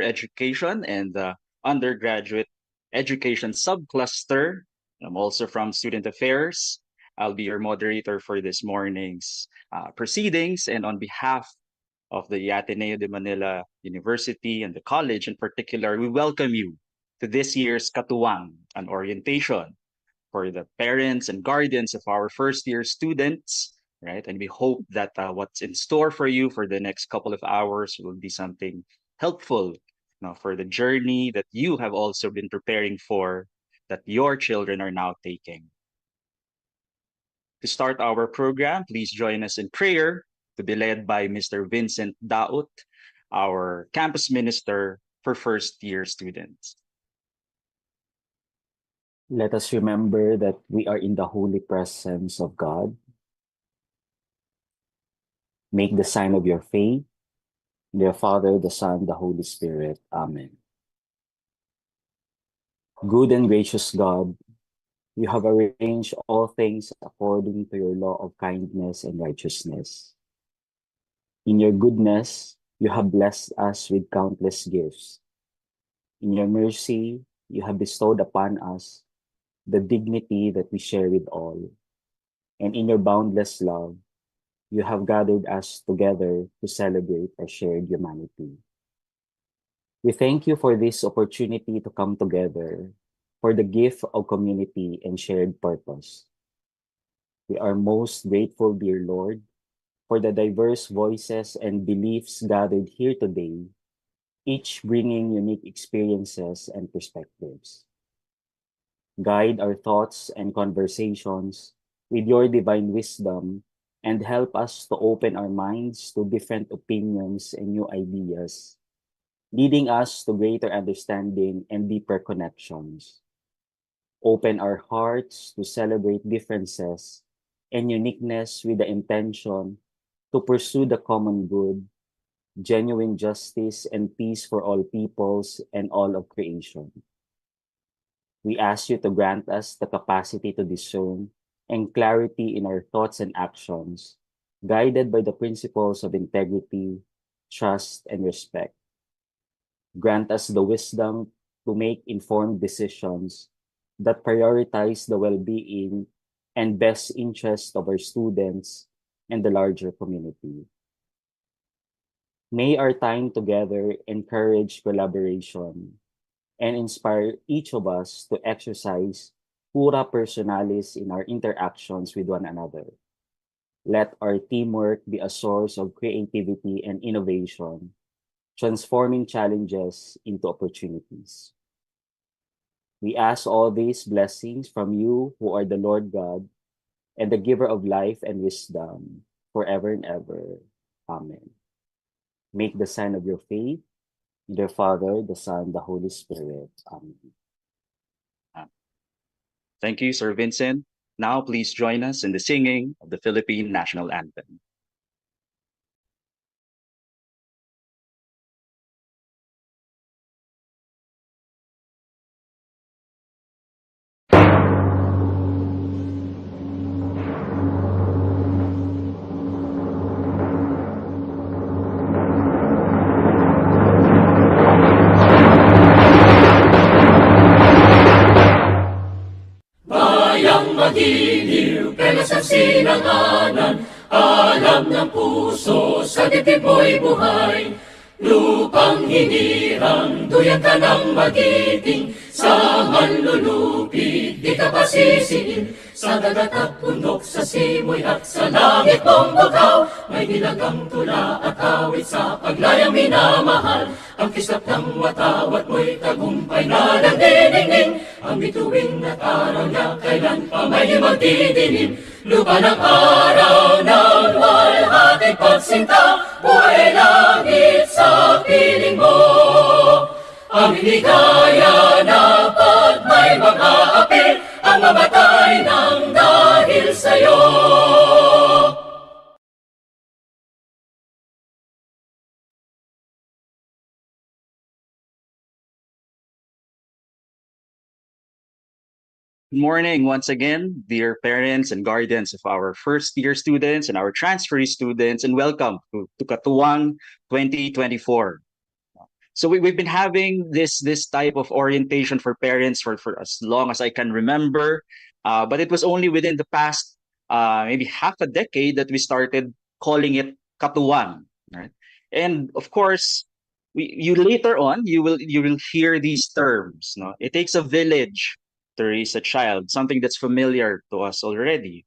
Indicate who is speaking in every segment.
Speaker 1: education and the undergraduate education subcluster. I'm also from Student Affairs. I'll be your moderator for this morning's proceedings. And on behalf of the Ateneo de Manila University and the college in particular, we welcome you to this year's Katuwang, an orientation for the parents and guardians of our first year students, right? And we hope that what's in store for you for the next couple of hours will be something helpful, for the journey that you have also been preparing for, that your children are now taking. To start our program, please join us in prayer to be led by Mr. Vincent Daut, our campus minister for first year students.
Speaker 2: Let us remember that we are in the holy presence of God. Make the sign of your faith. The Father, the Son, the Holy Spirit. Amen. Good and gracious God, you have arranged all things according to your law of kindness and righteousness. In your goodness, you have blessed us with countless gifts. In your mercy, you have bestowed upon us the dignity that we share with all. And in your boundless love, you have gathered us together to celebrate our shared humanity. We thank you for this opportunity to come together, for the gift of community and shared purpose. We are most grateful, dear Lord, for the diverse voices and beliefs gathered here today, each bringing unique experiences and perspectives. Guide our thoughts and conversations with your divine wisdom and help us to open our minds to different opinions and new ideas, leading us to greater understanding and deeper connections. Open our hearts to celebrate differences and uniqueness with the intention to pursue the common good, genuine justice and peace for all peoples and all of creation. We ask you to grant us the capacity to discern and clarity in our thoughts and actions, guided by the principles of integrity, trust, and respect. Grant us the wisdom to make informed decisions that prioritize the well-being and best interest of our students and the larger community. May our time together encourage collaboration and inspire each of us to exercise cura personalis in our interactions with one another. Let our teamwork be a source of creativity and innovation, transforming challenges into opportunities. We ask all these blessings from you who are the Lord God and the giver of life and wisdom forever and ever. Amen. Make the sign of your faith. The Father, the Son, the Holy Spirit. Amen.
Speaker 1: Thank you, Sir Vincent. Now please join us in the singing of the Philippine National Anthem.
Speaker 3: Magiliw, pelas ang sinanganan, alam ng puso, sa dibdib mo'y buhay. Lupang hinirang, duyan ka ng magiting, sa manlulupig, di ka pasisiin. Sa dagat at bundok, sa simoy at sa langit mong bughaw, may nilagang tula at awit sa paglayang minamahal. Ang kislap ng watawat mo'y tagumpay na nagdiningning, ang bituin at araw niya kailan pa may magdidilim. Lupa ng araw ng walhating pagsinta, buhay langit sa piling mo. Ang hinigaya na pag may mga api, ang mamatay ng dahil sa'yo.
Speaker 1: Good morning once again, dear parents and guardians of our first year students and our transferee students, and welcome to Katuwang 2024. So we've been having this type of orientation for parents for as long as I can remember. But it was only within the past maybe half a decade that we started calling it katuwang, right? And of course, you later on you will hear these terms. No, it takes a village to raise a child, something that's familiar to us already.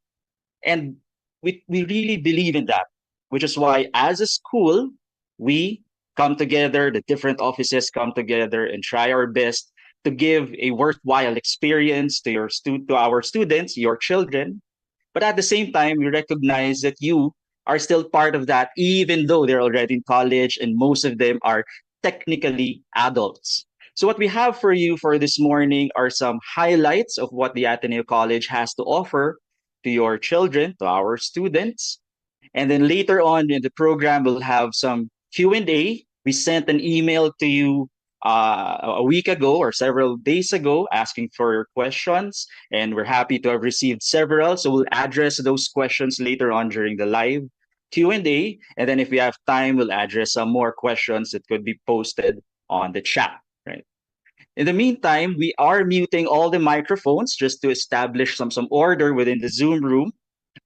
Speaker 1: And we really believe in that, which is why as a school, we come together, the different offices come together and try our best to give a worthwhile experience to to our students, your children. But at the same time, we recognize that you are still part of that, even though they're already in college and most of them are technically adults. So, what we have for you for this morning are some highlights of what the Ateneo College has to offer to your children, to our students. And then later on in the program, we'll have some Q&A. We sent an email to you a week ago or several days ago asking for your questions, and we're happy to have received several. So we'll address those questions later on during the live Q&A. And then if we have time, we'll address some more questions that could be posted on the chat, right? In the meantime, we are muting all the microphones just to establish some order within the Zoom room.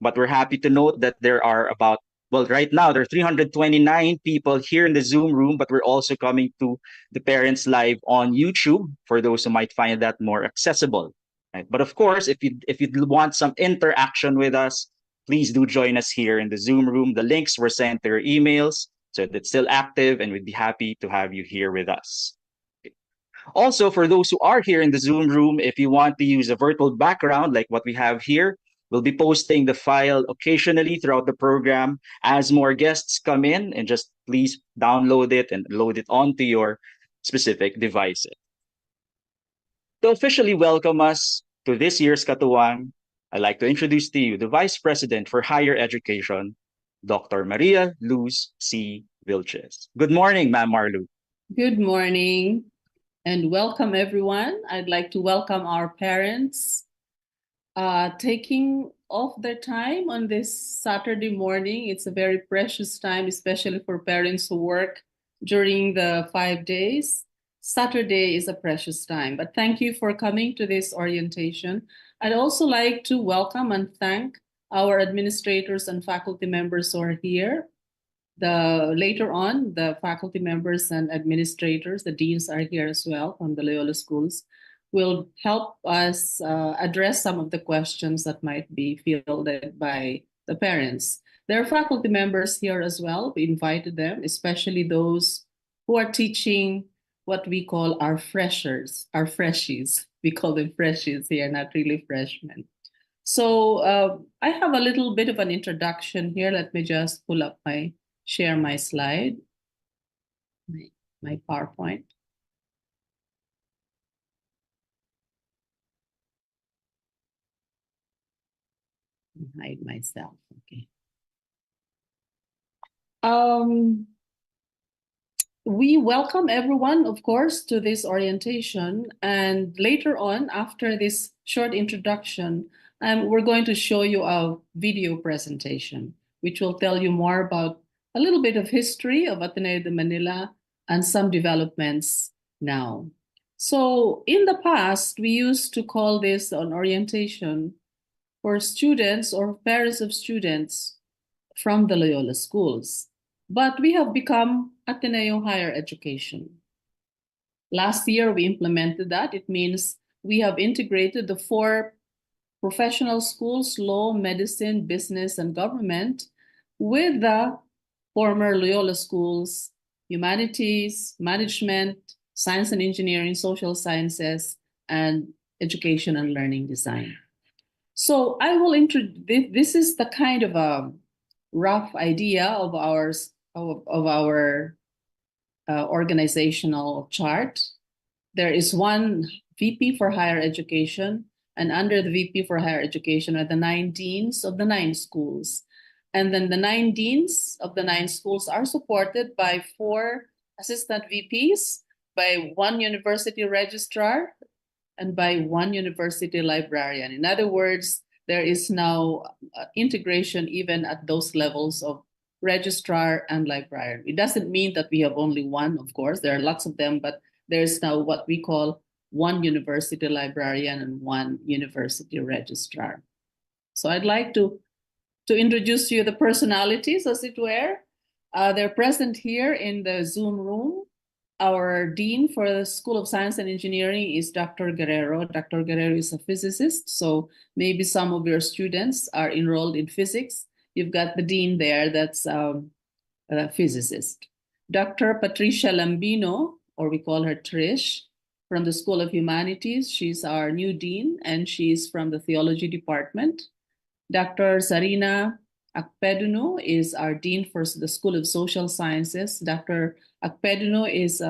Speaker 1: But we're happy to note that there are about, well, right now there are 329 people here in the Zoom room, but we're also coming to the parents live on YouTube for those who might find that more accessible. Right? But of course, if you want some interaction with us, please do join us here in the Zoom room. The links were sent to your emails, so it's still active, and we'd be happy to have you here with us. Also, for those who are here in the Zoom room, if you want to use a virtual background like what we have here, we'll be posting the file occasionally throughout the program as more guests come in, and just please download it and load it onto your specific devices. To officially welcome us to this year's Katuwang, I'd like to introduce to you the Vice President for Higher Education, Dr. Maria Luz C. Vilches. Good morning, Ma'am Marlu.
Speaker 4: Good morning and welcome everyone. I'd like to welcome our parents taking off their time on this Saturday morning. It's a very precious time, especially for parents who work during the 5 days. Saturday is a precious time, but thank you for coming to this orientation. I'd also like to welcome and thank our administrators and faculty members who are here. Later on, the faculty members and administrators, the deans are here as well from the Loyola schools, will help us address some of the questions that might be fielded by the parents. There are faculty members here as well. We invited them, especially those who are teaching what we call our freshers, our freshies. We call them freshies here, not really freshmen. So I have a little bit of an introduction here. Let me just pull up share my slide, my PowerPoint. Hide myself, okay. We welcome everyone, of course, to this orientation. And later on, after this short introduction, we're going to show you a video presentation, which will tell you more about a little bit of history of Ateneo de Manila and some developments now. So in the past, we used to call this an orientation for students or parents of students from the Loyola schools. But we have become Ateneo Higher Education. Last year, we implemented that. It means we have integrated the 4 professional schools, law, medicine, business, and government, with the former Loyola schools, humanities, management, science and engineering, social sciences, and education and learning design. So I will introduce, this is the kind of a rough idea of our organizational chart. There is one VP for higher education, and under the VP for higher education are the 9 deans of the 9 schools. And then the 9 deans of the 9 schools are supported by 4 assistant VPs, by 1 university registrar, and by 1 university librarian. In other words, there is now integration even at those levels of registrar, and librarian. It doesn't mean that we have only one, of course. There are lots of them, but there's now what we call one university librarian and one university registrar. So I'd like to introduce you the personalities, as it were. They're present here in the Zoom room. Our dean for the School of Science and Engineering is Dr. Guerrero. Dr. Guerrero is a physicist, so maybe some of your students are enrolled in physics. You've got the dean there, that's a physicist. Dr. Patricia Lambino, or we call her Trish, from the School of Humanities. She's our new dean, and she's from the theology department. Dr. Zarina Akpeduno is our dean for the School of Social Sciences. Dr. Akpeduno is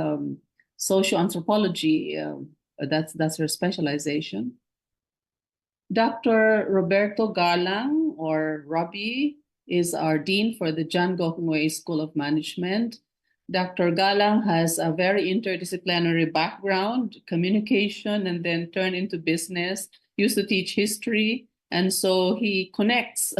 Speaker 4: socioanthropology. That's her specialization. Dr. Roberto Galang, or Robbie, is our dean for the John Gokongwei School of Management. Dr. Galang has a very interdisciplinary background, communication, and then turned into business, used to teach history, and so he connects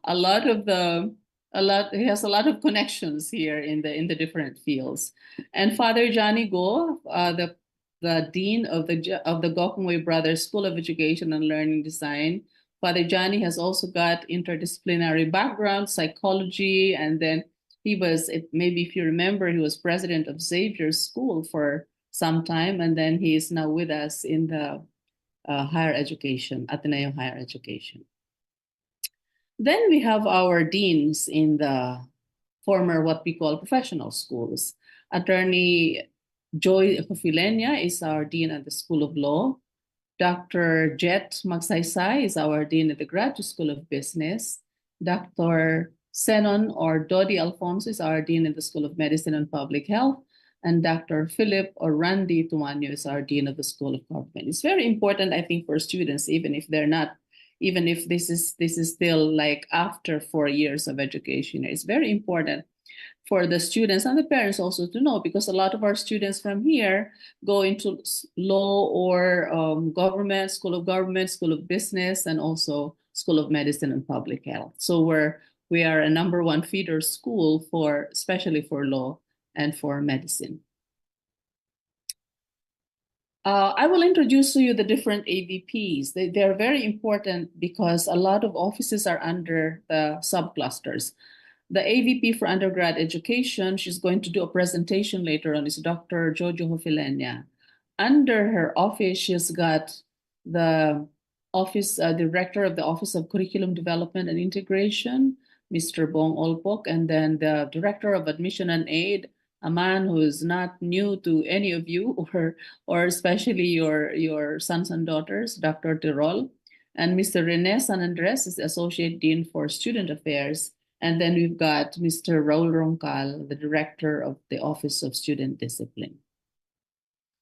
Speaker 4: he has a lot of connections here in the different fields. And Father Johnny Go, the dean of the Gokongwei Brothers School of Education and Learning Design. Father Johnny has also got interdisciplinary background, psychology, and then maybe if you remember, he was president of Xavier's School for some time, and then he is now with us in the higher education, Ateneo Higher Education. Then we have our deans in the former, what we call professional schools. Attorney Joy Hofilenia is our dean at the School of Law. Dr. Jet Magsaysay is our dean at the Graduate School of Business. Dr. Senon or Dodi Alfonso is our dean at the School of Medicine and Public Health. And Dr. Philip or Randy Tumanyo is our dean of the School of Government. It's very important, I think, for students, even if this is still like after 4 years of education. It's very important for the students and the parents also to know, because a lot of our students from here go into law or government, School of Government, School of Business, and also School of Medicine and Public Health. So we are a #1 feeder school especially for law and for medicine. I will introduce to you the different AVPs. They're very important because a lot of offices are under the subclusters. The AVP for undergrad education, she's going to do a presentation later on, is Dr. Jojo Hofilenia. Under her office, she's got the office director of the Office of Curriculum Development and Integration, Mr. Bong Olpok, and then the director of Admission and Aid, a man who is not new to any of you or especially your sons and daughters, Dr. Tirol. And Mr. Rene San Andres is the Associate Dean for Student Affairs. And then we've got Mr. Raul Roncal, the Director of the Office of Student Discipline.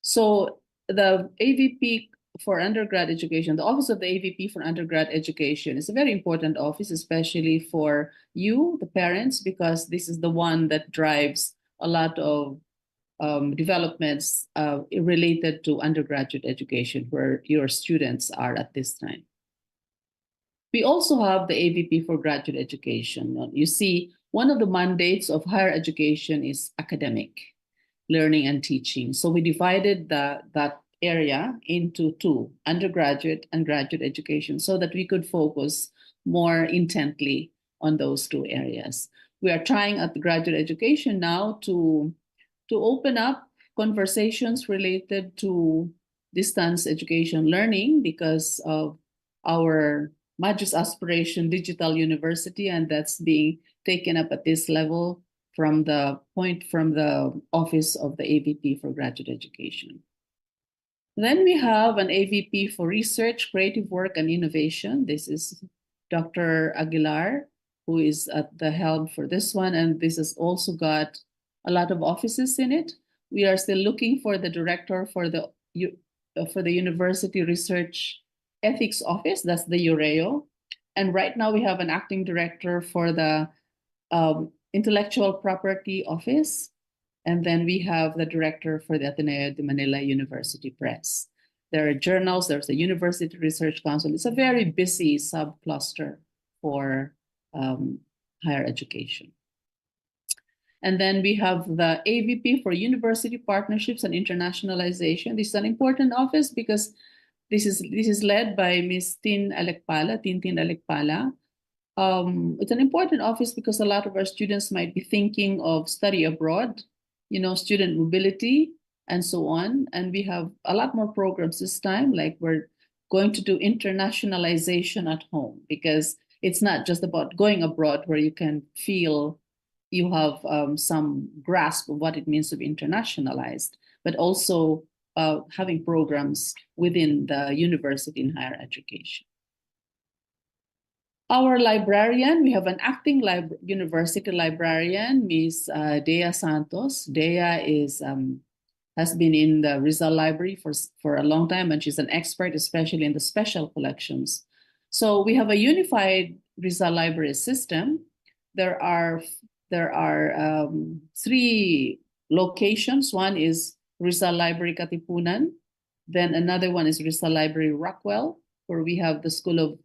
Speaker 4: So the AVP for undergrad education, the Office of the AVP for undergrad education is a very important office, especially for you, the parents, because this is the one that drives a lot of developments related to undergraduate education where your students are at this time. We also have the AVP for graduate education. You see, one of the mandates of higher education is academic learning and teaching. So we divided that area into two, undergraduate and graduate education, so that we could focus more intently on those two areas. We are trying at the graduate education now to open up conversations related to distance education learning because of our Majus Aspiration Digital University, and that's being taken up at this level from the office of the AVP for graduate education. Then we have an AVP for research, creative work, and innovation. This is Dr. Aguilar, who is at the helm for this one, and this has also got a lot of offices in it. We are still looking for the director for the University Research Ethics Office, that's the UREO. And right now we have an acting director for the Intellectual Property Office. And then we have the director for the Ateneo de Manila University Press. There are journals, there's the University Research Council. It's a very busy subcluster for higher education. And then we have the AVP for University Partnerships and Internationalization. This is an important office because this is led by Ms. Tintin Alekpala. It's an important office because a lot of our students might be thinking of study abroad, student mobility, and so on. And we have a lot more programs this time, like we're going to do internationalization at home, because it's not just about going abroad where you can feel you have some grasp of what it means to be internationalized, but also having programs within the university in higher education. Our librarian, we have an acting university librarian, Ms. Dea Santos. Dea has been in the Rizal Library for a long time, and she's an expert, especially in the special collections. So we have a unified Rizal Library system. There are 3 locations. One is Rizal Library Katipunan. Then another one is Rizal Library Rockwell, where we have the School of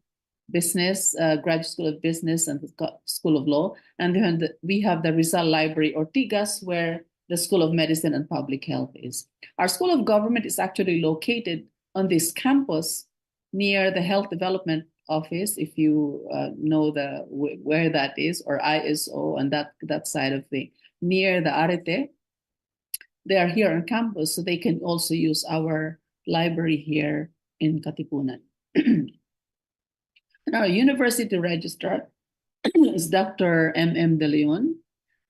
Speaker 4: Business, Graduate School of Business and the School of Law. And then we have the Rizal Library Ortigas, where the School of Medicine and Public Health is. Our School of Government is actually located on this campus near the Health Development Office, if you know where that is, or ISO, and that side of near the Arete. They are here on campus, so they can also use our library here in Katipunan. And our university registrar is Dr. M.M. De Leon,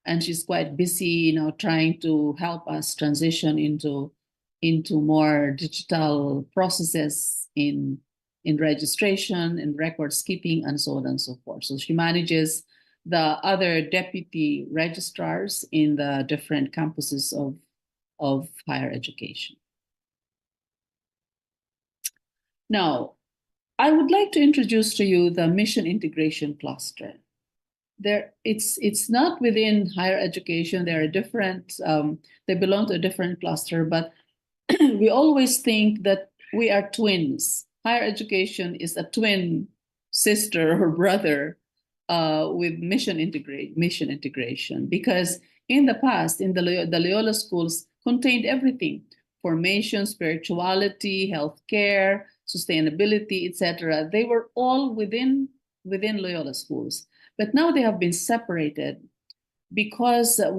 Speaker 4: and she's quite busy, trying to help us transition into more digital processes in registration, in records keeping, and so on and so forth. So she manages the other deputy registrars in the different campuses of higher education. Now, I would like to introduce to you the mission integration cluster. It's not within higher education. There are different, they belong to a different cluster, but we always think that we are twins. Higher education is a twin sister or brother with mission integration, because in the past, the Loyola schools contained everything: formation, spirituality, healthcare, sustainability, etc. They were all within Loyola schools, but now they have been separated because the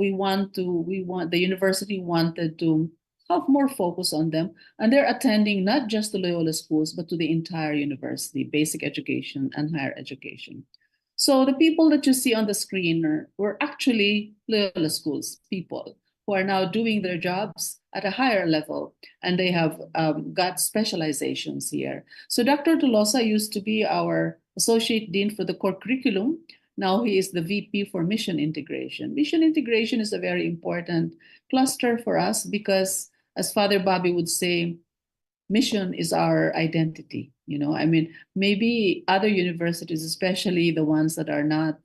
Speaker 4: university wanted to have more focus on them, and they're attending not just the Loyola schools, but to the entire university, basic education and higher education. So the people that you see on the screen were actually Loyola schools people who are now doing their jobs at a higher level, and they have got specializations here. So Dr. Tolosa used to be our Associate Dean for the core curriculum. Now he is the VP for mission integration. Mission integration is a very important cluster for us because, as Father Bobby would say, mission is our identity. Maybe other universities, especially the ones that are not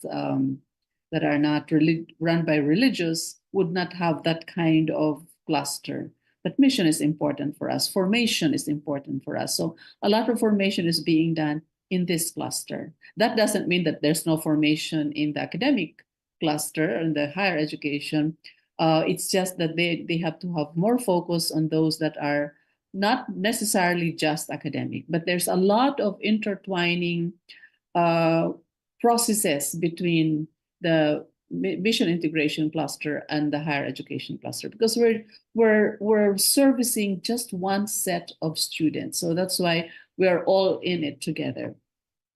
Speaker 4: run by religious, would not have that kind of cluster. But mission is important for us. Formation is important for us. So a lot of formation is being done in this cluster. That doesn't mean that there's no formation in the academic cluster and the higher education. It's just that they have to have more focus on those that are not necessarily just academic, but there's a lot of intertwining processes between the mission integration cluster and the higher education cluster, because we're servicing just one set of students. So that's why we are all in it together.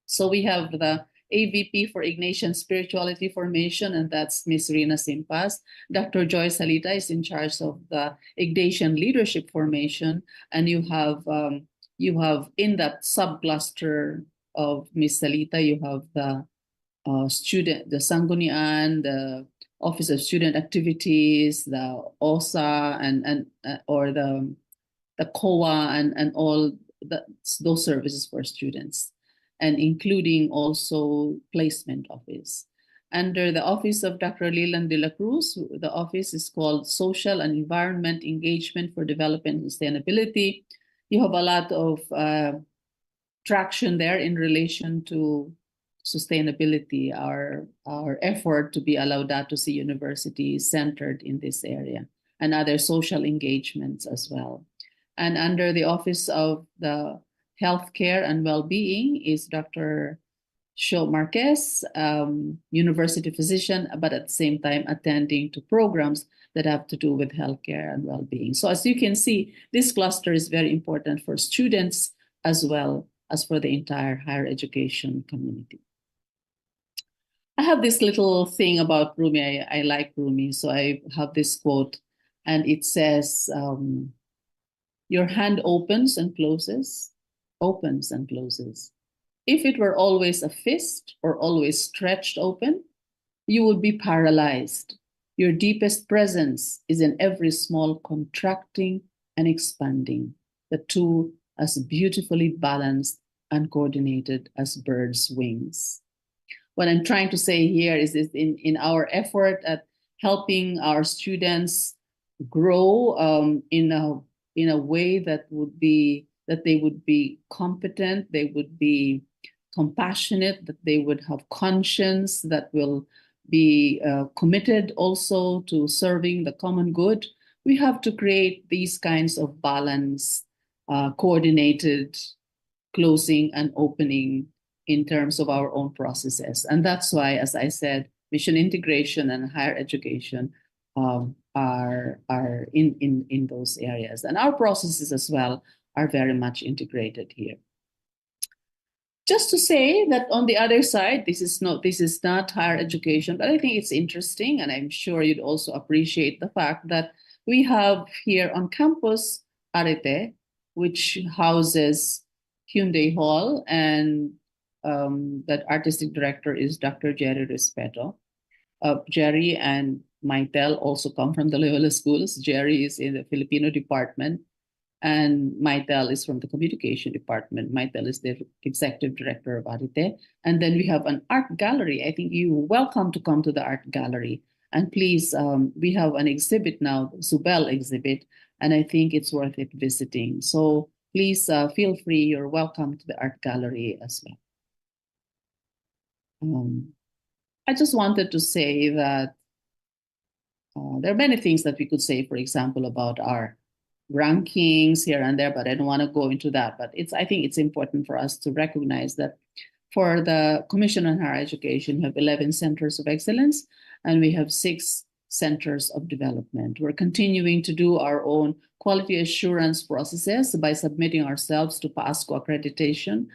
Speaker 4: So we have the AVP for Ignatian Spirituality Formation, and that's Ms. Rina Simpas. Dr. Joy Salita is in charge of the Ignatian Leadership Formation, and you have in that subcluster of Ms. Salita, you have the Sanggunian, the Office of Student Activities, the OSA, or the COA, and all those services for students, and including also placement office. Under the office of Dr. Leland de la Cruz, the office is called Social and Environment Engagement for Development and Sustainability. You have a lot of traction there in relation to sustainability, our effort to be a Laudato Si University centered in this area, and other social engagements as well. And under the Office of the Healthcare and Well-being is Dr. Sho Marquez, university physician, but at the same time attending to programs that have to do with healthcare and well-being. So as you can see, this cluster is very important for students as well as for the entire higher education community. I have this little thing about Rumi. I like Rumi, so I have this quote, and it says, your hand opens and closes, opens and closes. If it were always a fist or always stretched open, you would be paralyzed. Your deepest presence is in every small contracting and expanding, the two as beautifully balanced and coordinated as birds' wings. What I'm trying to say here is that in our effort at helping our students grow in a way that they would be competent, they would be compassionate, that they would have conscience, that will be committed also to serving the common good. We have to create these kinds of balanced, coordinated closing and opening in terms of our own processes. And that's why, as I said, mission integration and higher education are in those areas. And our processes as well are very much integrated here. Just to say that on the other side, this is not higher education, but I think it's interesting, and I'm sure you'd also appreciate the fact that we have here on campus Arete, which houses Hyundai Hall, and that artistic director is Dr. Jerry Respeto. Jerry and Maitel also come from the Loyola schools. Jerry is in the Filipino department, and Maitel is from the communication department. Maitel is the executive director of Arete. And then we have an art gallery. I think you're welcome to come to the art gallery. And please, we have an exhibit now, Zubel exhibit, and I think it's worth it visiting. So please feel free, you're welcome to the art gallery as well. I just wanted to say that there are many things that we could say, for example, about our rankings here and there, but I don't want to go into that. But I think it's important for us to recognize that for the Commission on Higher Education, we have 11 centers of excellence, and we have 6 centers of development. We're continuing to do our own quality assurance processes by submitting ourselves to PASCO accreditation.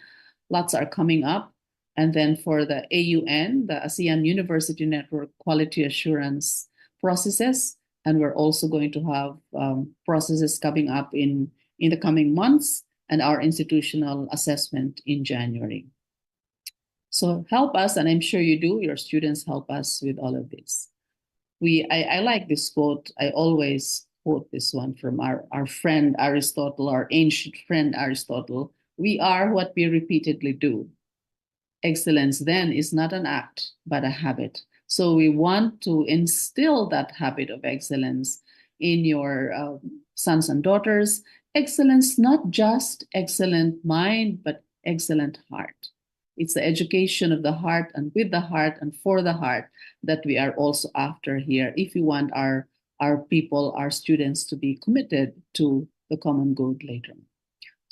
Speaker 4: Lots are coming up. And then for the AUN, the ASEAN University Network Quality Assurance processes, and we're also going to have processes coming up in the coming months, and our institutional assessment in January. So help us, and I'm sure you do, your students help us with all of this. I like this quote. I always quote this one from our friend Aristotle, our ancient friend Aristotle. We are what we repeatedly do. Excellence then is not an act, but a habit. So we want to instill that habit of excellence in your sons and daughters. Excellence, not just excellent mind, but excellent heart. It's the education of the heart and with the heart and for the heart that we are also after here if we want our people, our students to be committed to the common good later on.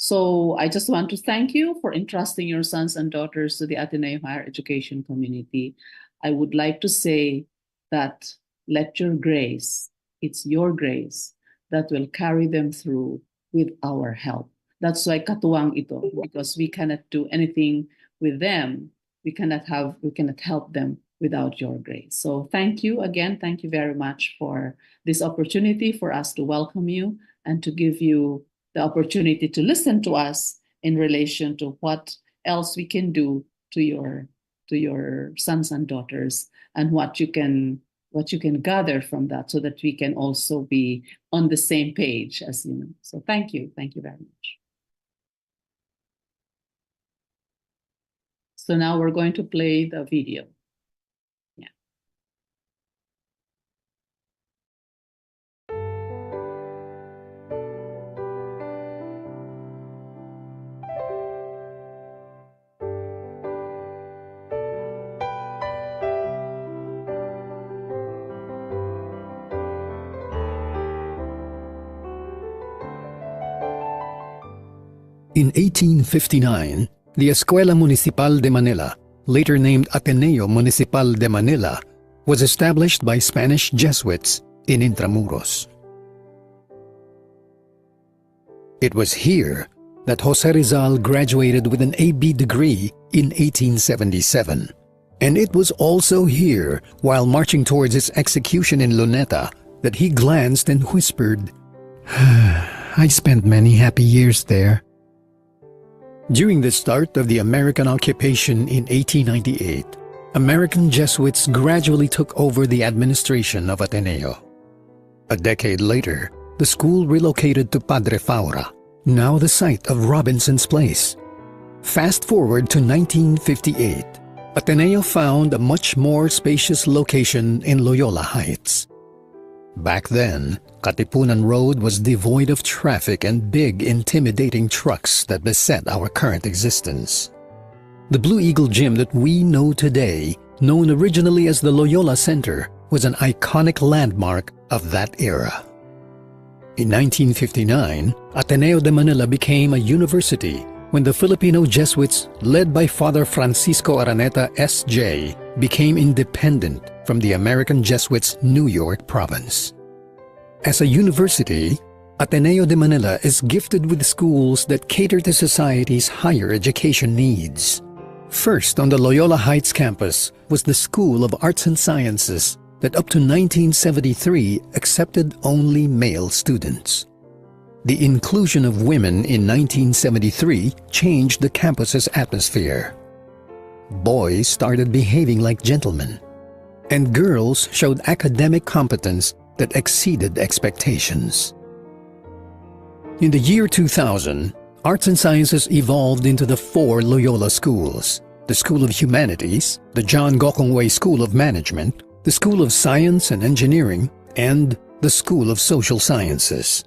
Speaker 4: So I just want to thank you for entrusting your sons and daughters to the Ateneo higher education community. I would like to say that let your grace, it's your grace that will carry them through with our help. That's why katuwang ito, because we cannot do anything with them. We cannot help them without your grace. So thank you again. Thank you very much for this opportunity for us to welcome you and to give you the opportunity to listen to us in relation to what else we can do to your sons and daughters, and what you can gather from that, so that we can also be on the same page as you know. So thank you very much. So now we're going to play the video.
Speaker 5: In 1859, the Escuela Municipal de Manila, later named Ateneo Municipal de Manila, was established by Spanish Jesuits in Intramuros. It was here that Jose Rizal graduated with an AB degree in 1877. And it was also here, while marching towards his execution in Luneta, that he glanced and whispered, "I spent many happy years there." During the start of the American occupation in 1898, American Jesuits gradually took over the administration of Ateneo. A decade later, the school relocated to Padre Faura, now the site of Robinson's Place. Fast forward to 1958, Ateneo found a much more spacious location in Loyola Heights. Back then, Katipunan Road was devoid of traffic and big, intimidating trucks that beset our current existence. The Blue Eagle Gym that we know today, known originally as the Loyola Center, was an iconic landmark of that era. In 1959, Ateneo de Manila became a university when the Filipino Jesuits, led by Father Francisco Araneta S.J., became independent from the American Jesuits' New York province. As a university, Ateneo de Manila is gifted with schools that cater to society's higher education needs. First on the Loyola Heights campus was the School of Arts and Sciences that up to 1973 accepted only male students. The inclusion of women in 1973 changed the campus's atmosphere. Boys started behaving like gentlemen, and girls showed academic competence that exceeded expectations. In the year 2000, Arts and Sciences evolved into the 4 Loyola schools: the School of Humanities, the John Gokongwei School of Management, the School of Science and Engineering, and the School of Social Sciences.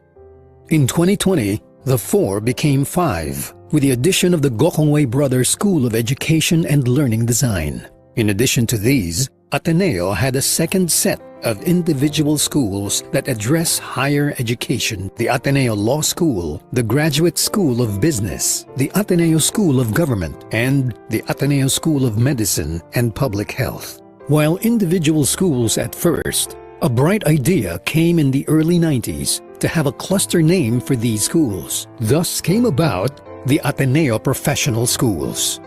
Speaker 5: In 2020, the 4 became 5, with the addition of the Gokongwei Brothers School of Education and Learning Design. In addition to these, Ateneo had a second set of individual schools that address higher education: the Ateneo Law School, the Graduate School of Business, the Ateneo School of Government, and the Ateneo School of Medicine and Public Health. While individual schools at first, a bright idea came in the early 90s to have a cluster name for these schools. Thus came about the Ateneo Professional Schools.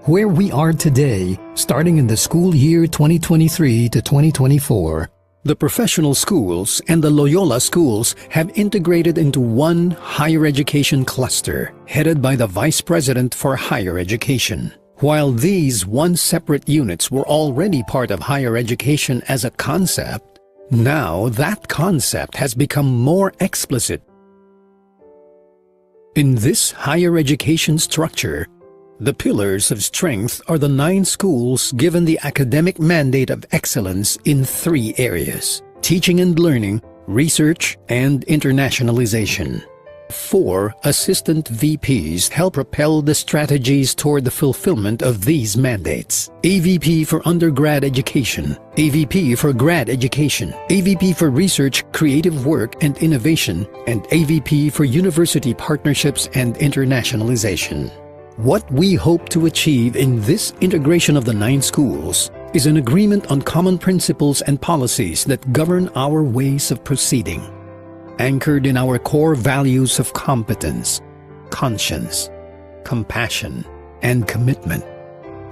Speaker 5: Where we are today, starting in the school year 2023 to 2024, the professional schools and the Loyola schools have integrated into one higher education cluster, headed by the Vice President for Higher Education. While these once separate units were already part of higher education as a concept, now that concept has become more explicit. In this higher education structure, the pillars of strength are the 9 schools given the academic mandate of excellence in 3 areas: teaching and learning, research, and internationalization. 4 assistant VPs help propel the strategies toward the fulfillment of these mandates: AVP for undergrad education, AVP for grad education, AVP for research, creative work, and innovation, and AVP for university partnerships and internationalization. What we hope to achieve in this integration of the 9 schools is an agreement on common principles and policies that govern our ways of proceeding, anchored in our core values of competence, conscience, compassion, and commitment,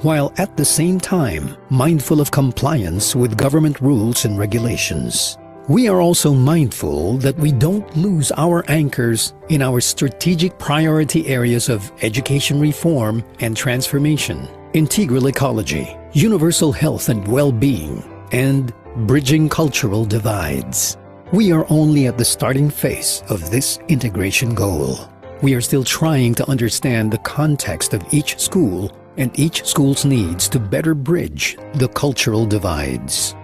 Speaker 5: while at the same time mindful of compliance with government rules and regulations. We are also mindful that we don't lose our anchors in our strategic priority areas of education reform and transformation, integral ecology, universal health and well-being, and bridging cultural divides. We are only at the starting phase of this integration goal. We are still trying to understand the context of each school and each school's needs to better bridge the cultural divides.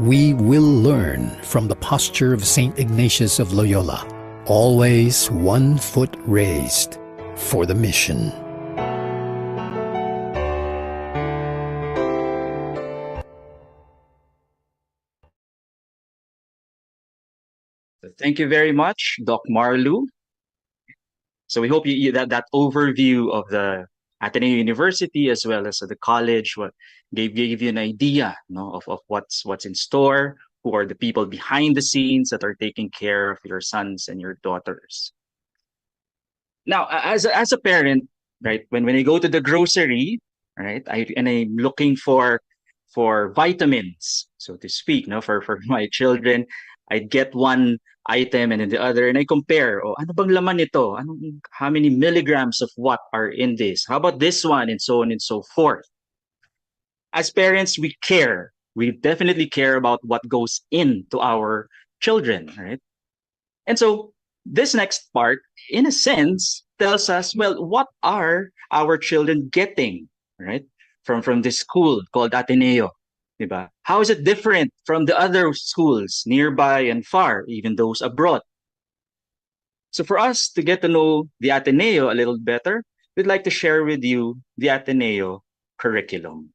Speaker 5: We will learn from the posture of St. Ignatius of Loyola, always 1 foot raised for the mission.
Speaker 1: Thank you very much, Doc Marlu. So we hope that overview of the Ateneo University as well as the college what gave you an idea, of what's in store, who are the people behind the scenes that are taking care of your sons and your daughters. Now, as a parent, right, when I go to the grocery, right, I'm looking for vitamins, so to speak, for my children, I get one item and then the other, and I compare. Oh, ano bang laman nito? How many milligrams of what are in this? How about this one, and so on and so forth. As parents, we care. We definitely care about what goes into our children, right? And so this next part, in a sense, tells us, well, what are our children getting, right? From this school called Ateneo. Diba? How is it different from the other schools nearby and far, even those abroad? So for us to get to know the Ateneo a little better, we'd like to share with you the Ateneo curriculum.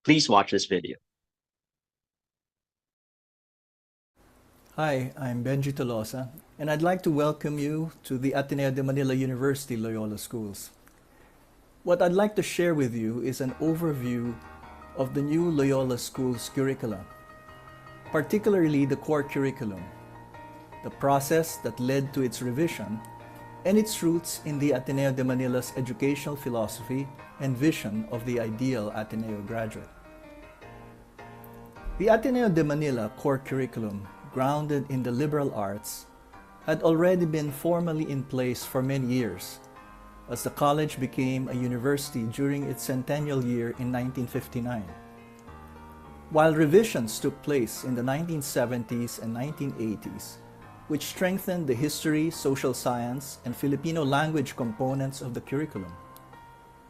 Speaker 1: Please watch this video.
Speaker 6: Hi, I'm Benji Tolosa, and I'd like to welcome you to the Ateneo de Manila University Loyola Schools. What I'd like to share with you is an overview of the new Loyola Schools curricula, particularly the core curriculum, the process that led to its revision, and its roots in the Ateneo de Manila's educational philosophy and vision of the ideal Ateneo graduate. The Ateneo de Manila core curriculum, grounded in the liberal arts, had already been formally in place for many years, as the college became a university during its centennial year in 1959. While revisions took place in the 1970s and 1980s, which strengthened the history, social science, and Filipino language components of the curriculum,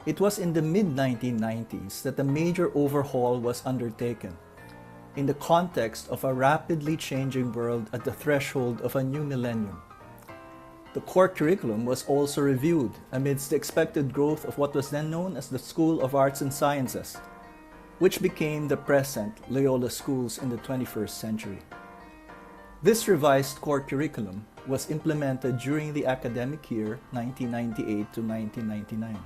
Speaker 6: it was in the mid-1990s that a major overhaul was undertaken in the context of a rapidly changing world at the threshold of a new millennium. The core curriculum was also reviewed amidst the expected growth of what was then known as the School of Arts and Sciences, which became the present Loyola Schools in the 21st century. This revised core curriculum was implemented during the academic year 1998 to 1999.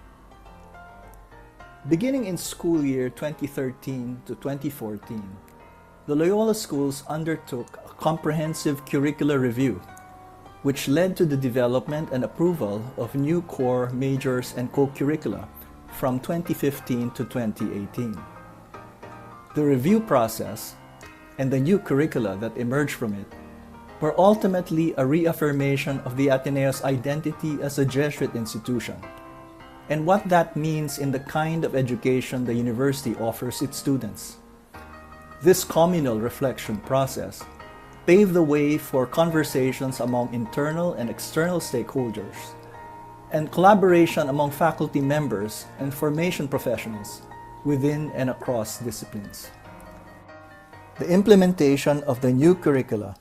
Speaker 6: Beginning in school year 2013 to 2014, the Loyola Schools undertook a comprehensive curricular review, which led to the development and approval of new core, majors, and co-curricula from 2015 to 2018. The review process and the new curricula that emerged from it were ultimately a reaffirmation of the Ateneo's identity as a Jesuit institution, and what that means in the kind of education the university offers its students. This communal reflection process paved the way for conversations among internal and external stakeholders, and collaboration among faculty members and formation professionals within and across disciplines. The implementation of the new curricula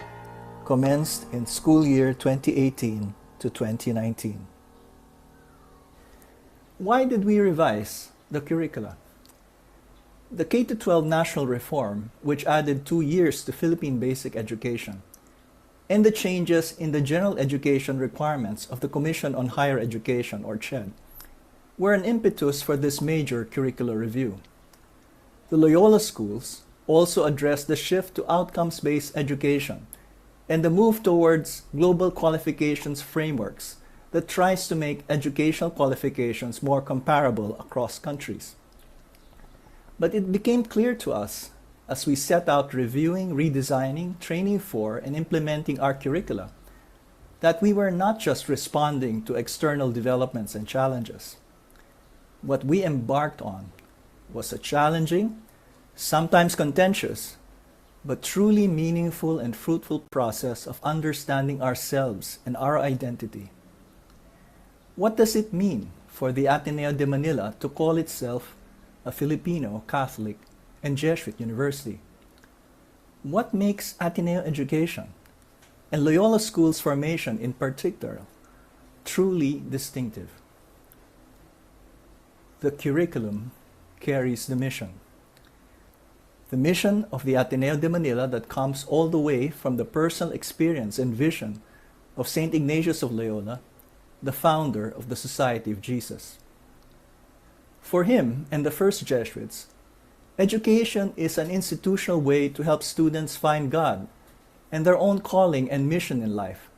Speaker 6: commenced in school year 2018 to 2019. Why did we revise the curricula? The K-12 national reform, which added 2 years to Philippine basic education, and the changes in the general education requirements of the Commission on Higher Education, or CHED, were an impetus for this major curricular review. The Loyola Schools also addressed the shift to outcomes-based education and the move towards global qualifications frameworks that tries to make educational qualifications more comparable across countries. But it became clear to us as we set out reviewing, redesigning, training for, and implementing our curricula that we were not just responding to external developments and challenges. What we embarked on was a challenging, sometimes contentious, but truly meaningful and fruitful process of understanding ourselves and our identity. What does it mean for the Ateneo de Manila to call itself a Filipino, Catholic, and Jesuit university? What makes Ateneo education, and Loyola Schools formation in particular, truly distinctive? The curriculum carries the mission. The mission of the Ateneo de Manila that comes all the way from the personal experience and vision of St. Ignatius of Loyola the founder of the Society of Jesus. For him and the first Jesuits, education is an institutional way to help students find God and their own calling and mission in life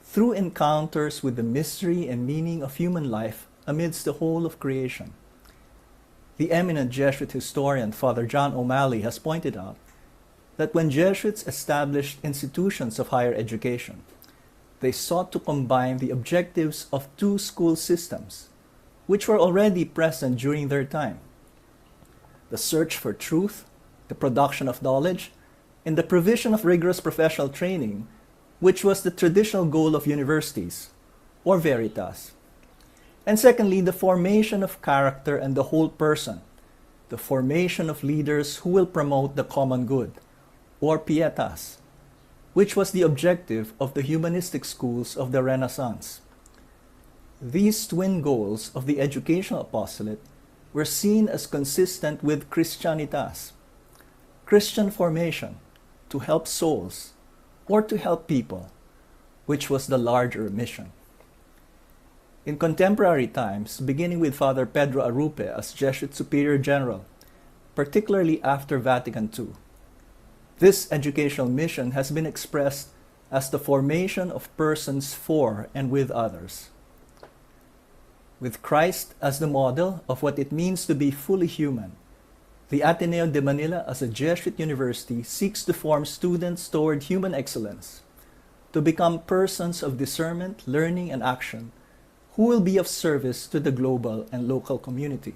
Speaker 6: through encounters with the mystery and meaning of human life amidst the whole of creation. The eminent Jesuit historian Father John O'Malley has pointed out that when Jesuits established institutions of higher education, they sought to combine the objectives of two school systems, which were already present during their time: the search for truth, the production of knowledge, and the provision of rigorous professional training, which was the traditional goal of universities, or veritas. And secondly, the formation of character and the whole person, the formation of leaders who will promote the common good, or pietas, which was the objective of the humanistic schools of the Renaissance. These twin goals of the educational apostolate were seen as consistent with Christianitas, Christian formation to help souls or to help people, which was the larger mission. In contemporary times, beginning with Father Pedro Arrupe as Jesuit Superior General, particularly after Vatican II, this educational mission has been expressed as the formation of persons for and with others. With Christ as the model of what it means to be fully human, the Ateneo de Manila as a Jesuit university seeks to form students toward human excellence, to become persons of discernment, learning, and action, who will be of service to the global and local community.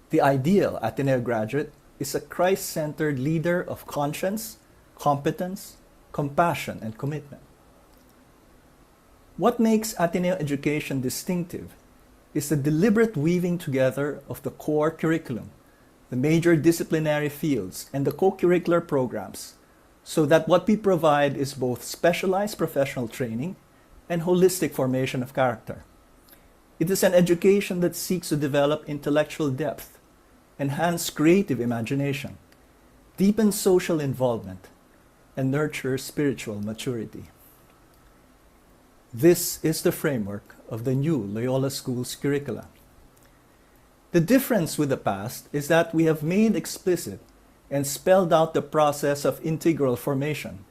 Speaker 6: The ideal Ateneo graduate is a Christ-centered leader of conscience, competence, compassion, and commitment. What makes Ateneo education distinctive is the deliberate weaving together of the core curriculum, the major disciplinary fields, and the co-curricular programs, so that what we provide is both specialized professional training and holistic formation of character. It is an education that seeks to develop intellectual depth, enhance creative imagination, deepen social involvement, and nurture spiritual maturity. This is the framework of the new Loyola School's curricula. The difference with the past is that we have made explicit and spelled out the process of integral formation.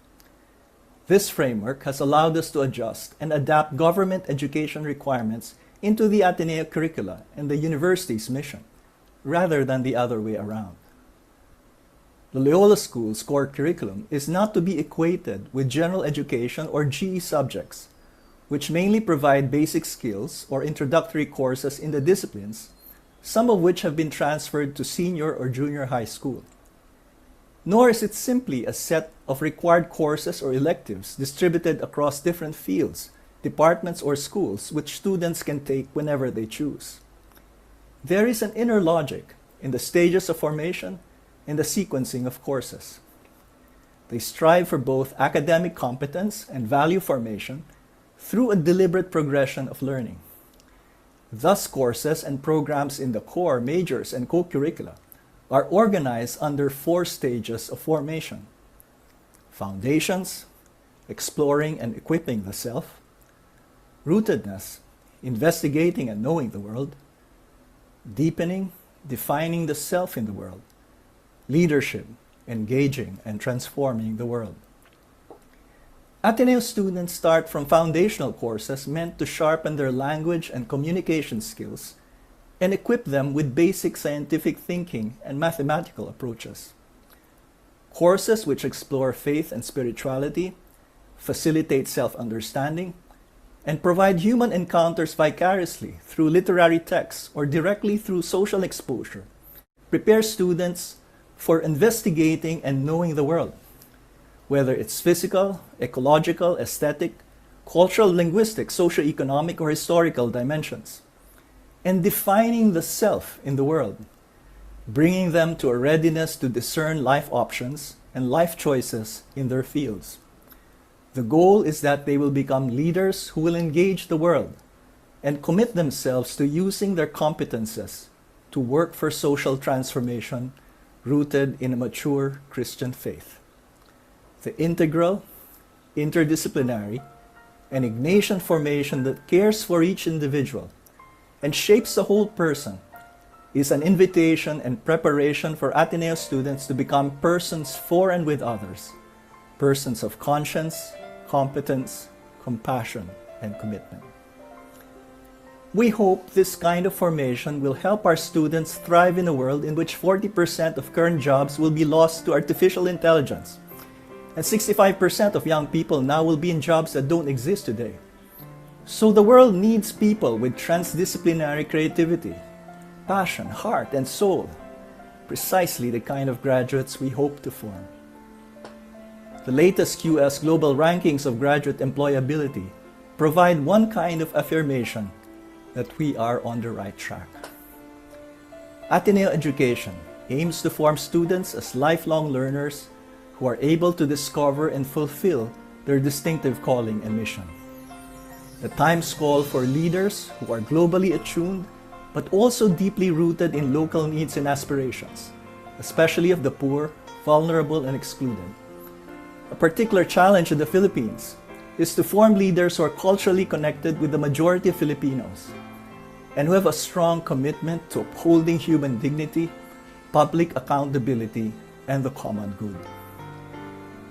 Speaker 6: This framework has allowed us to adjust and adapt government education requirements into the Ateneo curricula and the university's mission, rather than the other way around. The Loyola School's core curriculum is not to be equated with general education or GE subjects, which mainly provide basic skills or introductory courses in the disciplines, some of which have been transferred to senior or junior high school. Nor is it simply a set of required courses or electives distributed across different fields, departments, or schools which students can take whenever they choose. There is an inner logic in the stages of formation and the sequencing of courses. They strive for both academic competence and value formation through a deliberate progression of learning. Thus, courses and programs in the core, majors, and co-curricula are organized under 4 stages of formation: foundations, exploring and equipping the self; rootedness, investigating and knowing the world; deepening, defining the self in the world; leadership, engaging and transforming the world. Ateneo students start from foundational courses meant to sharpen their language and communication skills and equip them with basic scientific thinking and mathematical approaches. Courses which explore faith and spirituality, facilitate self-understanding, and provide human encounters vicariously through literary texts or directly through social exposure, prepare students for investigating and knowing the world, whether it's physical, ecological, aesthetic, cultural, linguistic, socioeconomic, or historical dimensions, and defining the self in the world, bringing them to a readiness to discern life options and life choices in their fields. The goal is that they will become leaders who will engage the world and commit themselves to using their competences to work for social transformation rooted in a mature Christian faith. The integral, interdisciplinary, an Ignatian formation that cares for each individual and shapes the whole person, is an invitation and preparation for Ateneo students to become persons for and with others, persons of conscience, competence, compassion, and commitment. We hope this kind of formation will help our students thrive in a world in which 40% of current jobs will be lost to artificial intelligence, and 65% of young people now will be in jobs that don't exist today. So the world needs people with transdisciplinary creativity, passion, heart, and soul, precisely the kind of graduates we hope to form. The latest QS global rankings of graduate employability provide one kind of affirmation that we are on the right track. Ateneo education aims to form students as lifelong learners who are able to discover and fulfill their distinctive calling and mission. The times call for leaders who are globally attuned but also deeply rooted in local needs and aspirations, especially of the poor, vulnerable, and excluded. A particular challenge in the Philippines is to form leaders who are culturally connected with the majority of Filipinos and who have a strong commitment to upholding human dignity, public accountability, and the common good.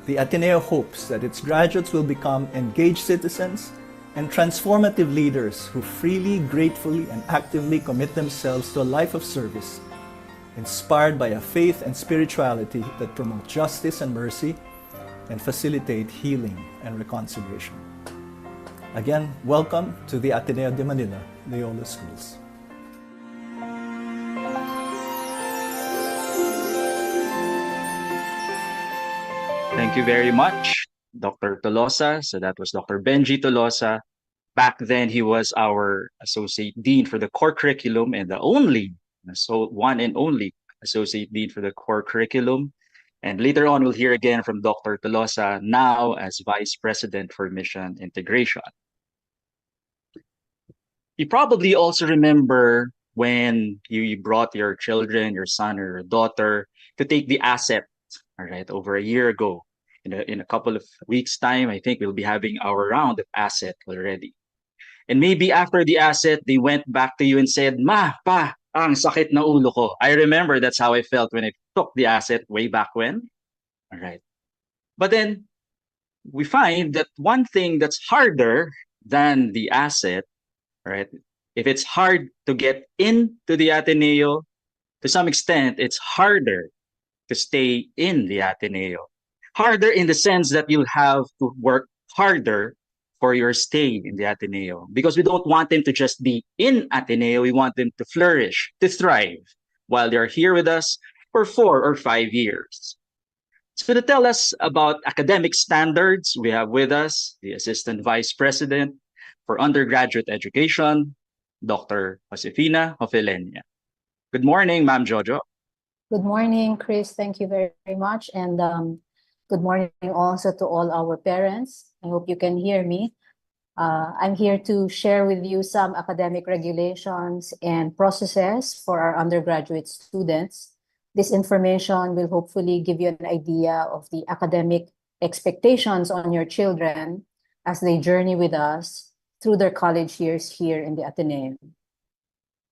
Speaker 6: The Ateneo hopes that its graduates will become engaged citizens and transformative leaders who freely, gratefully, and actively commit themselves to a life of service, inspired by a faith and spirituality that promote justice and mercy and facilitate healing and reconciliation. Again, welcome to the Ateneo de Manila, Loyola Schools.
Speaker 1: Thank you very much, Dr. Tolosa. So that was Dr. Benji Tolosa. Back then, he was our Associate Dean for the Core Curriculum and the only, so one and only Associate Dean for the Core Curriculum. And later on, we'll hear again from Dr. Tolosa, now as Vice President for Mission Integration. You probably also remember when you brought your children, your son or your daughter, to take the asset, all right, over a year ago. In a couple of weeks' time, I think we'll be having our round of asset already. And maybe after the asset, they went back to you and said, "Ma, pa, ang sakit na ulo ko." I remember that's how I felt when I took the asset way back when. All right. But then we find that one thing that's harder than the asset, right? If it's hard to get into the Ateneo, to some extent, it's harder to stay in the Ateneo. Harder in the sense that you'll have to work harder for your stay in the Ateneo, because we don't want them to just be in Ateneo. We want them to flourish, to thrive while they're here with us for 4 or 5 years. So to tell us about academic standards, we have with us the Assistant Vice President for Undergraduate Education, Dr. Josefina Hofelenia. Good morning, Ma'am Jojo.
Speaker 7: Good morning, Chris. Thank you very, very much. And good morning also to all our parents. I hope you can hear me. I'm here to share with you some academic regulations and processes for our undergraduate students. This information will hopefully give you an idea of the academic expectations on your children as they journey with us through their college years here in the Ateneo.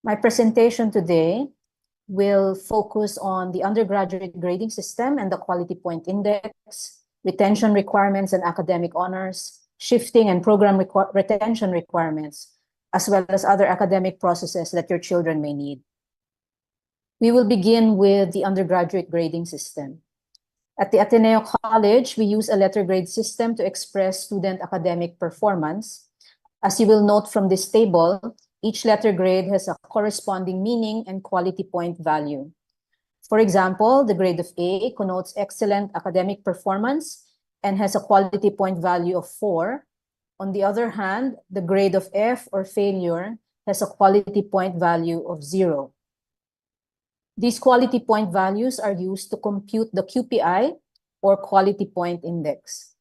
Speaker 7: My presentation today will focus on the undergraduate grading system and the quality point index, retention requirements and academic honors, shifting and program retention requirements, as well as other academic processes that your children may need. We will begin with the undergraduate grading system. At the Ateneo College, we use a letter grade system to express student academic performance. As you will note from this table, each letter grade has a corresponding meaning and quality point value. For example, the grade of A connotes excellent academic performance and has a quality point value of 4. On the other hand, the grade of F or failure has a quality point value of 0. These quality point values are used to compute the QPI or quality point index.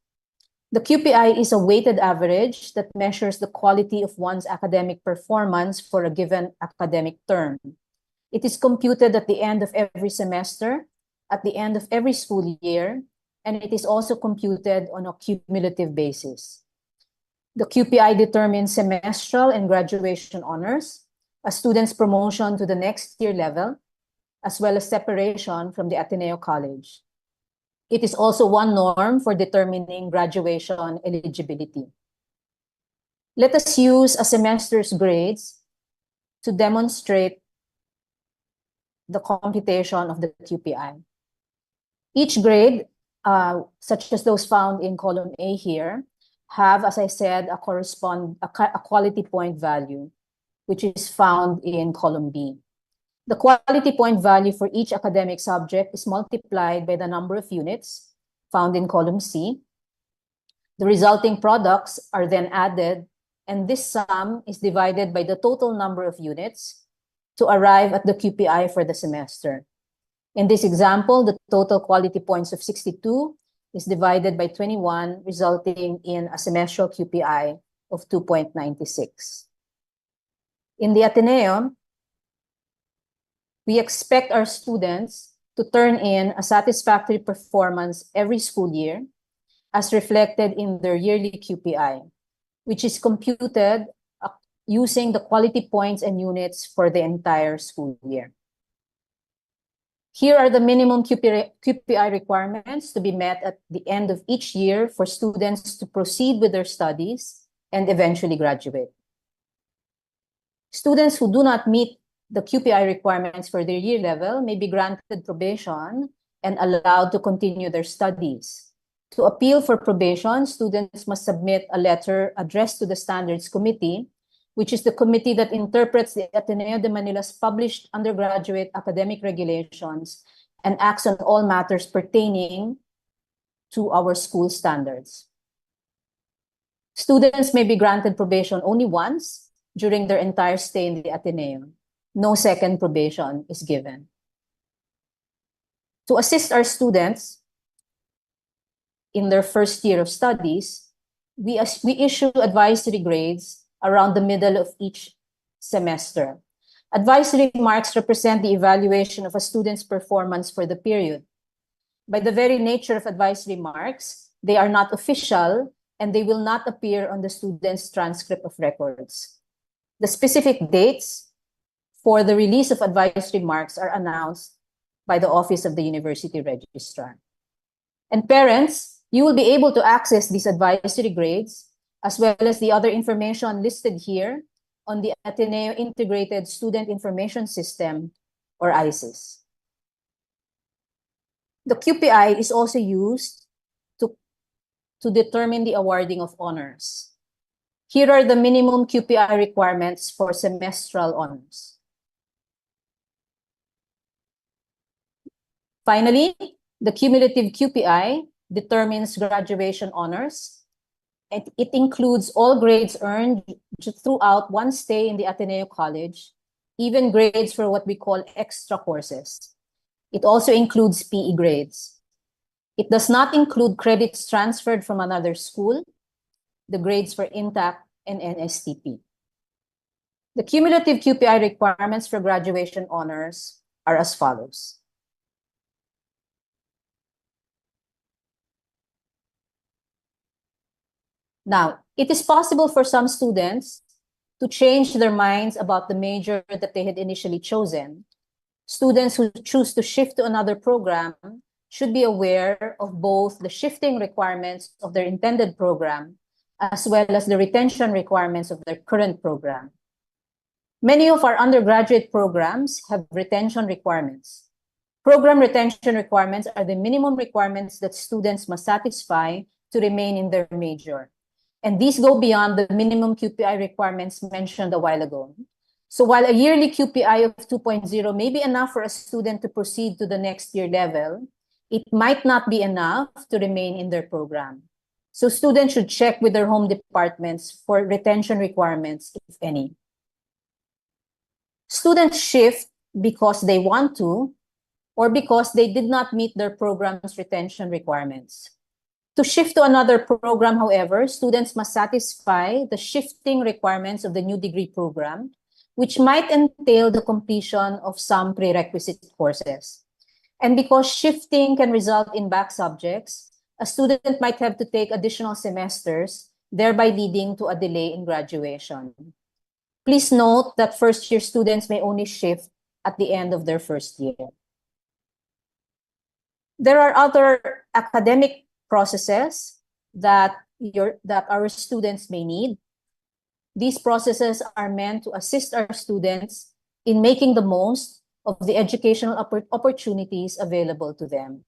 Speaker 7: The QPI is a weighted average that measures the quality of one's academic performance for a given academic term. It is computed at the end of every semester, at the end of every school year, and it is also computed on a cumulative basis. The QPI determines semestral and graduation honors, a student's promotion to the next year level, as well as separation from the Ateneo College. It is also one norm for determining graduation eligibility. Let us use a semester's grades to demonstrate the computation of the QPI. Each grade, such as those found in column A here, have, as I said, a quality point value, which is found in column B. The quality point value for each academic subject is multiplied by the number of units found in column C. The resulting products are then added, and this sum is divided by the total number of units to arrive at the QPI for the semester. In this example, the total quality points of 62 is divided by 21, resulting in a semestral QPI of 2.96. In the Ateneo, we expect our students to turn in a satisfactory performance every school year, as reflected in their yearly QPI, which is computed using the quality points and units for the entire school year. Here are the minimum QPI requirements to be met at the end of each year for students to proceed with their studies and eventually graduate. Students who do not meet the QPI requirements for their year level may be granted probation and allowed to continue their studies. To appeal for probation, students must submit a letter addressed to the Standards Committee, which is the committee that interprets the Ateneo de Manila's published undergraduate academic regulations and acts on all matters pertaining to our school standards. Students may be granted probation only once during their entire stay in the Ateneo. No second probation is given. To assist our students in their first year of studies, we issue advisory grades around the middle of each semester. Advisory marks represent the evaluation of a student's performance for the period. By the very nature of advisory marks, they are not official and they will not appear on the student's transcript of records. The specific dates for the release of advisory marks are announced by the Office of the University Registrar. And parents, you will be able to access these advisory grades as well as the other information listed here on the Ateneo Integrated Student Information System, or ISIS. The QPI is also used to determine the awarding of honors. Here are the minimum QPI requirements for semestral honors. Finally, the cumulative QPI determines graduation honors. It includes all grades earned throughout one stay in the Ateneo College, even grades for what we call extra courses. It also includes PE grades. It does not include credits transferred from another school, the grades for INTAC and NSTP. The cumulative QPI requirements for graduation honors are as follows. Now, it is possible for some students to change their minds about the major that they had initially chosen. Students who choose to shift to another program should be aware of both the shifting requirements of their intended program as well as the retention requirements of their current program. Many of our undergraduate programs have retention requirements. Program retention requirements are the minimum requirements that students must satisfy to remain in their major. And these go beyond the minimum QPI requirements mentioned a while ago. So while a yearly QPI of 2.0 may be enough for a student to proceed to the next year level, it might not be enough to remain in their program. So students should check with their home departments for retention requirements, if any. Students shift because they want to or because they did not meet their program's retention requirements. To shift to another program, however, students must satisfy the shifting requirements of the new degree program, which might entail the completion of some prerequisite courses. And because shifting can result in back subjects, a student might have to take additional semesters thereby leading to a delay in graduation. Please note that first-year students may only shift at the end of their first year. There are other academic processes that our students may need. These processes are meant to assist our students in making the most of the educational opportunities available to them.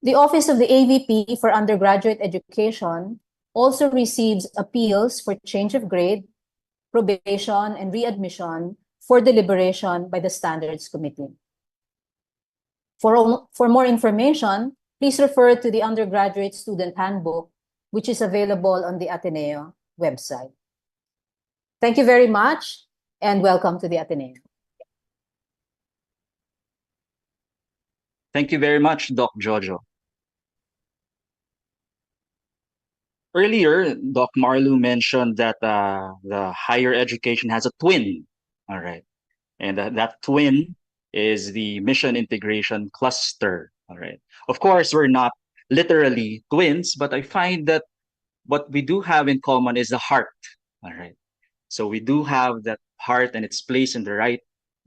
Speaker 7: The Office of the AVP for Undergraduate Education also receives appeals for change of grade, probation, and readmission for deliberation by the Standards Committee. For more information, please refer to the Undergraduate Student Handbook, which is available on the Ateneo website. Thank you very much, and welcome to the Ateneo.
Speaker 1: Thank you very much, Doc Jojo. Earlier, Doc Marlu mentioned that the higher education has a twin. All right. And that twin is the mission integration cluster. All right. Of course, we're not literally twins, but I find that what we do have in common is the heart. All right. So we do have that heart and it's placed in the right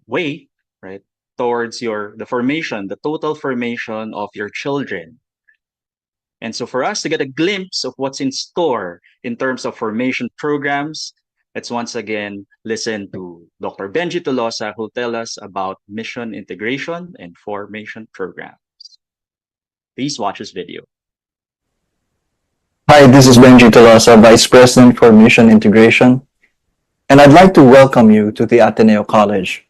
Speaker 1: way, right, towards the formation, the total formation of your children. And so for us to get a glimpse of what's in store in terms of formation programs, let's once again listen to Dr. Benji Tolosa, who'll tell us about mission integration and formation programs. Please watch this video.
Speaker 8: Hi, this is Benji Tolosa, Vice President for Mission Integration, and I'd like to welcome you to the Ateneo College.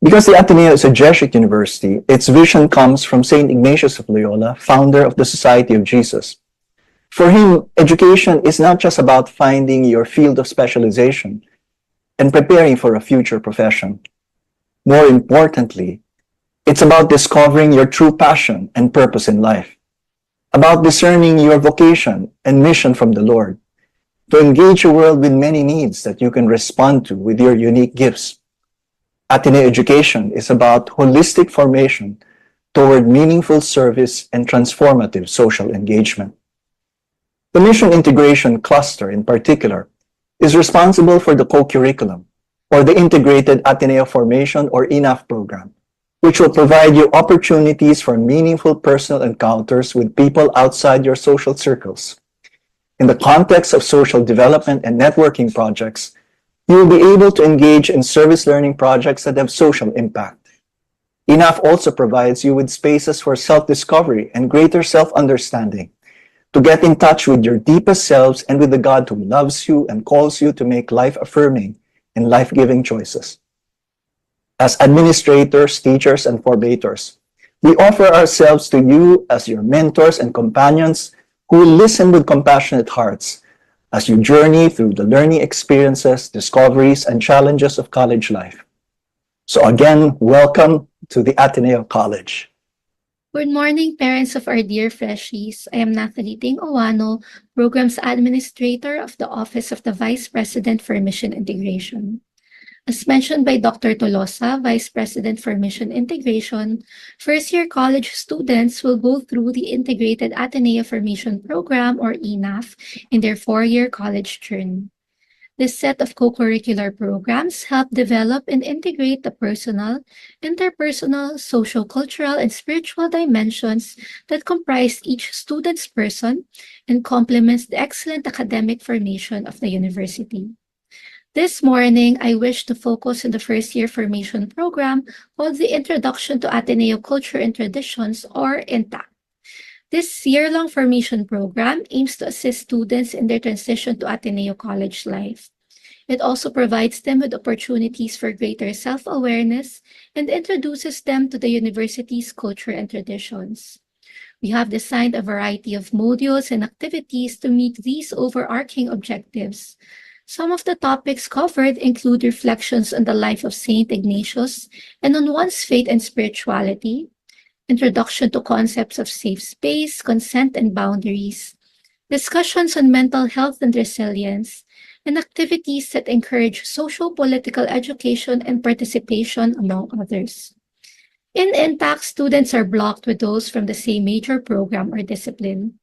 Speaker 8: Because the Ateneo is a Jesuit university, its vision comes from St. Ignatius of Loyola, founder of the Society of Jesus. For him, education is not just about finding your field of specialization and preparing for a future profession. More importantly, it's about discovering your true passion and purpose in life, about discerning your vocation and mission from the Lord, to engage a world with many needs that you can respond to with your unique gifts. Ateneo education is about holistic formation toward meaningful service and transformative social engagement. The mission integration cluster in particular is responsible for the co-curriculum or the integrated Ateneo formation or ENAF program, which will provide you opportunities for meaningful personal encounters with people outside your social circles. In the context of social development and networking projects, you will be able to engage in service learning projects that have social impact. ENAF also provides you with spaces for self-discovery and greater self-understanding, to get in touch with your deepest selves and with the God who loves you and calls you to make life-affirming and life-giving choices. As administrators, teachers, and formators, we offer ourselves to you as your mentors and companions who will listen with compassionate hearts as you journey through the learning experiences, discoveries, and challenges of college life. So again, welcome to the Ateneo College.
Speaker 9: Good morning, parents of our dear freshies. I am Nathalie Ting Owano, Programs Administrator of the Office of the Vice President for Mission Integration. As mentioned by Dr. Tolosa, Vice President for Mission Integration, first-year college students will go through the Integrated Ateneo Formation Program, or ENAF, in their four-year college journey. This set of co-curricular programs help develop and integrate the personal, interpersonal, social, cultural, and spiritual dimensions that comprise each student's person and complements the excellent academic formation of the university. This morning, I wish to focus on the first-year formation program called the Introduction to Ateneo Culture and Traditions, or INTAC. This year-long formation program aims to assist students in their transition to Ateneo college life. It also provides them with opportunities for greater self-awareness and introduces them to the university's culture and traditions. We have designed a variety of modules and activities to meet these overarching objectives. Some of the topics covered include reflections on the life of Saint Ignatius and on one's faith and spirituality, introduction to concepts of safe space, consent, and boundaries, discussions on mental health and resilience, and activities that encourage social political education and participation, among others. In INTAC, students are blocked with those from the same major program or discipline.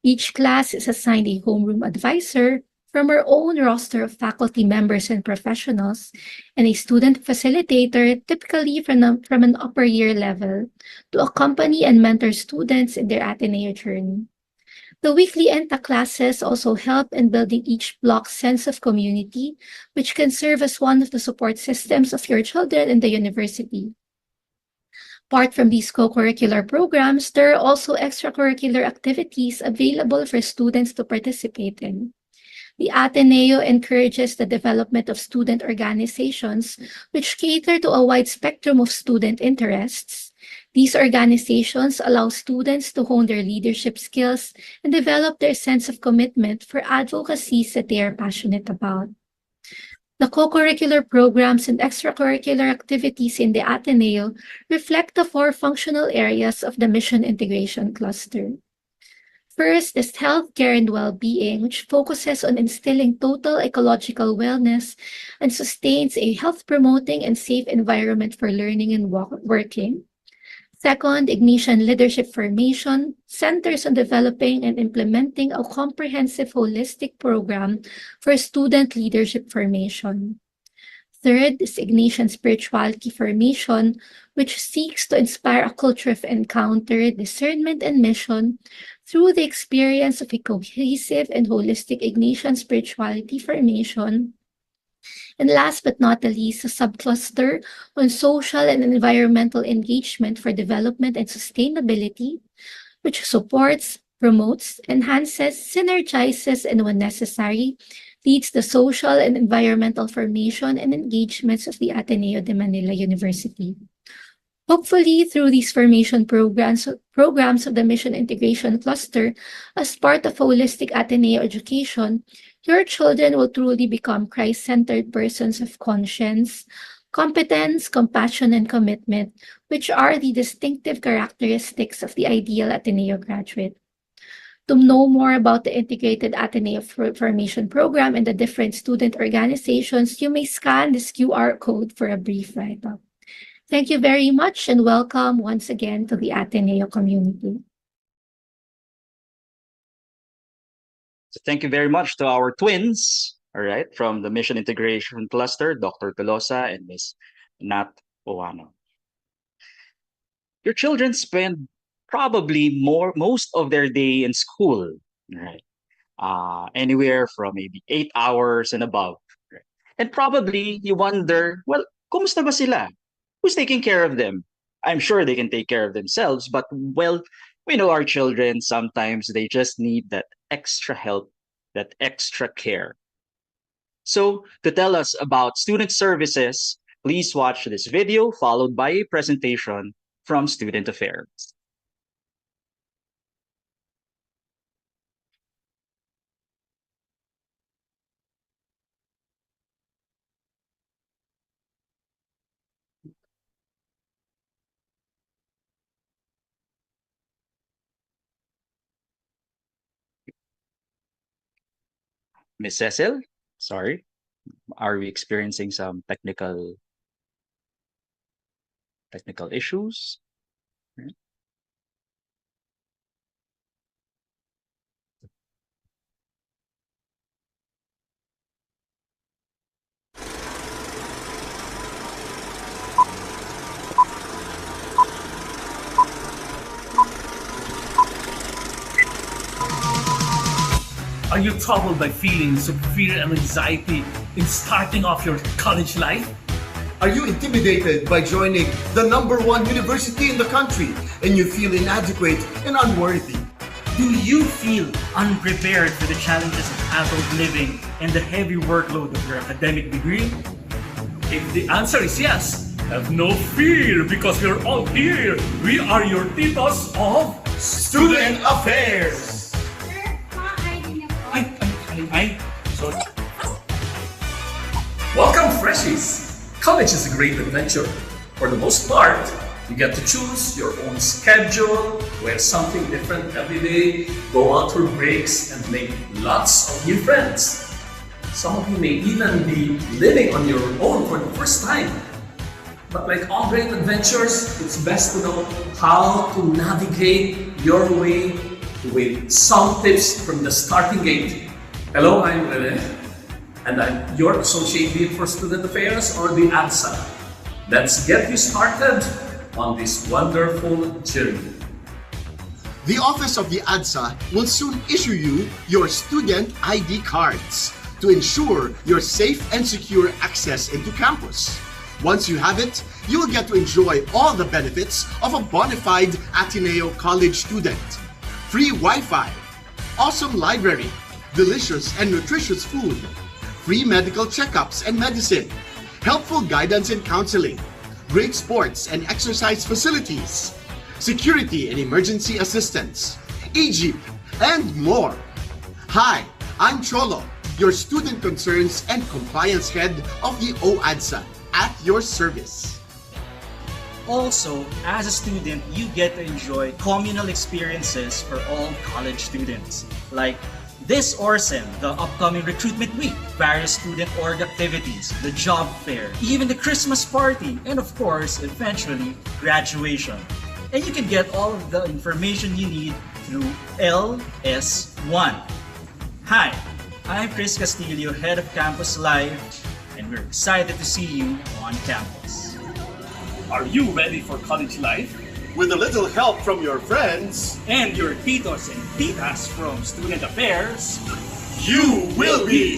Speaker 9: Each class is assigned a homeroom advisor from our own roster of faculty members and professionals, and a student facilitator, typically from an upper year level, to accompany and mentor students in their Ateneo journey. The weekly ENTA classes also help in building each block's sense of community, which can serve as one of the support systems of your children in the university. Apart from these co-curricular programs, there are also extracurricular activities available for students to participate in. The Ateneo encourages the development of student organizations which cater to a wide spectrum of student interests. These organizations allow students to hone their leadership skills and develop their sense of commitment for advocacies that they are passionate about. The co-curricular programs and extracurricular activities in the Ateneo reflect the four functional areas of the Mission Integration Cluster. First is healthcare and well-being, which focuses on instilling total ecological wellness and sustains a health-promoting and safe environment for learning and working. Second, Ignition Leadership Formation centers on developing and implementing a comprehensive holistic program for student leadership formation. Third is Ignition Spirituality Formation, which seeks to inspire a culture of encounter, discernment, and mission through the experience of a cohesive and holistic Ignition Spirituality Formation. And last but not the least, a subcluster on social and environmental engagement for development and sustainability, which supports, promotes, enhances, synergizes, and when necessary, leads the social and environmental formation and engagements of the Ateneo de Manila University. Hopefully, through these formation programs of the Mission Integration Cluster, as part of holistic Ateneo education, your children will truly become Christ-centered persons of conscience, competence, compassion, and commitment, which are the distinctive characteristics of the ideal Ateneo graduate. To know more about the Integrated Ateneo Formation Program and the different student organizations, you may scan this QR code for a brief write-up. Thank you very much and welcome once again to the Ateneo community.
Speaker 1: So thank you very much to our twins, all right, from the Mission Integration Cluster, Dr. Tolosa and Ms. Nat Oano. Your children spend probably most of their day in school, right? Anywhere from maybe 8 hours and above. Right? And probably you wonder, well, kumusta ba sila? Who's taking care of them? I'm sure they can take care of themselves, but well, we know our children, sometimes they just need that extra help, that extra care. So to tell us about student services, please watch this video followed by a presentation from Student Affairs. Miss Cecil, sorry, are we experiencing some technical issues?
Speaker 10: Are you troubled by feelings of fear and anxiety in starting off your college life?
Speaker 11: Are you intimidated by joining the #1 university in the country and you feel inadequate and unworthy?
Speaker 10: Do you feel unprepared for the challenges of adult living and the heavy workload of your academic degree? If the answer is yes, have no fear because we're all here. We are your titos of
Speaker 11: Student Affairs!
Speaker 10: Sorry. Welcome, freshies! College is a great adventure. For the most part, you get to choose your own schedule, wear something different every day, go out for breaks, and make lots of new friends. Some of you may even be living on your own for the first time. But like all great adventures, it's best to know how to navigate your way with some tips from the starting gate. Hello, I'm Rene, and I'm your Associate Dean for Student Affairs, or the ADSA. Let's get you started on this wonderful journey.
Speaker 11: The Office of the ADSA will soon issue you your student ID cards to ensure your safe and secure access into campus. Once you have it, you will get to enjoy all the benefits of a bona fide Ateneo College student. Free Wi-Fi, awesome library, delicious and nutritious food, free medical checkups and medicine, helpful guidance and counseling, great sports and exercise facilities, security and emergency assistance, e-jeep, and more. Hi, I'm Cholo, your student concerns and compliance head of the OADSA, at your service.
Speaker 12: Also, as a student, you get to enjoy communal experiences for all college students, like this ORSEM, the upcoming recruitment week, various student org activities, the job fair, even the Christmas party, and of course, eventually, graduation. And you can get all of the information you need through LS1. Hi, I'm Chris Castillo, Head of Campus Live, and we're excited to see you on campus.
Speaker 10: Are you ready for college life?
Speaker 11: With a little help from your friends,
Speaker 12: And your titos and titas from Student Affairs,
Speaker 11: you will be.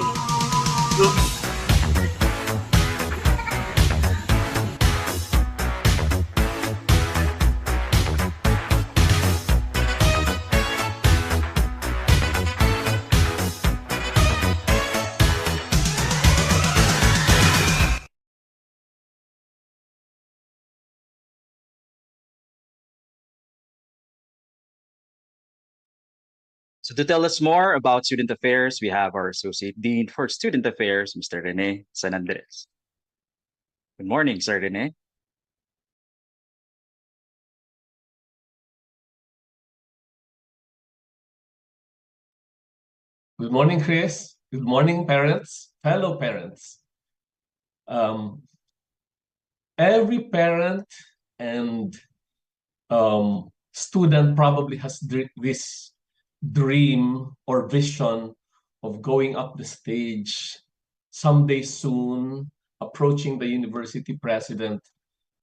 Speaker 1: So to tell us more about Student Affairs, we have our Associate Dean for Student Affairs, Mr. Rene San Andres. Good morning, Sir Rene.
Speaker 10: Good morning, Chris. Good morning, parents, fellow parents. Every parent and student probably has this dream or vision of going up the stage someday soon, approaching the university president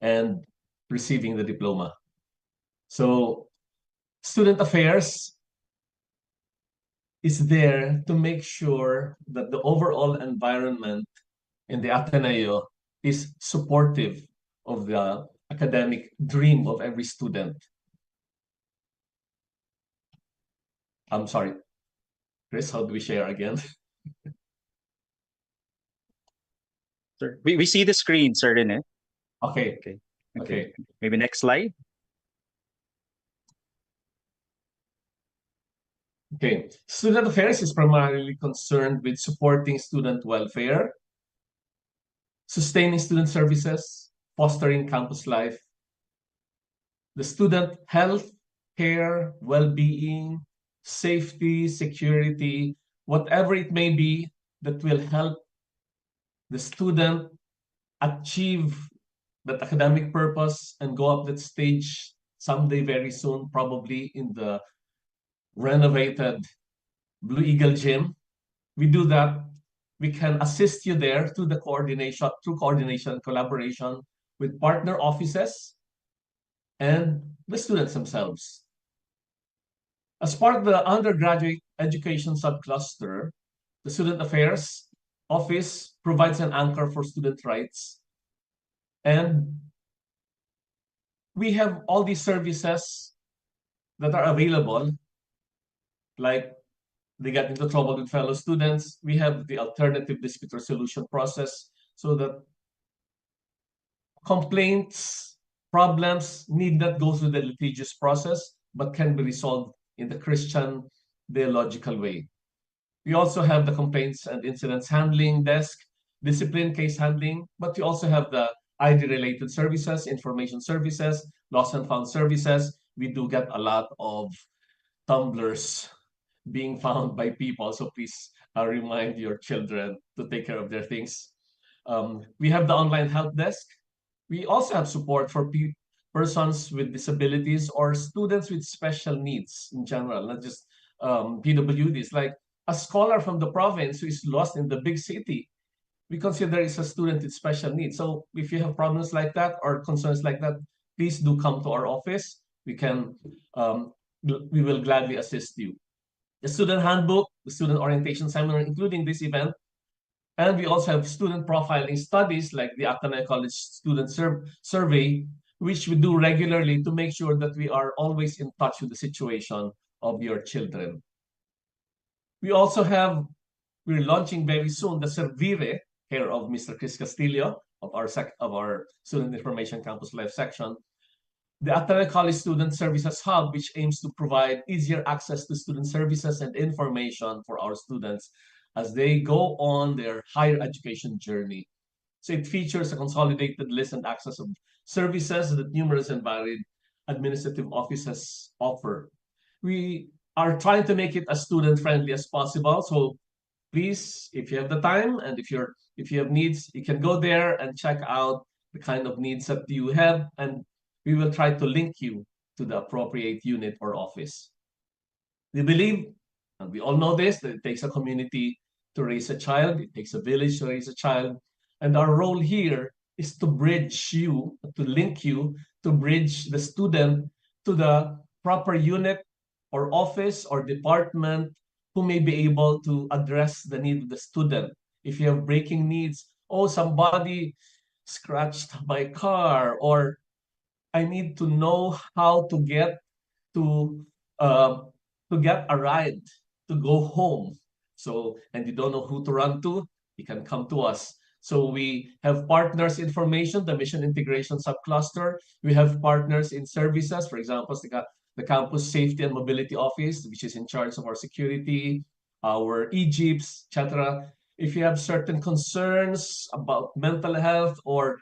Speaker 10: and receiving the diploma. So Student Affairs is there to make sure that the overall environment in the Ateneo is supportive of the academic dream of every student. I'm sorry, Chris, how do we share again?
Speaker 1: Sir, we see the screen, Sir Rene.
Speaker 10: Okay,
Speaker 1: Okay. Maybe next slide.
Speaker 10: okay. Student Affairs is primarily concerned with supporting student welfare, sustaining student services, fostering campus life, the student health, care, well-being, safety, security, whatever it may be that will help the student achieve that academic purpose and go up that stage someday very soon, probably in the renovated Blue Eagle Gym. We do that. We can assist you there through coordination, collaboration with partner offices and the students themselves. As part of the undergraduate education subcluster, the Student Affairs Office provides an anchor for student rights. And we have all these services that are available, like they get into trouble with fellow students. We have the alternative dispute resolution process so that complaints, problems need not go through the litigious process, but can be resolved in the Christian theological way. We also have the complaints and incidents handling desk, discipline case handling, but we also have the ID-related services, information services, lost and found services. We do get a lot of tumblers being found by people, so please remind your children to take care of their things. We have the online help desk. We also have support for persons with disabilities or students with special needs in general, not just PWDs. Like a scholar from the province who is lost in the big city, we consider is a student with special needs. So if you have problems like that or concerns like that, please do come to our office. We will gladly assist you. The student handbook, the student orientation seminar, including this event, and we also have student profiling studies like the Ateneo College Student Survey, which we do regularly to make sure that we are always in touch with the situation of your children. We also have, we're launching very soon the Servire, care of Mr. Chris Castillo of our Student Information Campus Life section. The Ateneo College Student Services Hub, which aims to provide easier access to student services and information for our students as they go on their higher education journey. So it features a consolidated list and access of services that numerous and varied administrative offices offer. We are trying to make it as student-friendly as possible. So please, if you have the time and if you have needs, you can go there and check out the kind of needs that you have, and we will try to link you to the appropriate unit or office. We believe, and we all know this, that it takes a community to raise a child, it takes a village to raise a child, and our role here is to bridge you, to link you, to bridge the student to the proper unit or office or department who may be able to address the need of the student. If you have breaking needs, oh, somebody scratched my car, or I need to know how to get to a ride to go home. So, and you don't know who to run to, you can come to us. So we have partners information, the mission integration subcluster. We have partners in services, for example, the campus safety and mobility office, which is in charge of our security, our e-jeeps, etc. If you have certain concerns about mental health, or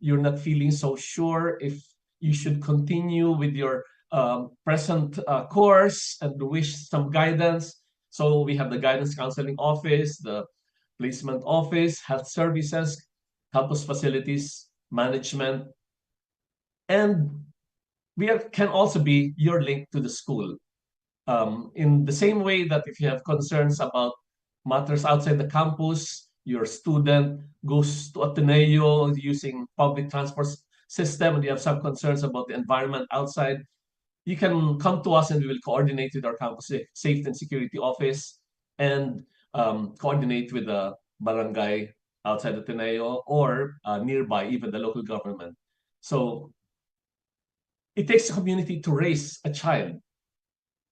Speaker 10: you're not feeling so sure if you should continue with your present course and wish some guidance. So we have the guidance counseling office, the placement office, health services, campus facilities management, and can also be your link to the school. In the same way that if you have concerns about matters outside the campus, your student goes to Ateneo using public transport system, and you have some concerns about the environment outside, you can come to us and we will coordinate with our campus safety and security office and coordinate with the barangay outside Ateneo or nearby, even the local government. So it takes a community to raise a child.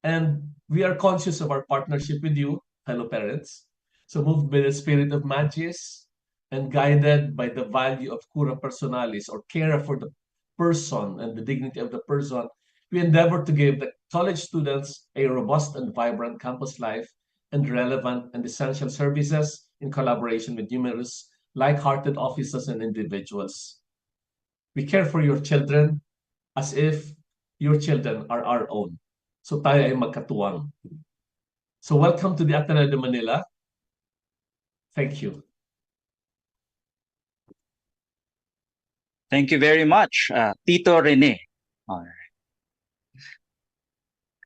Speaker 10: And we are conscious of our partnership with you, fellow parents. So moved by the spirit of Magis and guided by the value of cura personalis, or care for the person and the dignity of the person, we endeavor to give the college students a robust and vibrant campus life and relevant and essential services in collaboration with numerous like-hearted offices and individuals. We care for your children as if your children are our own. So tayo ay magkatuwang. So welcome to the Ateneo de Manila. Thank you.
Speaker 1: Thank you very much, Tito Rene. All right.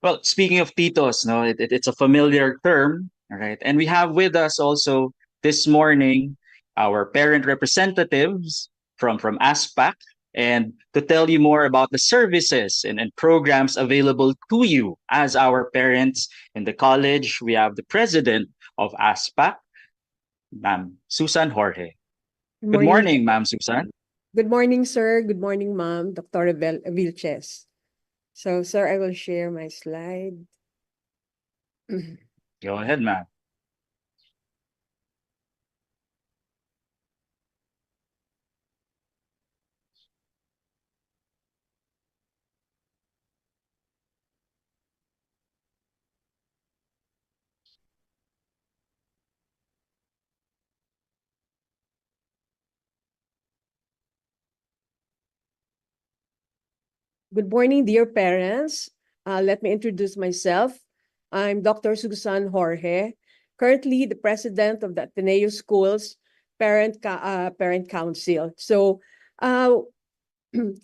Speaker 1: Well, speaking of titos, no, it's a familiar term, all right? And we have with us also this morning our parent representatives from ASPAC, and to tell you more about the services and programs available to you as our parents in the college, we have the president of ASPAC, Ma'am Susan Jorge. Good morning, Ma'am Susan.
Speaker 13: Good morning, sir. Good morning, Ma'am. Dr. Vilches. So, sir, I will share my slide.
Speaker 1: Go ahead, ma'am.
Speaker 13: Good morning, dear parents. Let me introduce myself. I'm Dr. Susan Jorge, currently the president of the Ateneo Schools Parent Council. So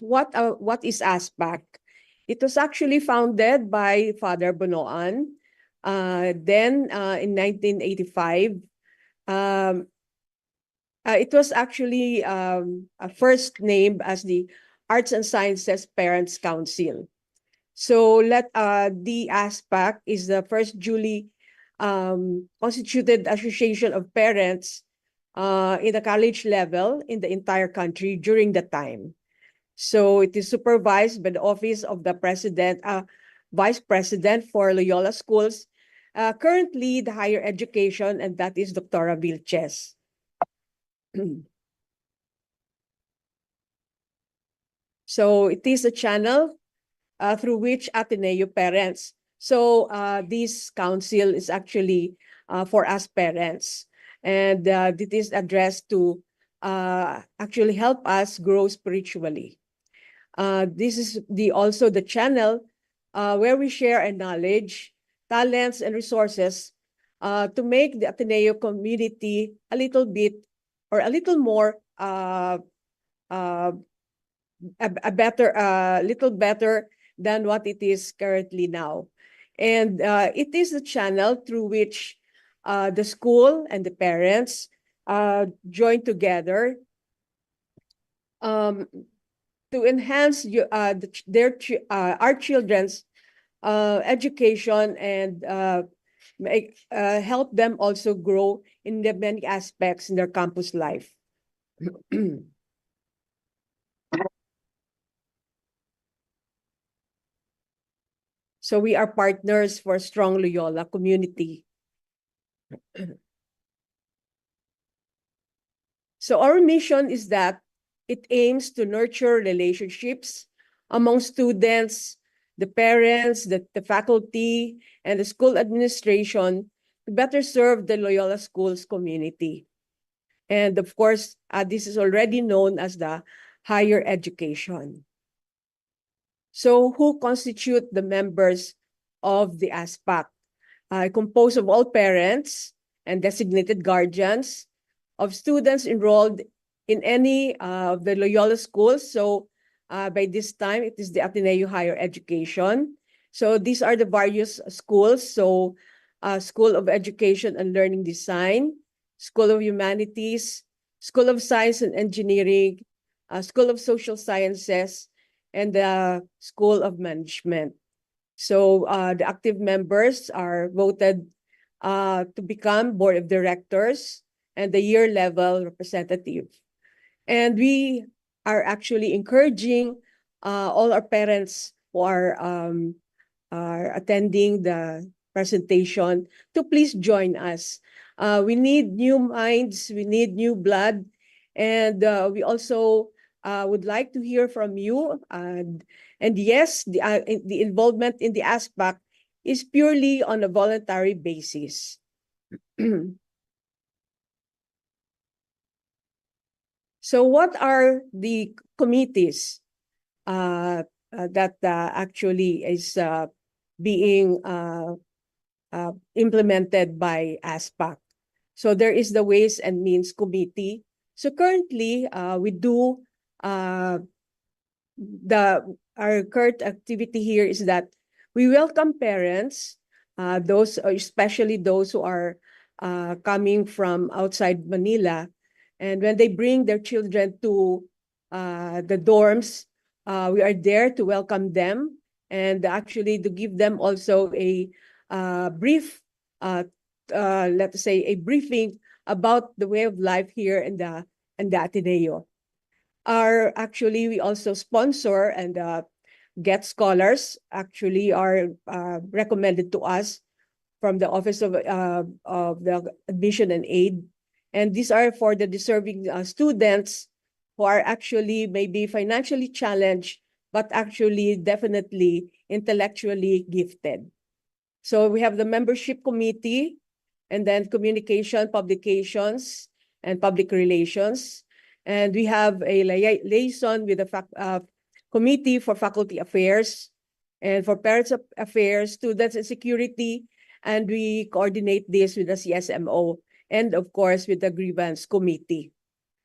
Speaker 13: what is ASPAC? It was actually founded by Father Bonoan. Then in 1985, it was actually first named as the Arts and Sciences Parents Council. So the ASPAC is the first duly constituted association of parents in the college level in the entire country during the time. So it is supervised by the Office of the President, Vice President for Loyola Schools, currently the higher education, and that is Dr. Vilches. So it is a channel through which Ateneo parents. So this council is actually for us parents, and it is addressed to actually help us grow spiritually. This is also the channel where we share our knowledge, talents, and resources to make the Ateneo community a little bit or a little more little better than what it is currently now. And it is a channel through which the school and the parents join together to enhance our children's education and help them also grow in the many aspects in their campus life. So we are partners for a strong Loyola community. So our mission is that it aims to nurture relationships among students, the parents, the faculty, and the school administration to better serve the Loyola Schools community. And of course, this is already known as the higher education. So who constitute the members of the ASPAC? Composed of all parents and designated guardians of students enrolled in any of the Loyola schools. So by this time, it is the Ateneo Higher Education. So these are the various schools. So School of Education and Learning Design, School of Humanities, School of Science and Engineering, School of Social Sciences, and the School of Management. So the active members are voted to become board of directors and the year level representative. And we are actually encouraging all our parents who are attending the presentation to please join us. We need new minds, we need new blood, and we also would like to hear from you. And yes, the involvement in the ASPAC is purely on a voluntary basis. So what are the committees that actually is being implemented by ASPAC? So there is the Ways and Means Committee. So currently, we do our current activity here is that we welcome parents, especially those who are coming from outside Manila, and when they bring their children to the dorms, we are there to welcome them and actually to give them also a brief, let's say, a briefing about the way of life here in the Ateneo. Actually, we also sponsor and get scholars. Actually, are recommended to us from the Office of the Admission and Aid, and these are for the deserving students who are actually maybe financially challenged, but actually definitely intellectually gifted. So we have the membership committee, and then communication, publications, and public relations. And we have a liaison with the committee for faculty affairs and for parents affairs, students and security. And we coordinate this with the CSMO and of course with the grievance committee.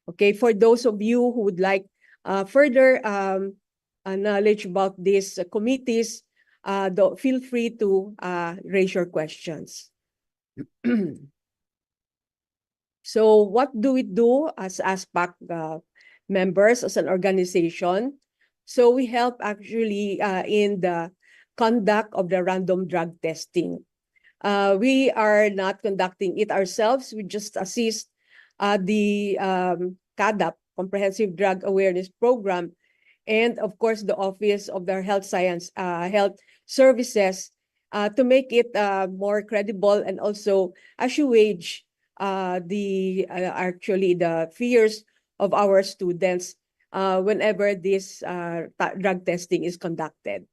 Speaker 13: Okay, for those of you who would like further knowledge about these committees, feel free to raise your questions. So what do we do as ASPAC members, as an organization? So we help actually in the conduct of the random drug testing. We are not conducting it ourselves. We just assist the CADAP, Comprehensive Drug Awareness Program, and of course the Office of the Health Services to make it more credible and also assuage actually the fears of our students whenever this drug testing is conducted.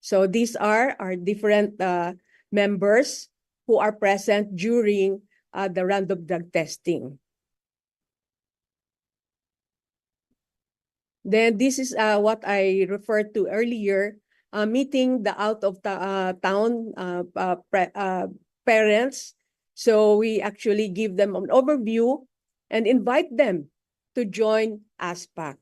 Speaker 13: So these are our different members who are present during the random drug testing. Then this is what I referred to earlier, meeting the out-of-town parents. So we actually give them an overview and invite them to join ASPAC.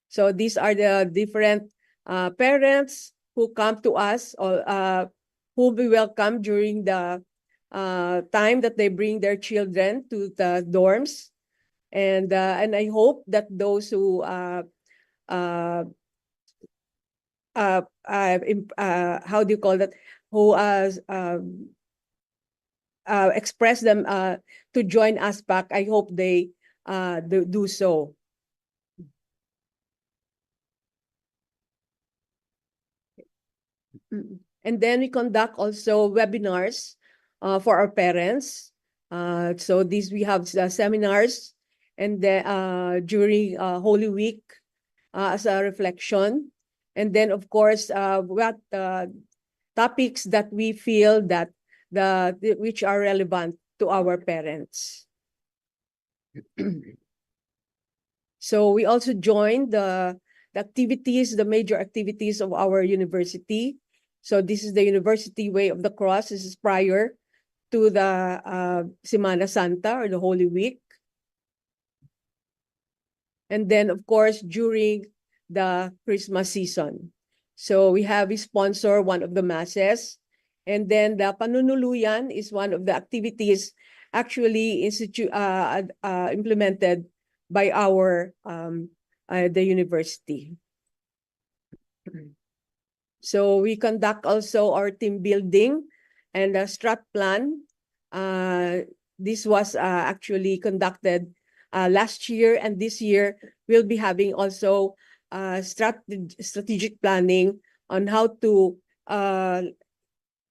Speaker 13: So these are the different parents who come to us, or who we welcome during the time that they bring their children to the dorms. And I hope that those who how do you call that? Who express them to join ASPAC, I hope they do so. And then we conduct also webinars for our parents. So we have seminars, and then during Holy Week as a reflection. And then of course what topics that we feel that which are relevant to our parents. So we also join the major activities of our university. So this is the University Way of the Cross. This is prior to the Semana Santa, or the Holy Week. And then, of course, during the Christmas season. So we have sponsor one of the masses. And then the Panunuluyan is one of the activities actually implemented by our the university. So we conduct also our team building and a strat plan. This was actually conducted last year, and this year we'll be having also strategic planning on how to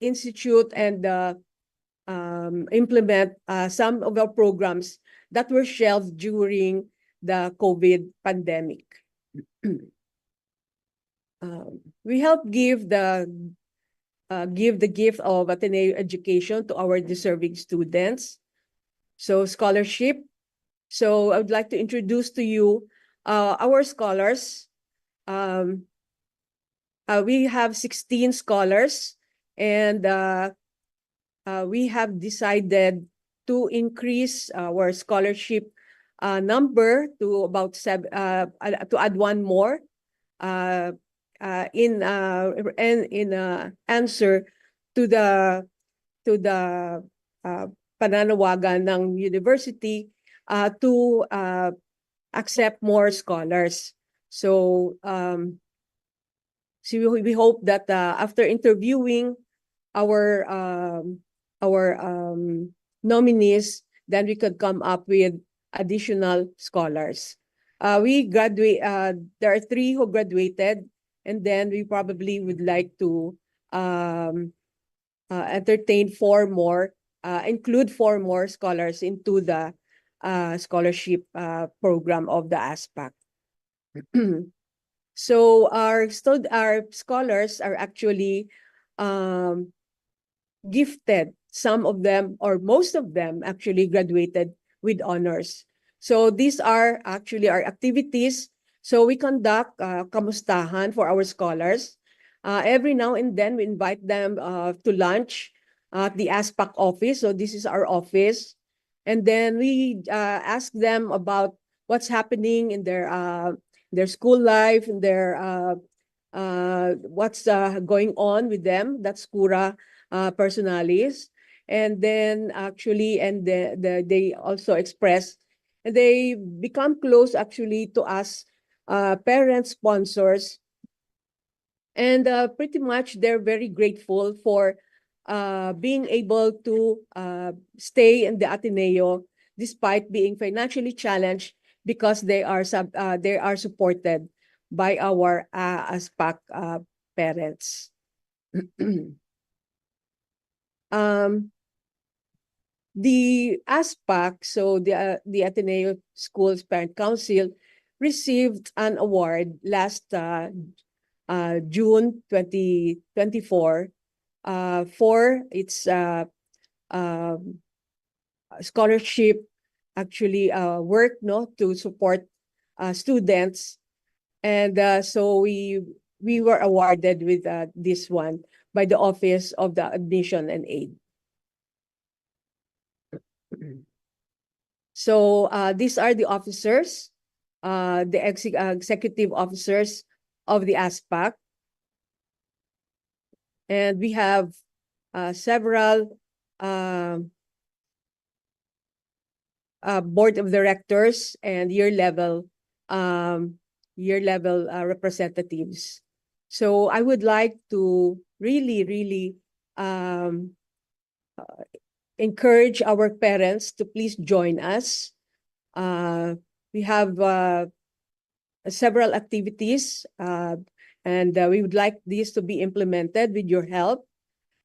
Speaker 13: institute and implement some of our programs that were shelved during the COVID pandemic. We help give the gift of Ateneo education to our deserving students. So scholarship. So I would like to introduce to you our scholars. We have 16 scholars, and we have decided to increase our scholarship number to about to add one more in answer to the pananawagan ng university to accept more scholars. So we hope that after interviewing our nominees, then we could come up with additional scholars. We graduate. There are 3 who graduated, and then we probably would like to entertain 4 more, include 4 more scholars into the scholarship program of the ASPAC. So our scholars are actually gifted. Some of them, or most of them, actually graduated with honors. So these are actually our activities. So we conduct kamustahan for our scholars. Every now and then we invite them to lunch at the ASPAC office. So this is our office. And then we ask them about what's happening in their school life, in their what's going on with them. That's cura personalis. And then actually, they also express, and they become close actually to us, parents, sponsors, and pretty much they're very grateful for being able to stay in the Ateneo despite being financially challenged, because they are supported by our ASPAC parents. The ASPAC, so the Ateneo Schools Parent Council, received an award last June 2024 for its scholarship actually work, no, to support students. And so we were awarded with this one by the Office of the Admission and Aid. So these are the officers, the executive officers of the ASPAC. And we have several board of directors and year-level representatives. So I would like to really encourage our parents to please join us. We have several activities, and we would like these to be implemented with your help,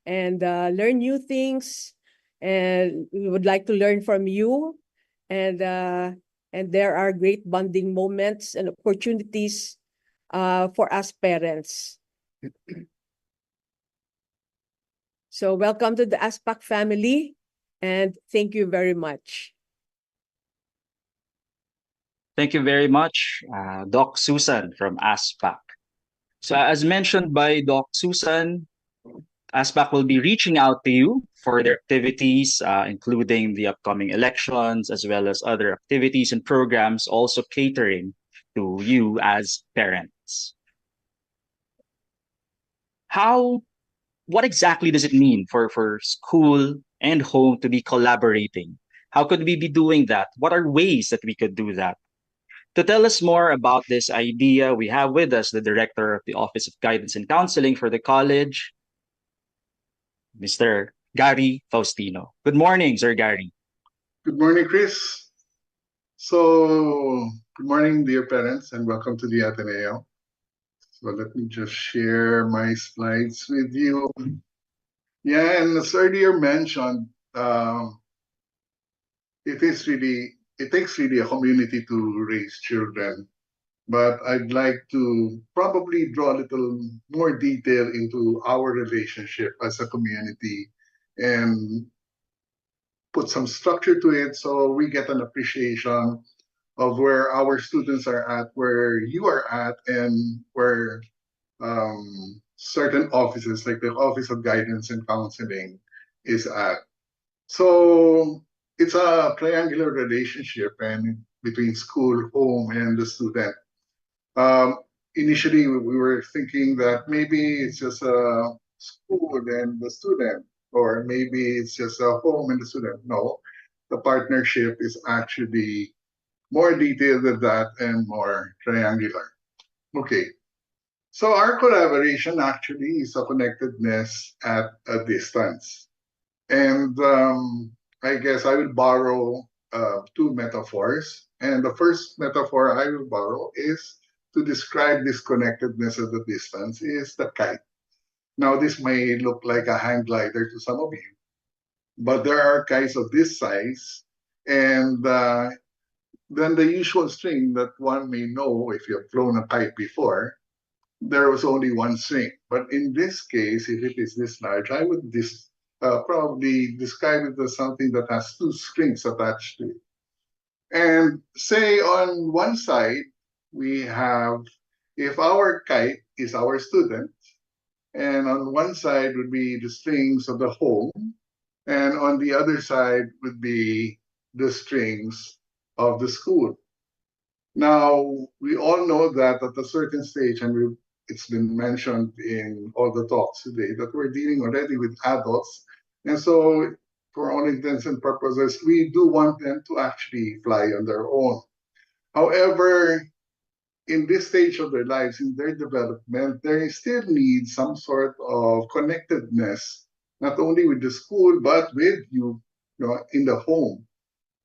Speaker 13: and learn new things. And we would like to learn from you. And there are great bonding moments and opportunities for us parents. So welcome to the ASPAC family, and thank you very much.
Speaker 1: Thank you very much, Doc Susan from ASPAC. So as mentioned by Doc Susan, ASPAC will be reaching out to you for their activities, including the upcoming elections, as well as other activities and programs, also catering to you as parents. What exactly does it mean for school and home to be collaborating? How could we be doing that? What are ways that we could do that? To tell us more about this idea, we have with us the Director of the Office of Guidance and Counseling for the college, Mr. Gary Faustino. Good morning, Sir Gary.
Speaker 14: Good morning, Chris. So, good morning, dear parents, and welcome to the Ateneo. So let me just share my slides with you. Yeah, and as earlier mentioned, it takes really a community to raise children. But I'd like to probably draw a little more detail into our relationship as a community and put some structure to it so we get an appreciation of where our students are at, where you are at, and where certain offices like the Office of Guidance and Counseling is at. So it's a triangular relationship and between school, home, and the student. Initially, we were thinking that maybe it's just a school and the student, or maybe it's just a home and the student. No, the partnership is actually more detailed than that and more triangular. Okay, so our collaboration actually is a connectedness at a distance. And I guess I will borrow two metaphors. And the first metaphor I will borrow is to describe this connectedness at a distance is the kite. Now, this may look like a hang glider to some of you, but there are kites of this size. And then the usual string that one may know if you have flown a kite before, there was only one string. But in this case, if it is this large, I would probably describe it as something that has two strings attached to it. And say on one side, we have, if our kite is our student, and on one side would be the strings of the home, and on the other side would be the strings of the school. Now, we all know that at a certain stage, and it's been mentioned in all the talks today, that we're dealing already with adults. And so, for all intents and purposes, we do want them to actually fly on their own. However, in this stage of their lives, in their development, they still need some sort of connectedness, not only with the school, but with you in the home.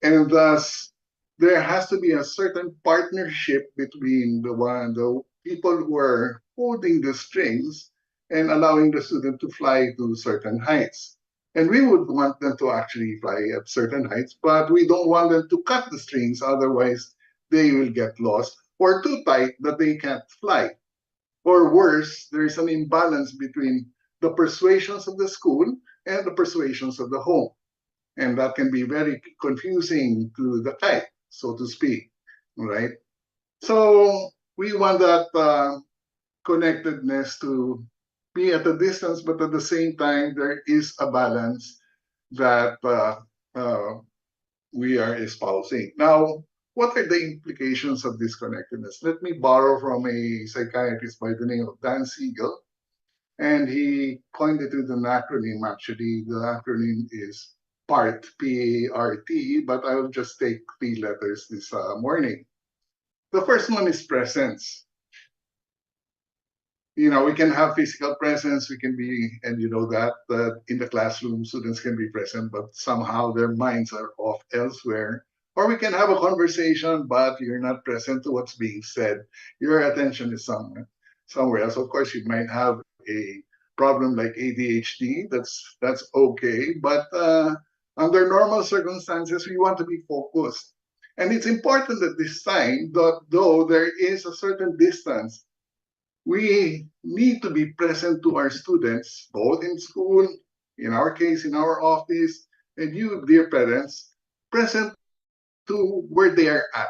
Speaker 14: And thus, there has to be a certain partnership between the people who are holding the strings and allowing the student to fly to certain heights. And we would want them to actually fly at certain heights, but we don't want them to cut the strings, otherwise they will get lost or too tight that they can't fly. Or worse, there is an imbalance between the persuasions of the school and the persuasions of the home. And that can be very confusing to the kite, so to speak, right? So we want that connectedness to be at a distance, but at the same time, there is a balance that we are espousing. Now, what are the implications of this connectedness? Let me borrow from a psychiatrist by the name of Dan Siegel, and he coined it with an acronym. Actually, the acronym is PART, P-A-R-T, but I will just take 3 letters this morning. The first one is presence. We can have physical presence, we can be, and you know that in the classroom, students can be present, but somehow their minds are off elsewhere. Or we can have a conversation, but you're not present to what's being said. Your attention is somewhere else. Of course, you might have a problem like ADHD. That's okay, but under normal circumstances, we want to be focused. And it's important at this time that though there is a certain distance, we need to be present to our students, both in school, in our case, in our office, and you, dear parents, present to where they are at,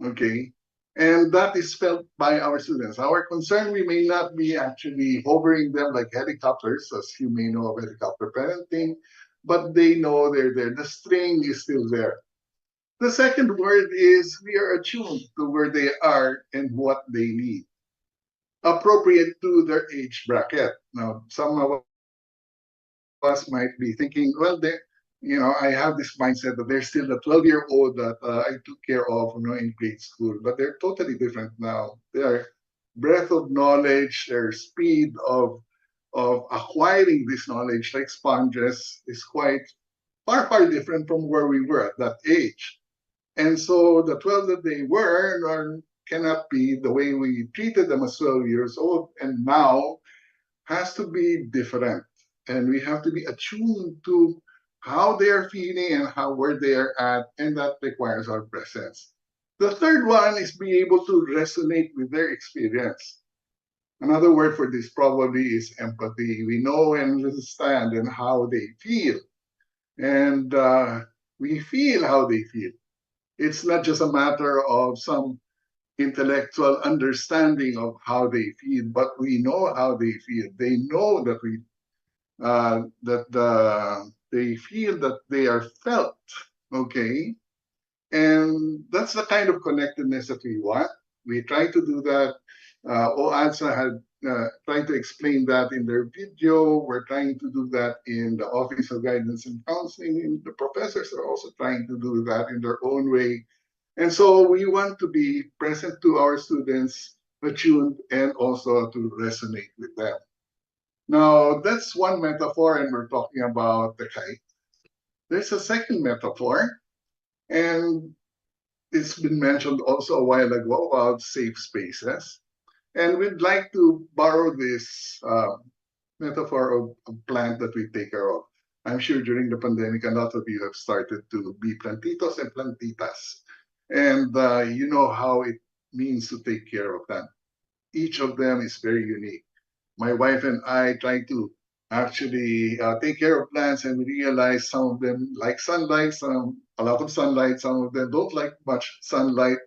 Speaker 14: okay? And that is felt by our students. Our concern, we may not be actually hovering them like helicopters, as you may know of helicopter parenting, but they know they're there. The string is still there. The second word is we are attuned to where they are and what they need, appropriate to their age bracket. Now, some of us might be thinking, well, I have this mindset that they're still the 12-year-old that I took care of in grade school, but they're totally different now. Their breadth of knowledge, their speed of acquiring this knowledge like sponges is quite far, far different from where we were at that age. And so the 12 that they were cannot be the way we treated them as 12 years old, and now has to be different. And we have to be attuned to how they are feeling and where they are at, and that requires our presence. The third one is be able to resonate with their experience. Another word for this probably is empathy. We know and understand and how they feel, and we feel how they feel. It's not just a matter of some intellectual understanding of how they feel, but we know how they feel. They know that they feel that they are felt, okay? And that's the kind of connectedness that we want. We try to do that. OADSA had tried to explain that in their video. We're trying to do that in the Office of Guidance and Counseling. And the professors are also trying to do that in their own way. And so we want to be present to our students, attuned, and also to resonate with them. Now, that's one metaphor, and we're talking about the kite. There's a second metaphor, and it's been mentioned also a while ago about safe spaces. And we'd like to borrow this metaphor of a plant that we take care of. I'm sure during the pandemic, a lot of you have started to be plantitos and plantitas. And you know how it means to take care of them. Each of them is very unique. My wife and I try to actually take care of plants, and we realize some of them like sunlight, a lot of sunlight, some of them don't like much sunlight,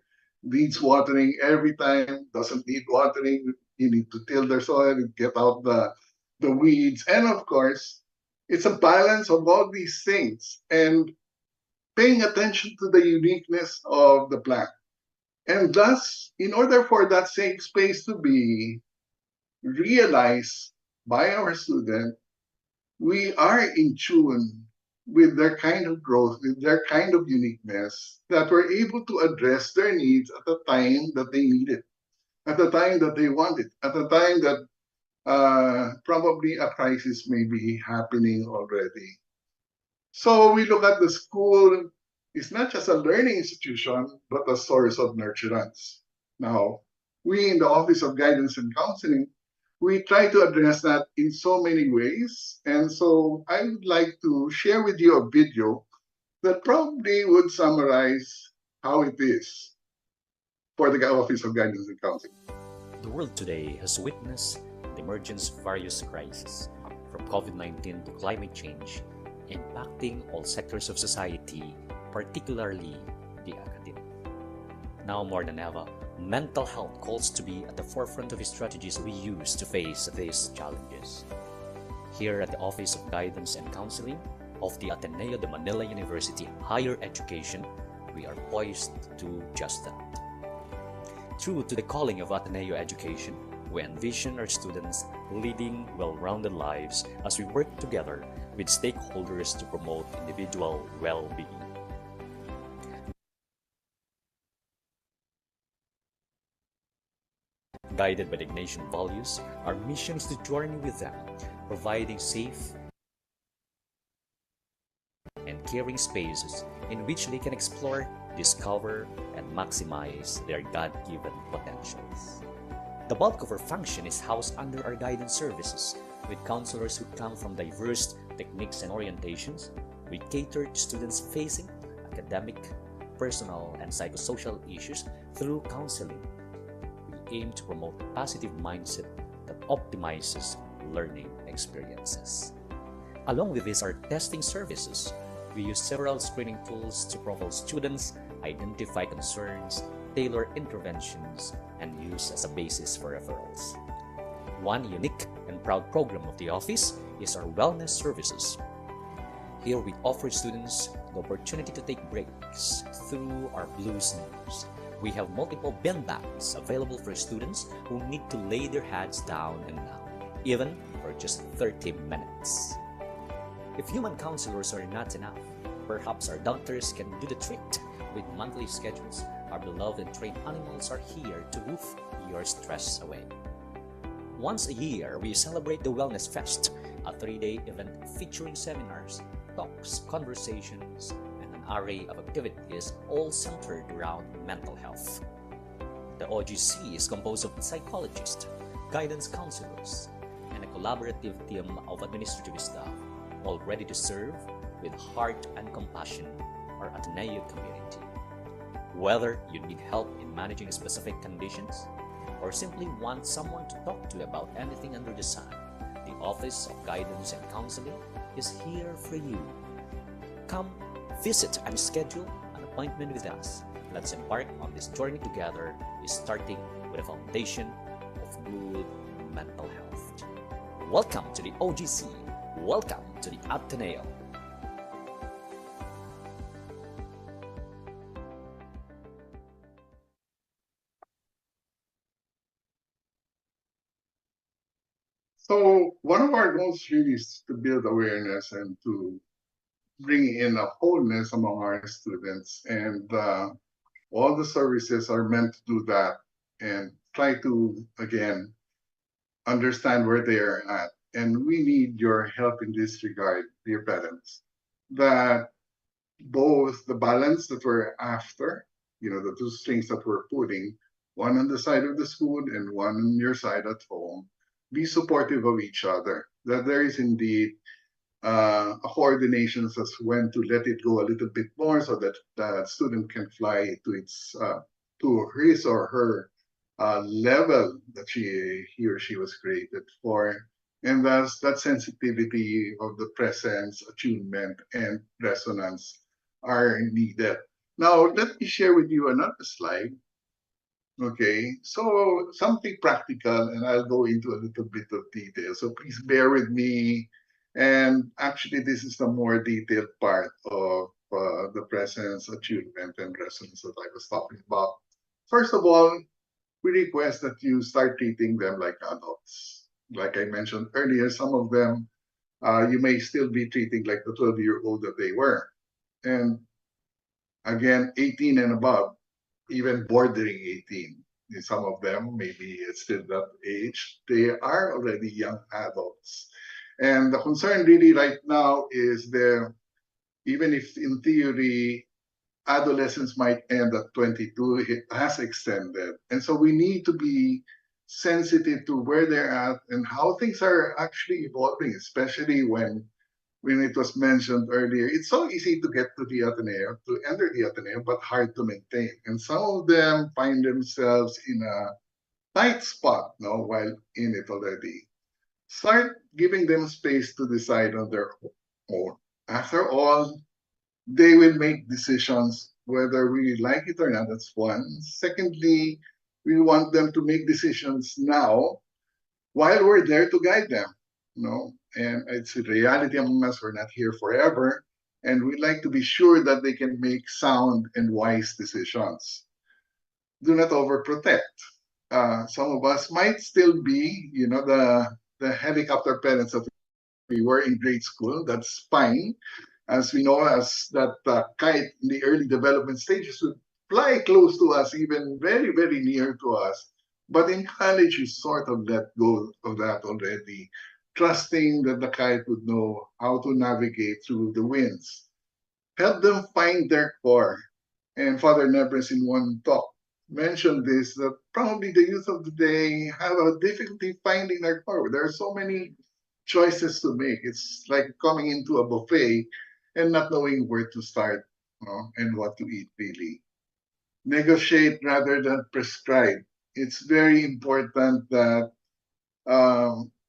Speaker 14: needs watering every time, doesn't need watering. You need to till their soil and get out the weeds. And of course, it's a balance of all these things and paying attention to the uniqueness of the plant. And thus, in order for that safe space to be realized by our student, we are in tune with their kind of growth, with their kind of uniqueness, that we're able to address their needs at the time that they need it, at the time that they want it, at the time that probably a crisis may be happening already. So we look at the school, it's not just a learning institution, but a source of nurturance. Now, we in the Office of Guidance and Counseling, we try to address that in so many ways. And so I would like to share with you a video that probably would summarize how it is for the Office of Guidance and Counseling.
Speaker 15: The world today has witnessed the emergence of various crises, from COVID-19 to climate change, impacting all sectors of society, particularly the academic. Now more than ever, mental health calls to be at the forefront of the strategies we use to face these challenges. Here at the Office of Guidance and Counseling of the Ateneo de Manila University Higher Education, we are poised to do just that. True to the calling of Ateneo Education, we envision our students leading well-rounded lives as we work together with stakeholders to promote individual well-being. Guided by the Ignatian values, our mission is to journey with them, providing safe and caring spaces in which they can explore, discover, and maximize their God-given potentials. The bulk of our function is housed under our guidance services, with counselors who come from diverse techniques and orientations. We cater to students facing academic, personal, and psychosocial issues through counseling. We aim to promote a positive mindset that optimizes learning experiences. Along with this, our testing services. We use several screening tools to profile students, identify concerns, tailor interventions, and use as a basis for referrals. One unique and proud program of the office is our wellness services. Here we offer students the opportunity to take breaks through our Blues News. We have multiple bin bags available for students who need to lay their heads down and nap, even for just 30 minutes. If human counselors are not enough, perhaps our doctors can do the trick. With monthly schedules, our beloved and trained animals are here to woof your stress away. Once a year, we celebrate the Wellness Fest, a 3-day event featuring seminars, talks, conversations, and an array of activities all centered around mental health. The OGC is composed of psychologists, guidance counselors, and a collaborative team of administrative staff, all ready to serve with heart and compassion our Ateneo community. Whether you need help in managing specific conditions or simply want someone to talk to about anything under the sun, the Office of Guidance and Counseling is here for you. Come, visit and schedule an appointment with us. Let's embark on this journey together, starting with a foundation of good mental health. Welcome to the OGC. Welcome to the Ateneo.
Speaker 14: So one of our goals really is to build awareness and to bring in a wholeness among our students. And all the services are meant to do that and try to, again, understand where they are at. And we need your help in this regard, dear parents, that both the balance that we're after, the two strings that we're putting, one on the side of the school and one on your side at home, be supportive of each other, that there is indeed a coordination as when to let it go a little bit more so that the student can fly to its to his or her level that he or she was created for. And thus that sensitivity of the presence, attunement, and resonance are needed. Now, let me share with you another slide. Okay, so something practical, and I'll go into a little bit of detail. So please bear with me. And actually, this is the more detailed part of the presence, attunement, and resonance that I was talking about. first of all, we request that you start treating them like adults. Like I mentioned earlier, some of them you may still be treating like the 12-year-old that they were. And again, 18 and above, even bordering 18. In some of them, maybe it's still that age, they are already young adults. And the concern really right now is even if in theory adolescence might end at 22, it has extended. And so we need to be sensitive to where they're at and how things are actually evolving, especially when it was mentioned earlier, it's so easy to get to the Ateneo, to enter the Ateneo, but hard to maintain. And some of them find themselves in a tight spot, no, while in it already. Start giving them space to decide on their own. After all, they will make decisions whether we like it or not. That's one. Secondly, we want them to make decisions now while we're there to guide them. And it's a reality among us. We're not here forever, and we like to be sure that they can make sound and wise decisions. Do not overprotect. Some of us might still be, the helicopter parents that we were in grade school. That's fine, as we know, as that kite in the early development stages would fly close to us, even very, very near to us. But in college, you sort of let go of that already, trusting that the kite would know how to navigate through the winds. Help them find their core. And Father Nebres, in one talk, mentioned this, that probably the youth of the day have a difficulty finding their core. There are so many choices to make. It's like coming into a buffet and not knowing where to start, and what to eat really. Negotiate rather than prescribe. It's very important that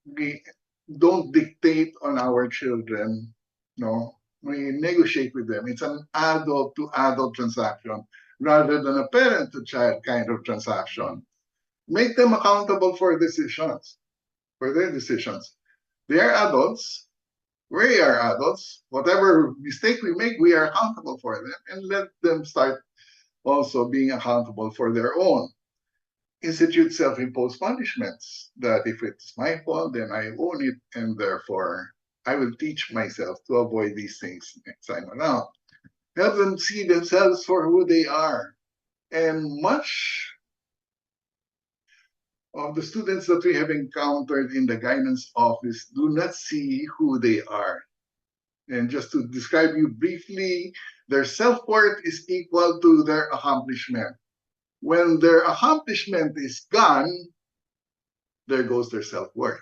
Speaker 14: we don't dictate on our children. We negotiate with them. It's an adult to adult transaction rather than a parent to child kind of transaction. Make them accountable for their decisions. They are adults. We are adults. Whatever mistake we make, we are accountable for them, and let them start also being accountable for their own. Institute self-imposed punishments, that if it's my fault, then I own it, and therefore I will teach myself to avoid these things next time around. Help them see themselves for who they are. And much of the students that we have encountered in the guidance office do not see who they are. And just to describe you briefly, their self-worth is equal to their accomplishment. When their accomplishment is gone, there goes their self-worth.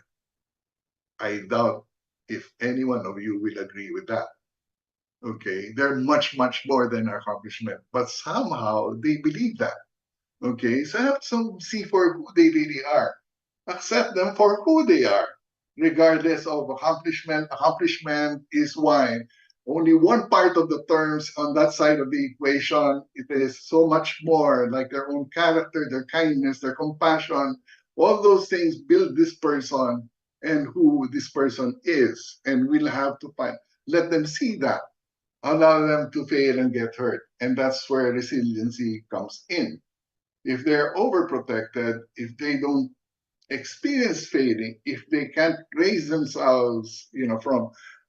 Speaker 14: I doubt if any one of you will agree with that. Okay, they're much, much more than accomplishment, but somehow they believe that. Okay, so have some see for who they really are. Accept them for who they are, regardless of accomplishment. Accomplishment is why only one part of the terms on that side of the equation. It is so much more like their own character, their kindness, their compassion. All those things build this person and who this person is. And we'll have to let them see that. Allow them to fail and get hurt. And that's where resiliency comes in. If they're overprotected, if they don't experience failing, if they can't raise themselves,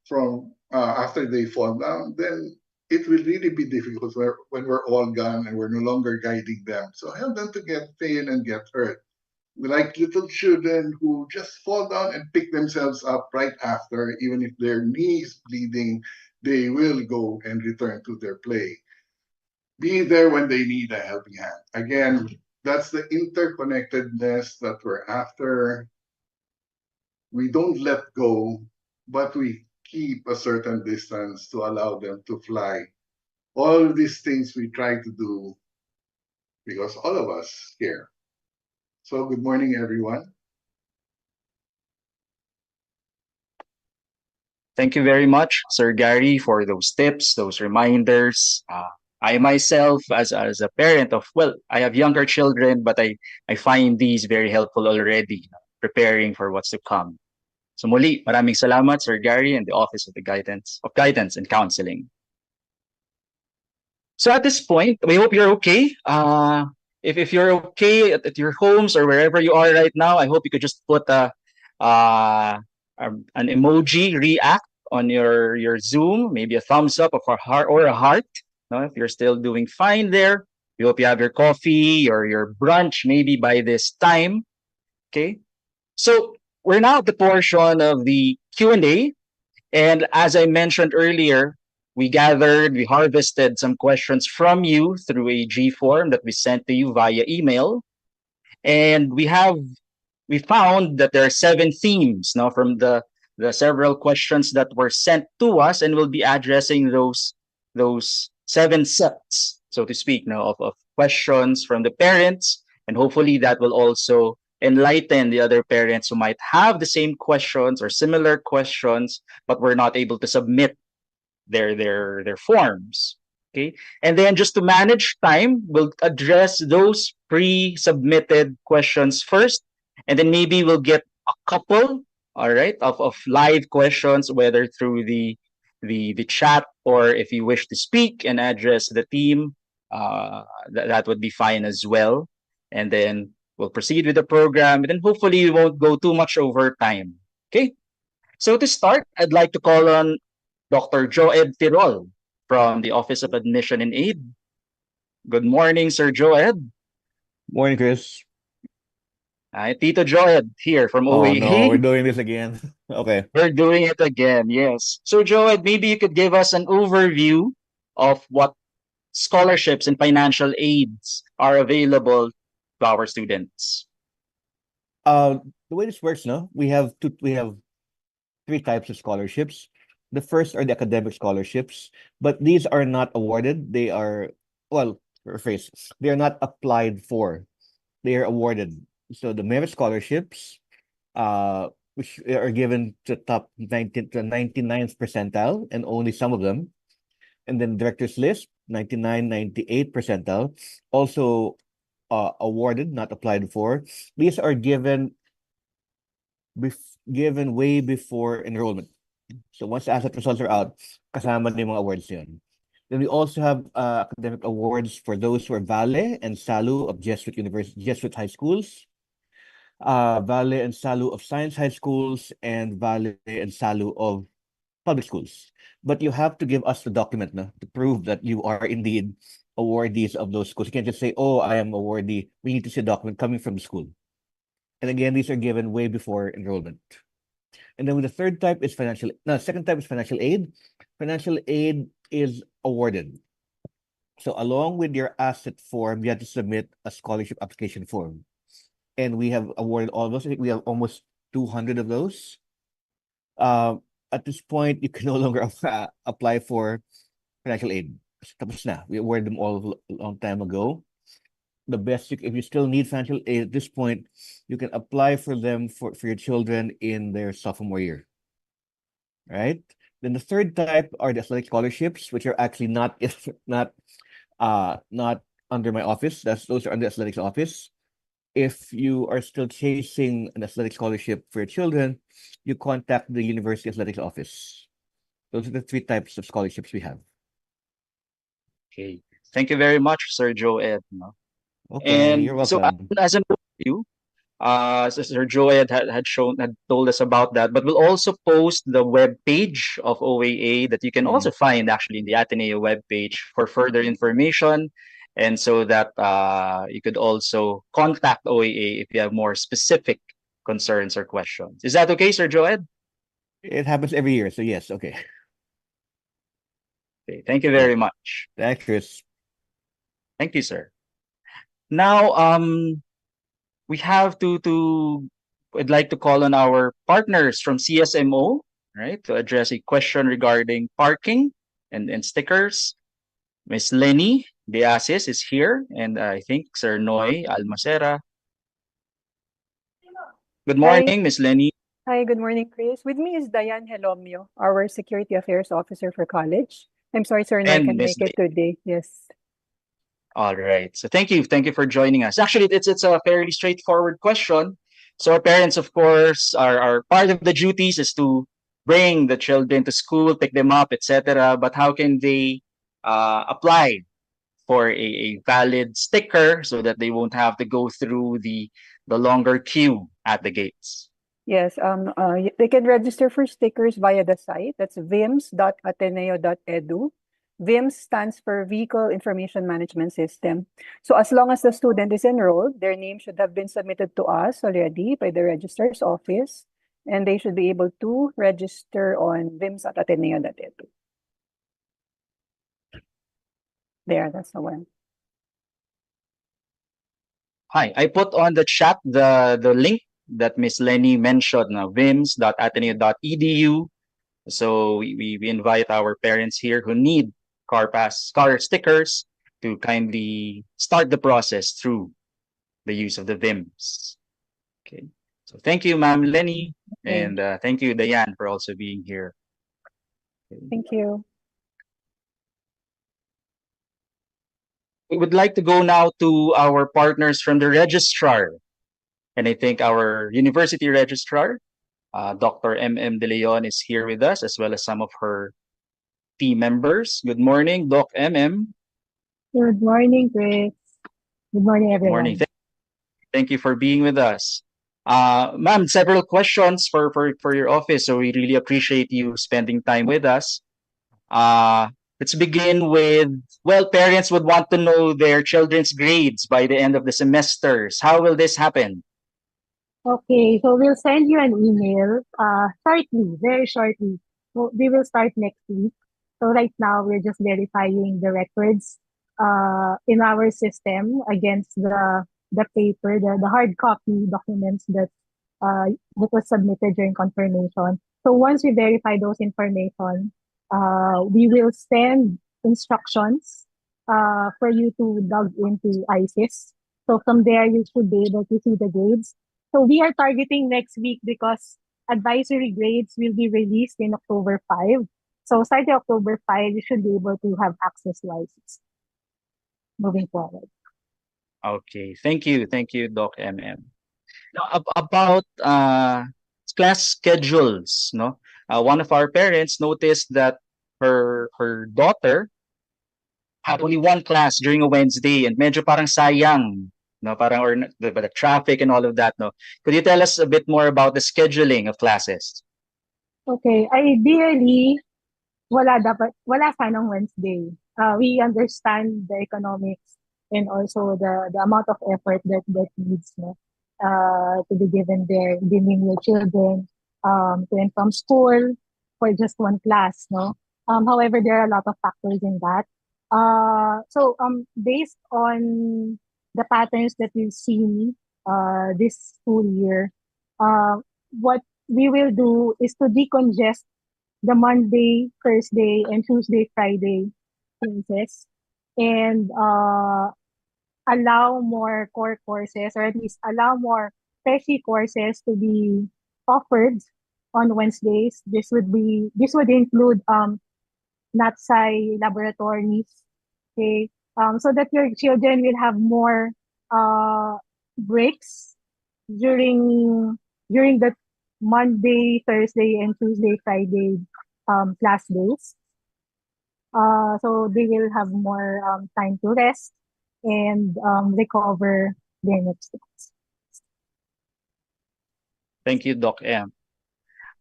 Speaker 14: from after they fall down, then it will really be difficult when we're all gone and we're no longer guiding them. So help them to fail and get hurt. Like little children who just fall down and pick themselves up right after, even if their knee is bleeding, they will go and return to their play. Be there when they need a helping hand. Again, that's the interconnectedness that we're after. We don't let go, but we keep a certain distance to allow them to fly. All these things we try to do because all of us care. So good morning, everyone.
Speaker 1: Thank you very much, Sir Gary, for those tips, those reminders. I myself, as a parent of, well, I have younger children, but I find these very helpful already, preparing for what's to come. So muli, maraming salamat, Sir Gary, and the Office of Guidance and Counseling. So at this point, we hope you're okay. if you're okay at your homes or wherever you are right now, I hope you could just put uh, an emoji react on your Zoom, maybe a thumbs up of a heart or a heart. No, if you're still doing fine there, we hope you have your coffee or your brunch maybe by this time. Okay, so we're now at the portion of the Q&A, and as I mentioned earlier, we harvested some questions from you through a G form that we sent to you via email. And we found that there are 7 themes now from the several questions that were sent to us, and we'll be addressing those 7 sets, so to speak, now of questions from the parents, and hopefully that will also enlighten the other parents who might have the same questions or similar questions but were not able to submit their forms. Okay. And then just to manage time, we'll address those pre-submitted questions first. And then maybe we'll get a couple, all right, of live questions, whether through the chat or if you wish to speak and address the team, that would be fine as well. And then we'll proceed with the program. And then hopefully we won't go too much over time. Okay. So to start, I'd like to call on Dr. Joed Tirol from the Office of Admission and Aid. Good morning, Sir Joed.
Speaker 16: Morning, Chris.
Speaker 1: Hi, Tito Joed here from
Speaker 16: Oh no, we're
Speaker 1: OAA.
Speaker 16: doing this again. Okay.
Speaker 1: We're doing it again, yes. So Joed, maybe you could give us an overview of what scholarships and financial aids are available to our students.
Speaker 16: The way this works, no, we have 3 types of scholarships. The first are the academic scholarships, but these are not awarded. They are, well, rephrase, they are not applied for. They are awarded. So the merit scholarships, which are given to top 19 to 99th percentile, and only some of them. And then director's list, 99, 98 percentile, also awarded, not applied for. These are given way before enrollment. So once the asset results are out, kasama na yung mga awards yun. Then we also have academic awards for those who are Vale and Salu of Jesuit high schools, Vale and Salu of Science high schools, and Vale and Salu of public schools. But you have to give us the document to prove that you are indeed awardees of those schools. You can't just say, oh, I am awardee. We need to see a document coming from the school. And again, these are given way before enrollment. And then the second type is financial aid. Financial aid is awarded. So along with your asset form, you have to submit a scholarship application form. And we have awarded all of those. I think we have almost 200 of those. At this point, you can no longer apply for financial aid. Tapos na. We awarded them all a long time ago. The best, if you still need financial aid at this point, you can apply for them for your children in their sophomore year. Right? Then the third type are the athletic scholarships, which are actually not under my office. Those are under the athletics office. If you are still chasing an athletic scholarship for your children, you contact the university athletics office. Those are the 3 types of scholarships we have.
Speaker 1: Okay. Thank you very much, Sir Joed.
Speaker 16: Okay,
Speaker 1: and
Speaker 16: you're welcome.
Speaker 1: So as an overview, Sir Joed had told us about that, but we'll also post the web page of OAA that you can also find actually in the Ateneo web page for further information, and so that you could also contact OAA if you have more specific concerns or questions. Is that okay, Sir Joed?
Speaker 16: It happens every year, so yes, okay.
Speaker 1: Okay, thank you very much.
Speaker 16: Thanks, Chris.
Speaker 1: Thank you, sir. Now, we have I'd like to call on our partners from CSMO, right, to address a question regarding parking and stickers. Miss Lenny De Asis is here, and I think Sir Noy Almacera. Good morning, Miss Lenny.
Speaker 17: Hi, good morning, Chris. With me is Diane Helomio, our Security Affairs Officer for college. I'm sorry, Sir, I can make it today. Yes.
Speaker 1: All right. So thank you for joining us. Actually, it's a fairly straightforward question. So our parents, of course, are part of the duties is to bring the children to school, pick them up, etc. But how can they apply for a valid sticker so that they won't have to go through the longer queue at the gates?
Speaker 17: Yes, they can register for stickers via the site. That's vims.ateneo.edu. VIMS stands for Vehicle Information Management System. So as long as the student is enrolled, their name should have been submitted to us already by the registrar's office, and they should be able to register on vims.ateneo.edu. There, that's the one.
Speaker 1: Hi, I put on the chat the link that Miss Lenny mentioned, vims.ateneo.edu. So we invite our parents here who need car stickers to kindly start the process through the use of the VIMS. Okay. So thank you, Ma'am Lenny, and thank you, Diane, for also being here. Okay.
Speaker 17: Thank you.
Speaker 1: We would like to go now to our partners from the registrar. And I think our university registrar, Dr. M.M. De Leon, is here with us, as well as some of her team members. Good morning, Doc M.M.
Speaker 18: Good morning, Chris. Good morning,
Speaker 1: Good morning.
Speaker 18: everyone.
Speaker 1: Thank you for being with us. Ma'am, several questions for your office, so we really appreciate you spending time with us. Let's begin with, well, parents would want to know their children's grades by the end of the semesters. How will this happen?
Speaker 18: Okay, so we'll send you an email shortly, very shortly. So we will start next week. So right now, we're just verifying the records in our system against the paper, the hard copy documents that was submitted during confirmation. So once we verify those information, we will send instructions for you to log into ISIS. So from there, you should be able to see the grades. So we are targeting next week because advisory grades will be released in October 5. So starting October 5, you should be able to have access to ISIS moving forward.
Speaker 1: Okay, thank you, Doc MM. Now, about class schedules, no? One of our parents noticed that her daughter had only one class during a Wednesday, and medyo parang sayang, no? Parang or the traffic and all of that, no? Could you tell us a bit more about the scheduling of classes?
Speaker 18: Okay, ideally, wala sanang Wednesday. We understand the economics and also the amount of effort that needs, no, to be given there, bringing your children to and from school for just one class, no. However, there are a lot of factors in that. So based on the patterns that we've seen this school year, what we will do is to decongest the Monday, Thursday, and Tuesday, Friday classes, and allow more core courses, or at least allow more freshie courses to be offered on Wednesdays. This would include NatSci laboratories, okay, so that your children will have more breaks during the Monday, Thursday, and Tuesday, Friday class days. So they will have more time to rest and recover their next steps.
Speaker 1: Thank you, Doc M.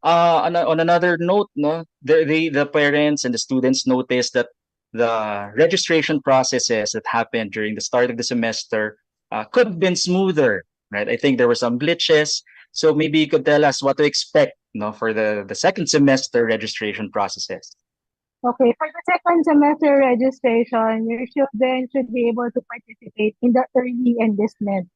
Speaker 1: On another note, no, the parents and the students noticed that the registration processes that happened during the start of the semester could have been smoother, right? I think there were some glitches. So maybe you could tell us what to expect, no, for the second semester registration processes.
Speaker 18: Okay, for the second semester registration, your children should be able to participate in the early enlistment.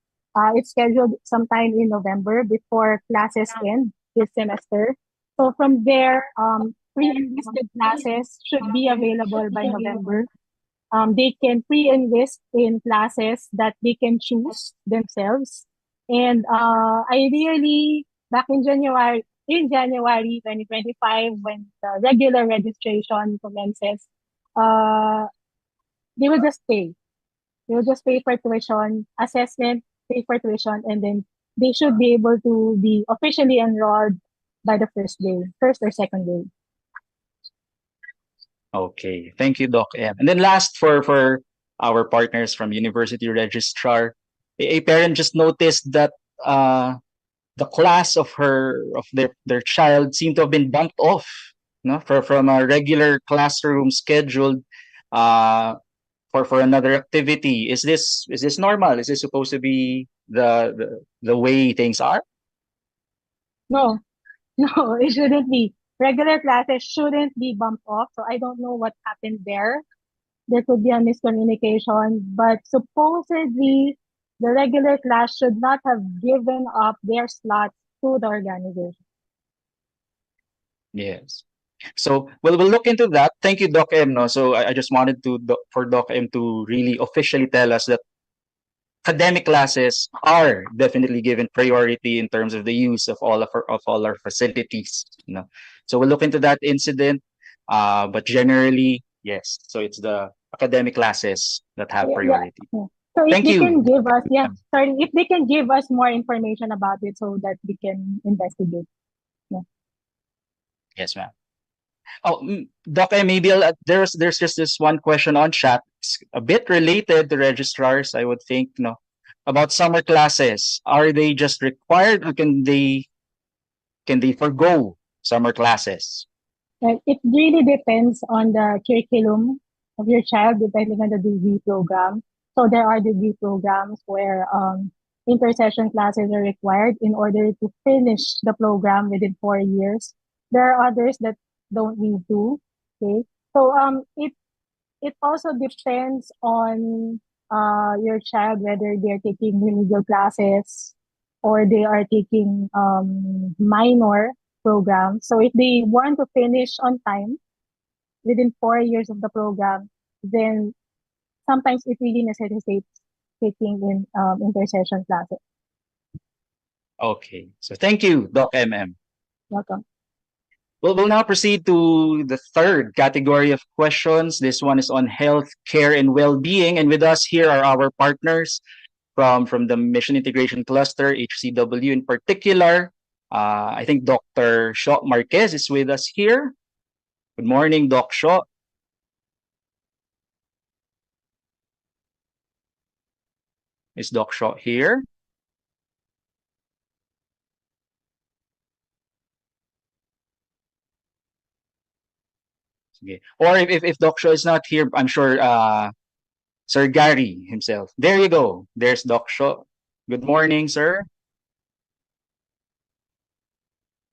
Speaker 18: It's scheduled sometime in November before classes end this semester. So from there, pre-enlisted classes should be available by November. They can pre-enlist in classes that they can choose themselves. And ideally, back in January 2025, when the regular registration commences, they will just pay. They will just pay for tuition, assessment, pay for tuition, and then they should be able to be officially enrolled by the first or second day.
Speaker 1: Okay, thank you, Doc M. And then last for our partners from University Registrar. A parent just noticed that the class of their child seemed to have been bumped off, no, from a regular classroom scheduled uh, for another activity. Is this normal? Is this supposed to be the way things are?
Speaker 18: No, no, it shouldn't be. Regular classes shouldn't be bumped off. So I don't know what happened there. There could be a miscommunication, but supposedly the regular class should not have given up their slots to the organization.
Speaker 1: Yes. So we'll look into that. Thank you, Doc M. No, so I just wanted for Doc M to really officially tell us that academic classes are definitely given priority in terms of the use of all our facilities. You know, so we'll look into that incident. But generally, yes. So it's the academic classes that have
Speaker 18: Yeah,
Speaker 1: priority.
Speaker 18: yeah. So if
Speaker 1: Thank
Speaker 18: they can
Speaker 1: you.
Speaker 18: give us, yeah, sorry, if they can give us more information about it so that we can investigate. Yeah.
Speaker 1: Yes, ma'am. Oh, Doc, maybe there's just this one question on chat. It's a bit related to registrars, I would think, no, about summer classes. Are they just required, or can they forgo summer classes?
Speaker 18: Right. It really depends on the curriculum of your child, depending on the degree program. So there are degree programs where intercession classes are required in order to finish the program within 4 years. There are others that don't need to. Okay. So it also depends on your child, whether they're taking remedial classes or they are taking minor programs. So if they want to finish on time within 4 years of the program, then sometimes it really necessitates taking in intercession classes.
Speaker 1: Okay. So thank you, Doc MM.
Speaker 18: Welcome.
Speaker 1: We'll now proceed to the third category of questions. This one is on health, care, and well-being. And with us here are our partners from the Mission Integration Cluster, HCW in particular. I think Dr. Shaw Marquez is with us here. Good morning, Doc Shaw. Is Doc Shaw here? Okay. Or if Doc Shaw is not here, I'm sure Sir Gary himself. There you go. There's Doc Shaw. Good morning, sir.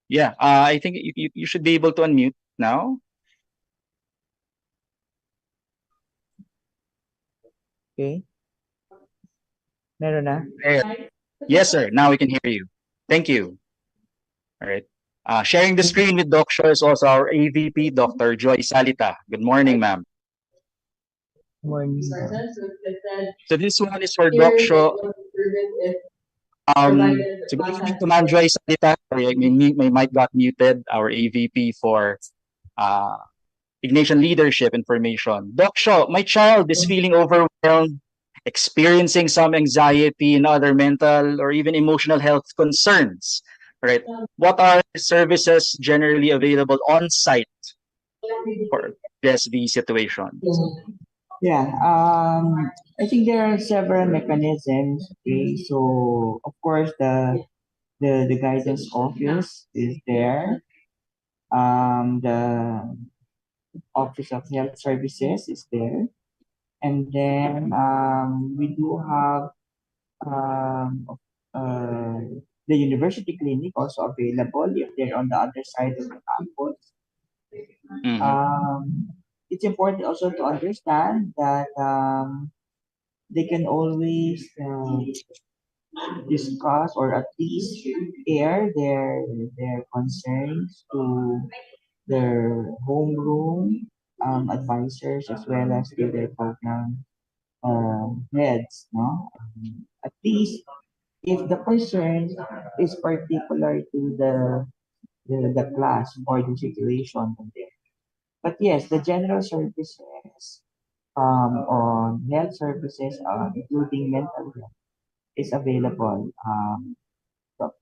Speaker 1: Yeah, I think you should be able to unmute now.
Speaker 19: Okay. Meron na?
Speaker 1: Yes, sir. Now we can hear you. Thank you. All right. Sharing the screen with Doc Shaw is also our AVP, Dr. Joy Salita. Good morning, ma'am.
Speaker 19: Morning.
Speaker 1: So this one is for Doc Shaw. So good morning to Ma'am Joy Salita. Sorry, my mic got muted. Our AVP for Ignatian Leadership Information. Doc Shaw, my child is feeling overwhelmed, experiencing some anxiety and other mental or even emotional health concerns. Right? What are services generally available on site for address these situations?
Speaker 19: Yeah, I think there are several mechanisms. Okay, so of course the guidance office is there. The Office of Health Services is there, and then we do have um, uh, the university clinic also available if they're on the other side of the campus. It's important also to understand that they can always discuss or at least air their concerns to their homeroom advisors as well as to their program heads. No, at least if the concern is particular to the class or the situation there. But yes, the general services on health services, including mental health, is available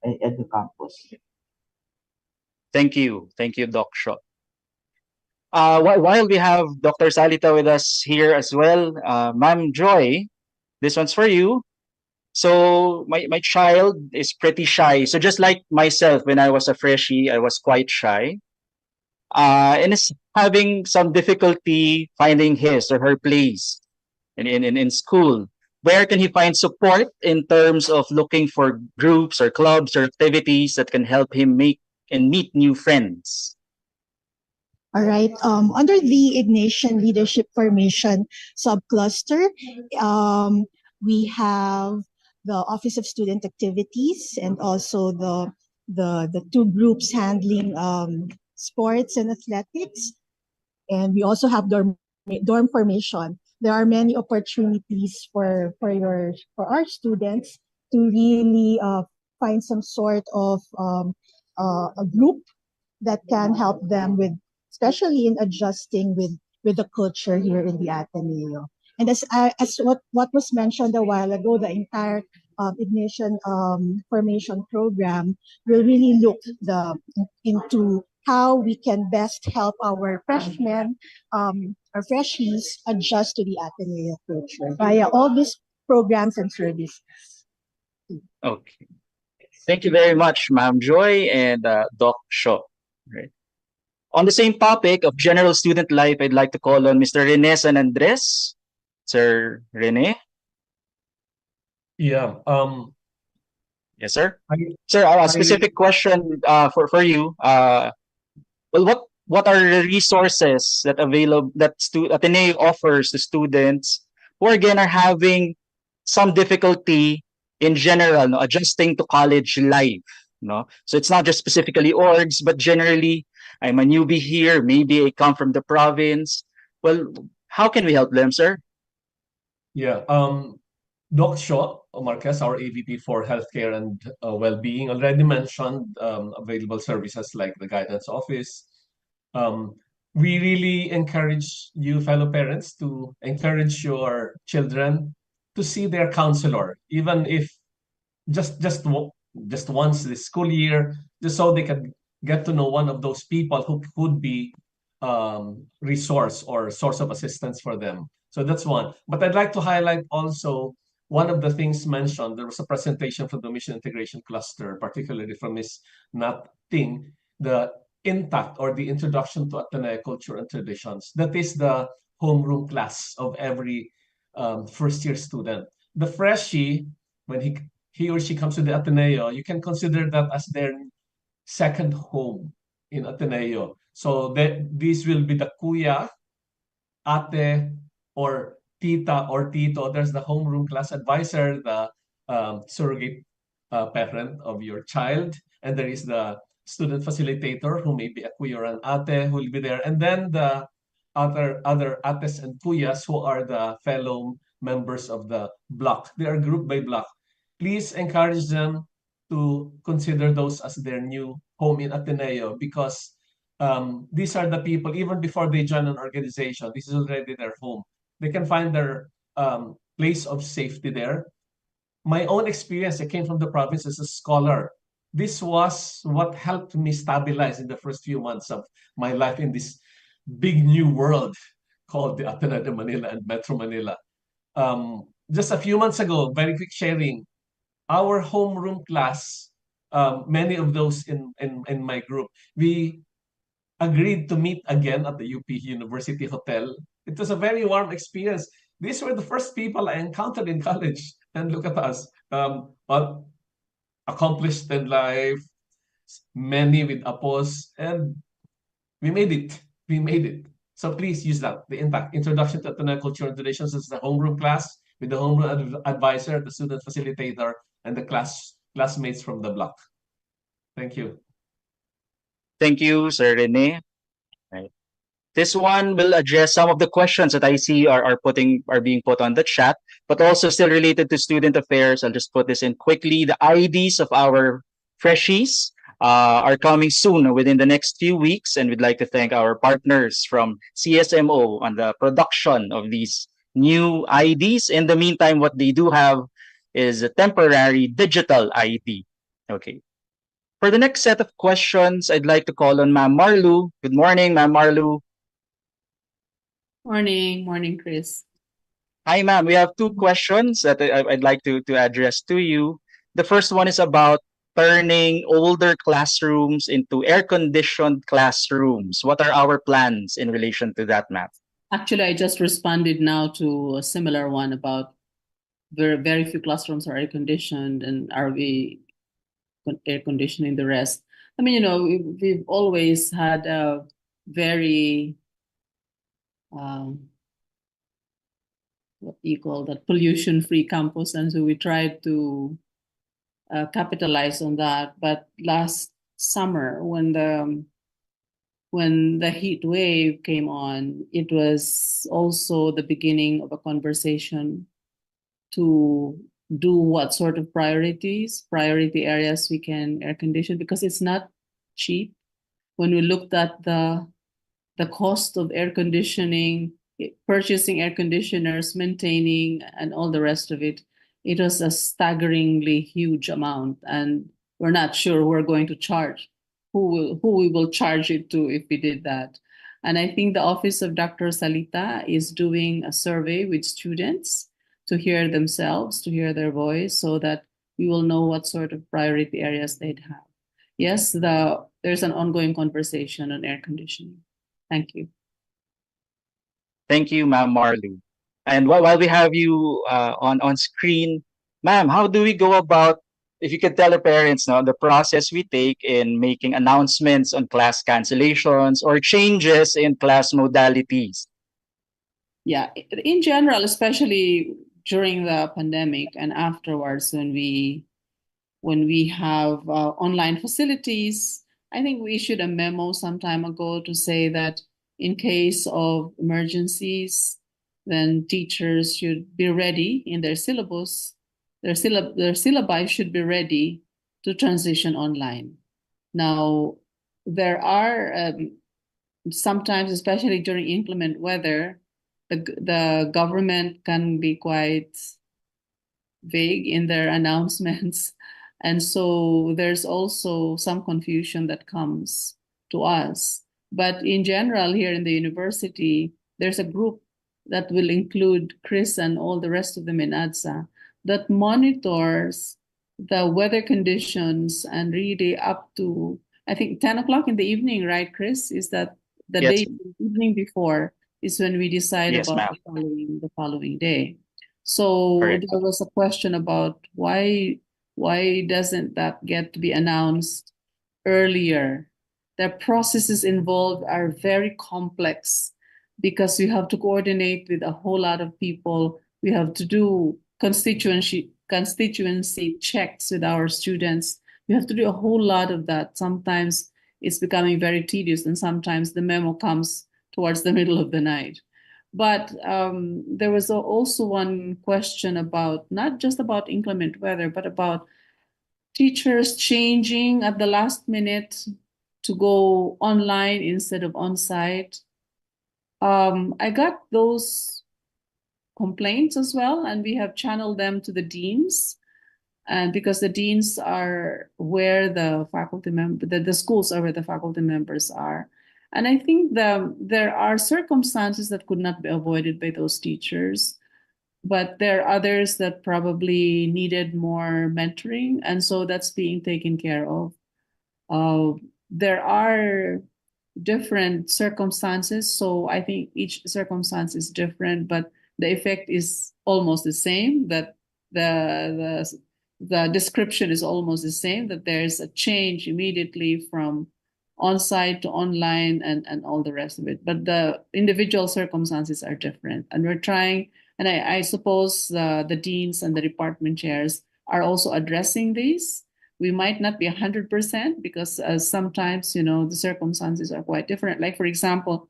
Speaker 19: at the campus.
Speaker 1: Thank you, Doc Shaw. While we have Dr. Salita with us here as well, Ma'am Joy, this one's for you. So my child is pretty shy. So just like myself, when I was a freshie, I was quite shy. And is having some difficulty finding his or her place in school. Where can he find support in terms of looking for groups or clubs or activities that can help him make and meet new friends?
Speaker 20: All right. Under the Ignatian Leadership Formation subcluster, we have the Office of Student Activities and also the two groups handling sports and athletics. And we also have dorm formation. There are many opportunities for our students to really find some sort of a group that can help them with, especially in adjusting with the culture here in the Ateneo. And as what was mentioned a while ago, the entire Ignition formation program will really look into how we can best help our freshmen, our freshies adjust to the Ateneo culture via all these programs and services.
Speaker 1: Okay. Thank you very much, Ma'am Joy and Doc Shaw. Right. On the same topic of general student life, I'd like to call on Mr. Rene San Andres. Sir Rene?
Speaker 10: Yeah.
Speaker 1: Yes, sir. Sir, a specific question for you. Well, what are the resources that available that Ateneo offers to students who again are having some difficulty in general, no, adjusting to college life? No, so it's not just specifically orgs, but generally, I'm a newbie here. Maybe I come from the province. Well, how can we help them, sir?
Speaker 10: Yeah. Doc Shaw Marquez, our AVP for Healthcare and Well-being, already mentioned available services like the Guidance Office. We really encourage you, fellow parents, to encourage your children to see their counselor, even if just once this school year, just so they can get to know one of those people who could be resource or source of assistance for them. So that's one. But I'd like to highlight also one of the things mentioned. There was a presentation from the Mission Integration Cluster, particularly from Ms. Nat Ting, the intact or the introduction to Ateneo culture and traditions. That is the homeroom class of every first year student. The freshie, when he or she comes to the Ateneo, you can consider that as their second home in Ateneo. So this will be the kuya, ate, or tita or tito. There's the homeroom class advisor, the surrogate parent of your child, and there is the student facilitator who may be a kuya or an ate who will be there, and then the other ates and kuyas who are the fellow members of the block. They are grouped by block. Please encourage them to consider those as their new home in Ateneo because these are the people, even before they join an organization, this is already their home. They can find their place of safety there. My own experience, I came from the province as a scholar. This was what helped me stabilize in the first few months of my life in this big new world called the Ateneo de Manila and Metro Manila. Just a few months ago, very quick sharing, our homeroom class, many of those in my group, we agreed to meet again at the UP University Hotel. It was a very warm experience. These were the first people I encountered in college. And look at us. Well, accomplished in life, many with appos, and we made it. We made it. So please use that. The impact. Introduction to Ateneo Culture and Traditions is the homeroom class with the homeroom advisor, the student facilitator, and the classmates from the block. Thank you.
Speaker 1: Thank you, Sir Rene. Right. This one will address some of the questions that I see are being put on the chat, but also still related to student affairs. I'll just put this in quickly. The IDs of our freshies are coming soon within the next few weeks, and we'd like to thank our partners from CSMO on the production of these new IDs. In the meantime, what they do have is a temporary digital ID. Okay. For the next set of questions, I'd like to call on Ma'am Marlu. Good morning, Ma'am Marlu.
Speaker 4: Morning, Chris.
Speaker 1: Hi, ma'am. We have two questions that I'd like to address to you. The first one is about turning older classrooms into air-conditioned classrooms. What are our plans in relation to that, ma'am?
Speaker 4: Actually, I just responded now to a similar one about very few classrooms are air conditioned, and are we air conditioning the rest? I mean, we've always had a very what do you call that, pollution-free campus, and so we tried to capitalize on that. But last summer, when the heat wave came on, it was also the beginning of a conversation to do what sort of priority areas we can air condition, because it's not cheap. When we looked at the cost of air conditioning, purchasing air conditioners, maintaining, and all the rest of it, it was a staggeringly huge amount, and we're not sure we're going to charge, who we will charge it to if we did that. And I think the office of Dr. Salita is doing a survey with students to hear themselves, to hear their voice, so that we will know what sort of priority areas they'd have. Yes, there's an ongoing conversation on air conditioning. Thank you.
Speaker 1: Thank you, ma'am Marlou. And while we have you on screen, ma'am, how do we go about, if you could tell the parents now, the process we take in making announcements on class cancellations or changes in class modalities?
Speaker 4: Yeah, in general, especially during the pandemic and afterwards, when we have online facilities, I think we issued a memo some time ago to say that in case of emergencies, then teachers should be ready in their syllabus. Their syllabi should be ready to transition online. Now, there are sometimes, especially during inclement weather, the government can be quite vague in their announcements. And so there's also some confusion that comes to us. But in general, here in the university, there's a group that will include Chris and all the rest of them in ADSA that monitors the weather conditions, and really up to, I think, 10 o'clock in the evening, right, Chris? Is that the
Speaker 1: Yes.
Speaker 4: day, evening before, is when we decide
Speaker 1: Yes,
Speaker 4: about
Speaker 1: ma'am.
Speaker 4: the following day. So
Speaker 1: Correct.
Speaker 4: there was a question about why doesn't that get to be announced earlier? The processes involved are very complex because we have to coordinate with a whole lot of people. We have to do constituency checks with our students. We have to do a whole lot of that. Sometimes it's becoming very tedious, and sometimes the memo comes towards the middle of the night. But there was also one question about not just about inclement weather, but about teachers changing at the last minute to go online instead of on-site. I got those complaints as well, and we have channeled them to the deans, and because the deans are where the faculty the schools are where the faculty members are. And I think there are circumstances that could not be avoided by those teachers, but there are others that probably needed more mentoring, and so that's being taken care of. There are different circumstances, so I think each circumstance is different, but the effect is almost the same, that the description is almost the same, that there's a change immediately from on-site to online and all the rest of it. But the individual circumstances are different. And we're trying, and I suppose the deans and the department chairs are also addressing these. We might not be 100% because sometimes, the circumstances are quite different. Like, for example,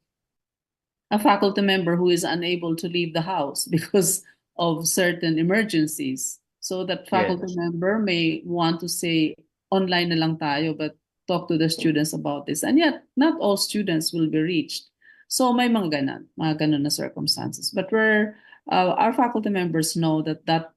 Speaker 4: a faculty member who is unable to leave the house because of certain emergencies. So that faculty member may want to say, online na lang tayo, but talk to the students about this. And yet, not all students will be reached. So may mga ganon na circumstances. But our faculty members know that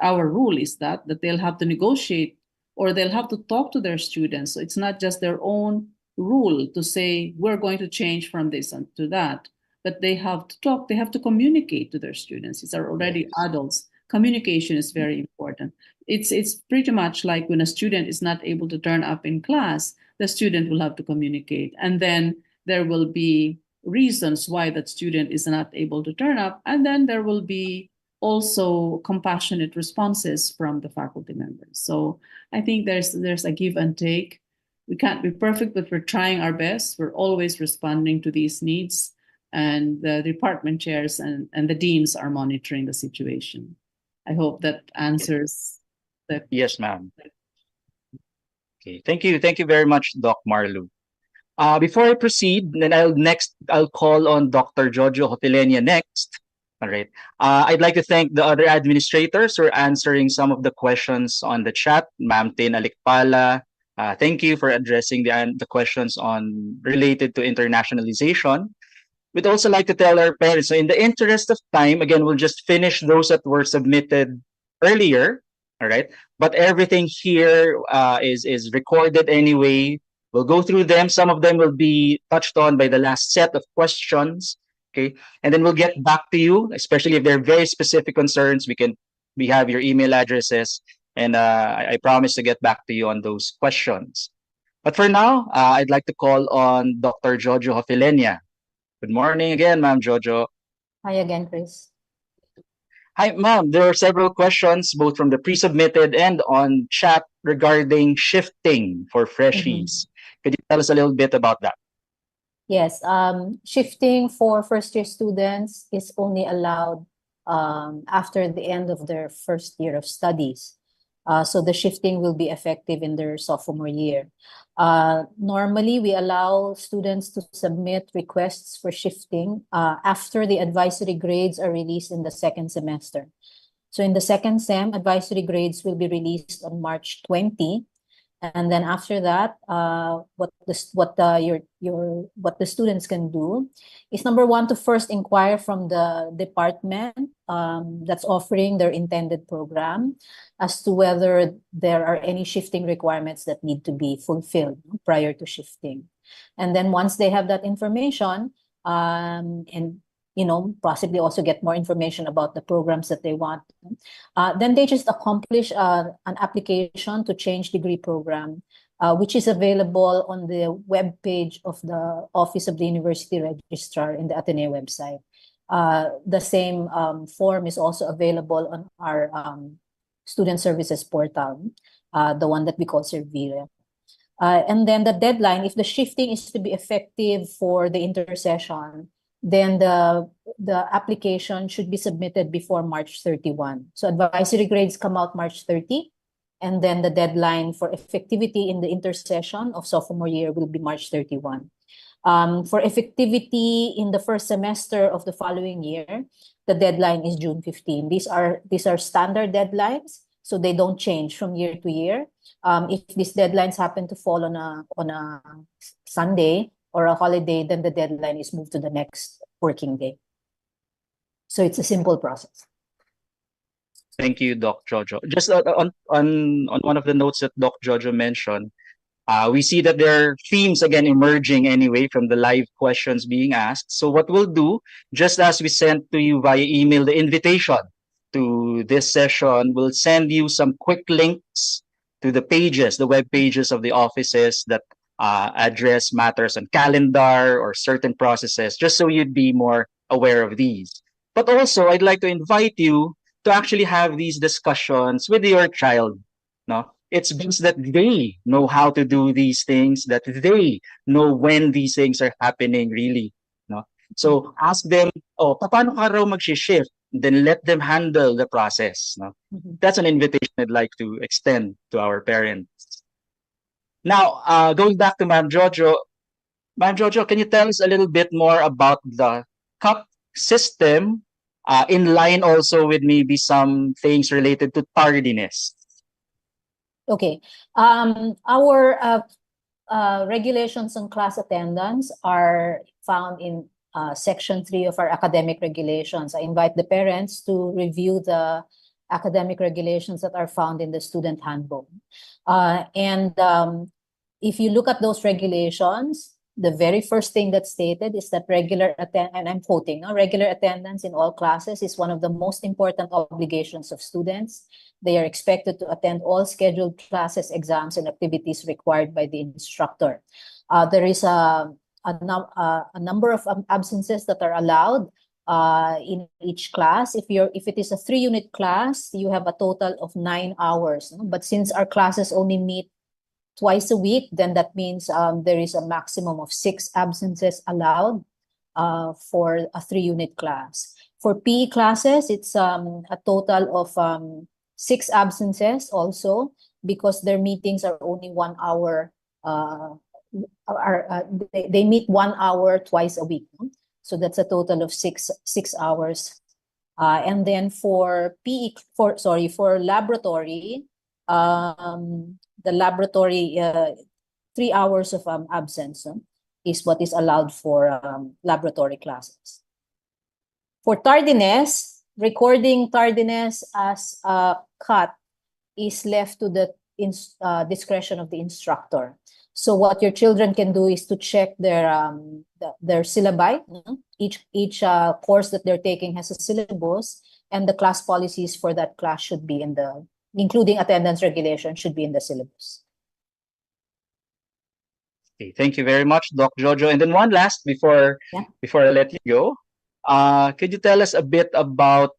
Speaker 4: our rule is that they'll have to negotiate, or they'll have to talk to their students. So it's not just their own rule to say, we're going to change from this and to that. but they have to talk, they have to communicate to their students. These are already adults. Communication is very important. It's pretty much like when a student is not able to turn up in class, the student will have to communicate. And then there will be reasons why that student is not able to turn up. And then there will be also compassionate responses from the faculty members. So I think there's a give and take. We can't be perfect, but we're trying our best. We're always responding to these needs. And the department chairs and the deans are monitoring the situation. I hope that answers the
Speaker 1: Yes, ma'am. Okay, thank you. Thank you very much, Doc Marlu. Before I proceed, then I'll call on Dr. Jojo Hotelenia next. All right. I'd like to thank the other administrators for answering some of the questions on the chat. Ma'am Tin Alikpala, thank you for addressing the questions on related to internationalization. We'd also like to tell our parents, so in the interest of time, again, we'll just finish those that were submitted earlier, all right? But everything here is recorded anyway. We'll go through them. Some of them will be touched on by the last set of questions, okay? And then we'll get back to you, especially if there are very specific concerns. We have your email addresses, and I promise to get back to you on those questions. But for now, I'd like to call on Dr. Jojo Hofilenia. Good morning again, Ma'am Jojo.
Speaker 7: Hi again, Chris.
Speaker 1: Hi, ma'am. There are several questions, both from the pre-submitted and on chat, regarding shifting for freshies. Could you tell us a little bit about that?
Speaker 7: Yes, shifting for first-year students is only allowed after the end of their first year of studies. So the shifting will be effective in their sophomore year. Normally, we allow students to submit requests for shifting after the advisory grades are released in the second semester. So in the second sem, advisory grades will be released on March 20. And then after that, what the students can do is, number one, to first inquire from the department that's offering their intended program as to whether there are any shifting requirements that need to be fulfilled prior to shifting. And then once they have that information, and possibly also get more information about the programs that they want. Then they just accomplish an application to change degree program, which is available on the web page of the Office of the University Registrar in the Ateneo website. The same form is also available on our student services portal, the one that we call Servire. And then the deadline, if the shifting is to be effective for the intersession, then the application should be submitted before March 31. So advisory grades come out March 30, and then the deadline for effectivity in the intersession of sophomore year will be March 31. For effectivity in the first semester of the following year, the deadline is June 15. These are standard deadlines, so they don't change from year to year. If these deadlines happen to fall on a Sunday or a holiday, then the deadline is moved to the next working day. So it's a simple process.
Speaker 1: Thank you, Doc Jojo. Just on one of the notes that Doc Jojo mentioned, we see that there are themes again emerging anyway from the live questions being asked. So what we'll do, just as we sent to you via email the invitation to this session, we'll send you some quick links to the pages, the web pages of the offices that address matters on calendar or certain processes, just so you'd be more aware of these. But also, I'd like to invite you to actually have these discussions with your child. No, it's best that they know how to do these things, that they know when these things are happening really. No, so ask them, oh, paano ka raw mag-shift? Then let them handle the process. No, that's an invitation I'd like to extend to our parents. Now, going back to Ma'am Jojo. Ma'am Jojo, can you tell us a little bit more about the cup system, in line also with maybe some things related to tardiness?
Speaker 7: Okay. Our regulations on class attendance are found in Section 3 of our academic regulations. I invite the parents to review the academic regulations that are found in the student handbook. And if you look at those regulations, the very first thing that's stated is that and I'm quoting, no, regular attendance in all classes is one of the most important obligations of students. They are expected to attend all scheduled classes, exams, and activities required by the instructor. There is a number of absences that are allowed in each class. If it is a 3-unit class, you have a total of 9 hours. No? But since our classes only meet twice a week, then that means there is a maximum of 6 absences allowed for a 3-unit class. For PE classes, it's a total of 6 absences also, because their meetings are only 1 hour. They meet 1 hour twice a week. No? So that's a total of 6 hours. And then for laboratory, the laboratory 3 hours of absence is what is allowed for laboratory classes. For tardiness, recording tardiness as a cut is left to the discretion of the instructor. So what your children can do is to check their syllabi. Each course that they're taking has a syllabus, and the class policies for that class should be including attendance regulation, should be in the syllabus.
Speaker 1: Okay, thank you very much, Doc Jojo. And then one last before I let you go, could you tell us a bit about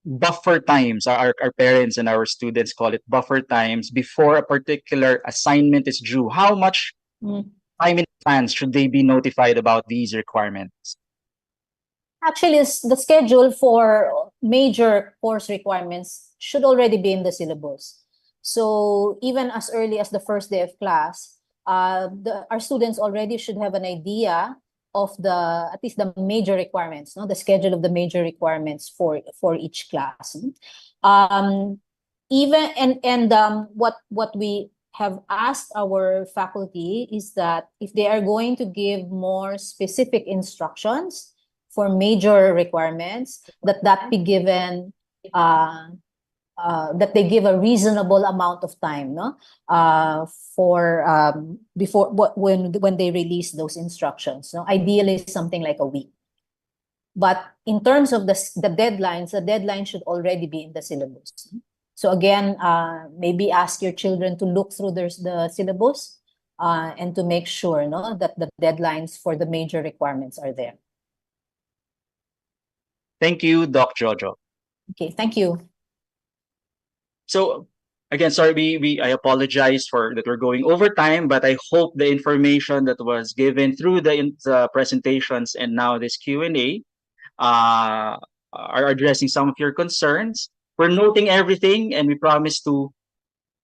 Speaker 1: buffer times? Our parents and our students call it buffer times before a particular assignment is due. How much time in advance should they be notified about these requirements?
Speaker 7: Actually, the schedule for major course requirements should already be in the syllabus. So even as early as the first day of class, our students already should have an idea of at least the major requirements, the schedule of the major requirements for each class. What we have asked our faculty is that if they are going to give more specific instructions for major requirements, that be given, that they give a reasonable amount of time, when they release those instructions. Ideally, something like a week. But in terms of the deadlines, the deadline should already be in the syllabus. So again, maybe ask your children to look through the syllabus and to make sure that the deadlines for the major requirements are there.
Speaker 1: Thank you, Doc Jojo.
Speaker 7: Okay, thank you.
Speaker 1: So again, sorry, I apologize for that we're going over time, but I hope the information that was given through the presentations and now this Q&A are addressing some of your concerns. We're noting everything, and we promise to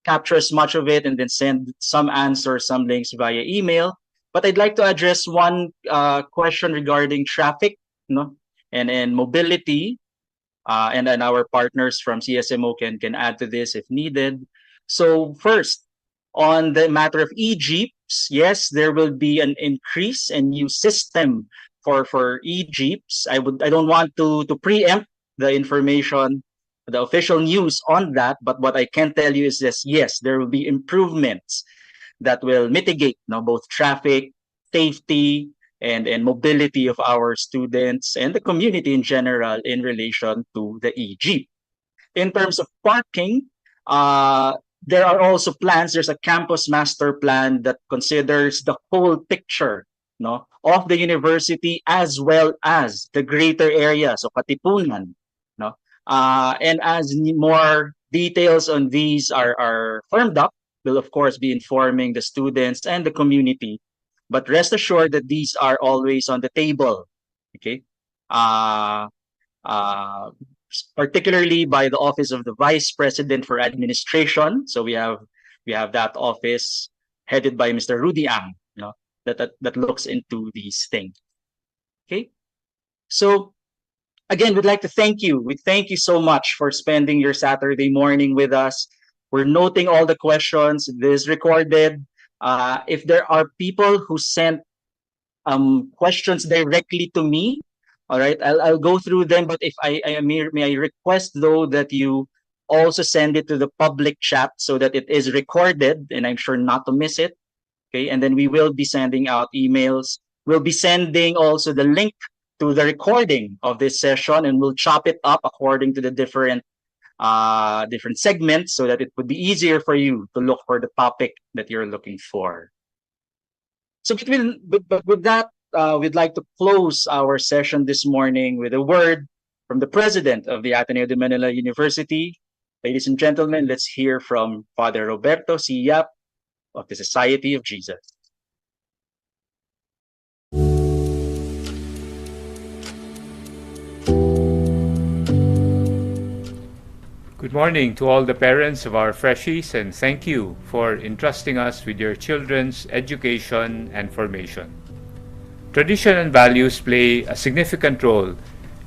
Speaker 1: capture as much of it and then send some answers, some links via email. But I'd like to address one question regarding traffic, and mobility. And then our partners from CSMO can add to this if needed. So first, on the matter of e-jeeps, yes, there will be an increase and new system for e-jeeps. I don't want to preempt the information, the official news on that, but what I can tell you is this: yes, there will be improvements that will mitigate both traffic, safety, and mobility of our students and the community in general in relation to the e-jeep. In terms of parking, there are also plans. There's a campus master plan that considers the whole picture of the university as well as the greater areas of Katipunan. And as more details on these are firmed up, we'll of course be informing the students and the community. But rest assured that these are always on the table, okay? Particularly by the Office of the Vice President for Administration. So we have that office headed by Mr. Rudy Ang, that looks into these things. Okay. So again, we'd like to thank you. We thank you so much for spending your Saturday morning with us. We're noting all the questions. This is recorded. If there are people who sent questions directly to me, all right, I'll go through them. But if may I request though that you also send it to the public chat so that it is recorded, and I'm sure not to miss it. Okay, and then we will be sending out emails. We'll be sending also the link to the recording of this session, and we'll chop it up according to the different segments so that it would be easier for you to look for the topic that you're looking for. So but with that, we'd like to close our session this morning with a word from the president of the Ateneo de Manila University. Ladies and gentlemen, let's hear from Father Roberto C. Yap of the Society of Jesus.
Speaker 21: Good morning to all the parents of our freshies, and thank you for entrusting us with your children's education and formation. Tradition and values play a significant role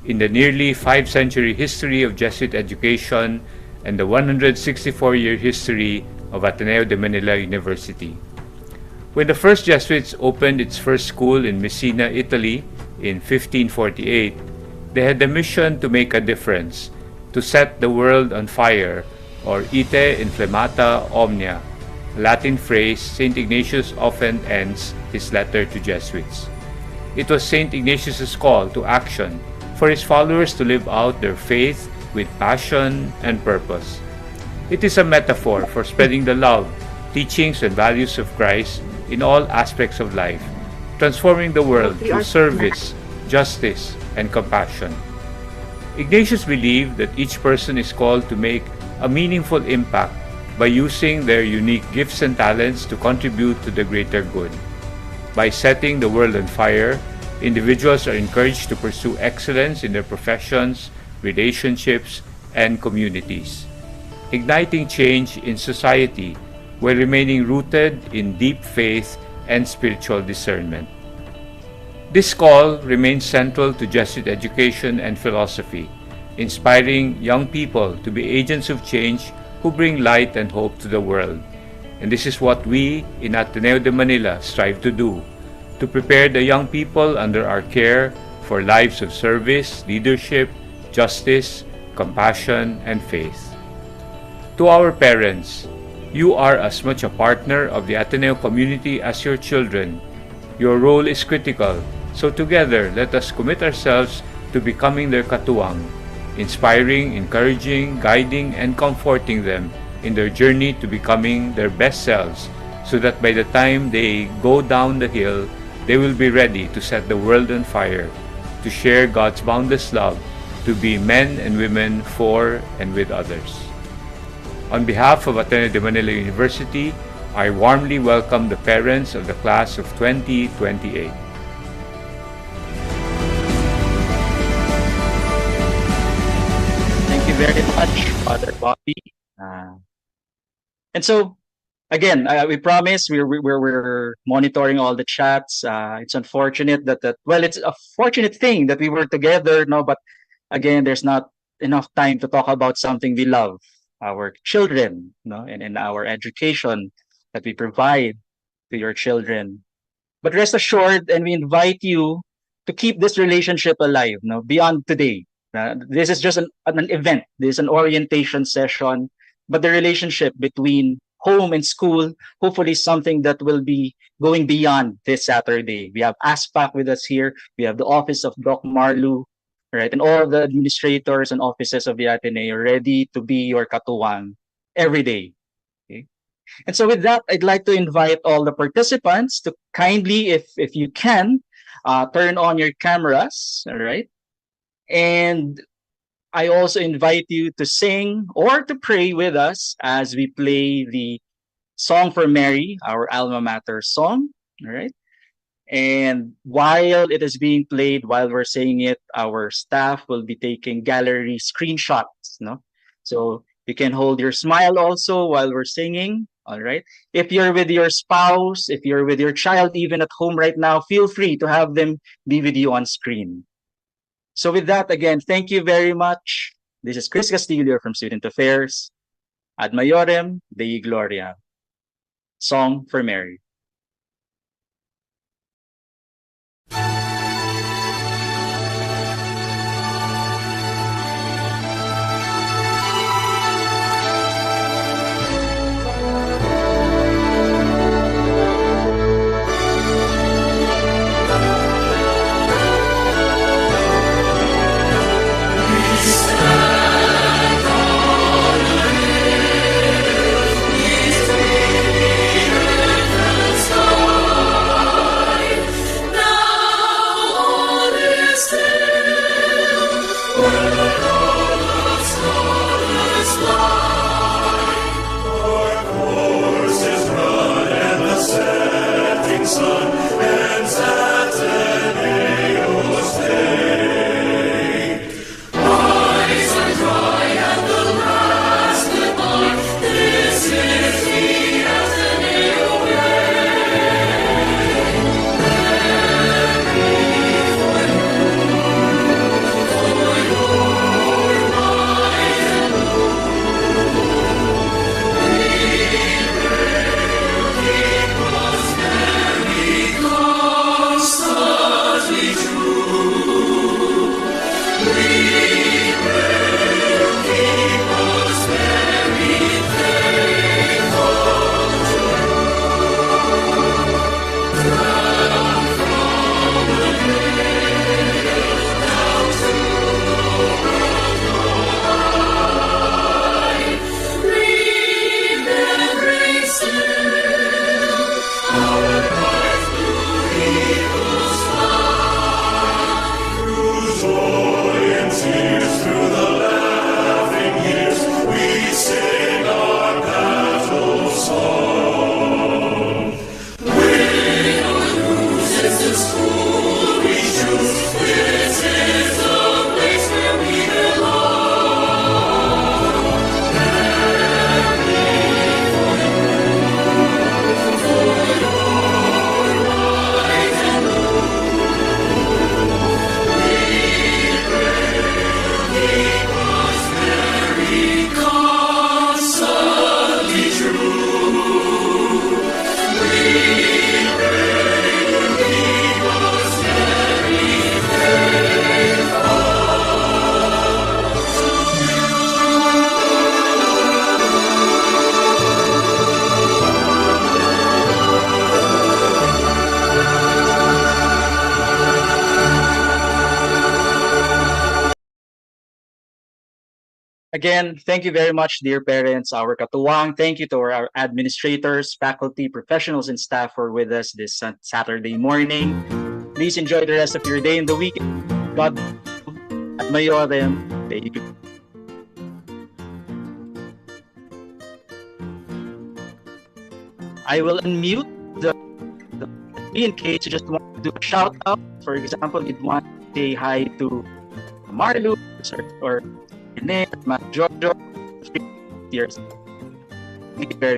Speaker 21: in the nearly 5-century history of Jesuit education and the 164-year history of Ateneo de Manila University. When the first Jesuits opened its first school in Messina, Italy in 1548, they had the mission to make a difference, to set the world on fire, or ite inflammata omnia, a Latin phrase St. Ignatius often ends his letter to Jesuits. It was St. Ignatius's call to action for his followers to live out their faith with passion and purpose. It is a metaphor for spreading the love, teachings, and values of Christ in all aspects of life, transforming the world through service, justice, and compassion. Ignatius believed that each person is called to make a meaningful impact by using their unique gifts and talents to contribute to the greater good. By setting the world on fire, individuals are encouraged to pursue excellence in their professions, relationships, and communities, igniting change in society while remaining rooted in deep faith and spiritual discernment. This call remains central to Jesuit education and philosophy, inspiring young people to be agents of change who bring light and hope to the world. And this is what we in Ateneo de Manila strive to do, to prepare the young people under our care for lives of service, leadership, justice, compassion, and faith. To our parents, you are as much a partner of the Ateneo community as your children. Your role is critical, so together let us commit ourselves to becoming their katuwang, inspiring, encouraging, guiding, and comforting them in their journey to becoming their best selves, so that by the time they go down the hill, they will be ready to set the world on fire, to share God's boundless love, to be men and women for and with others. On behalf of Ateneo de Manila University, I warmly welcome the parents of the class of 2028.
Speaker 1: Thank you very much, Father Bobby. And so, again, we promise we're monitoring all the chats. It's unfortunate well, it's a fortunate thing that we were together, no, but again, there's not enough time to talk about something we love, our children, no, and our education that we provide to your children. But rest assured, and we invite you to keep this relationship alive, no, beyond today. This is just an event. This is an orientation session, but the relationship between home and school, hopefully something that will be going beyond this Saturday. We have ASPAC with us here. We have the office of Doc Marlu, right? And all of the administrators and offices of the Ateneo ready to be your katuwang every day. Okay? And so with that, I'd like to invite all the participants to kindly, if you can, turn on your cameras, all right? And I also invite you to sing or to pray with us as we play the Song for Mary, our alma mater song, all right? And while it is being played, while we're saying it, our staff will be taking gallery screenshots, no? So you can hold your smile also while we're singing, all right? If you're with your spouse, if you're with your child, even at home right now, feel free to have them be with you on screen. So with that, again, thank you very much. This is Chris Castillo from Student Affairs. Ad Maiorem Dei Gloria. Song for Mary. Again, thank you very much, dear parents, our katuwang. Thank you to our administrators, faculty, professionals, and staff who are with us this Saturday morning. Please enjoy the rest of your day and the weekend. God at Mayorem. Thank you. I will unmute the in case you just want to do a shout out. For example, you'd want to say hi to Marlu or Ine, Jojo. Thank you very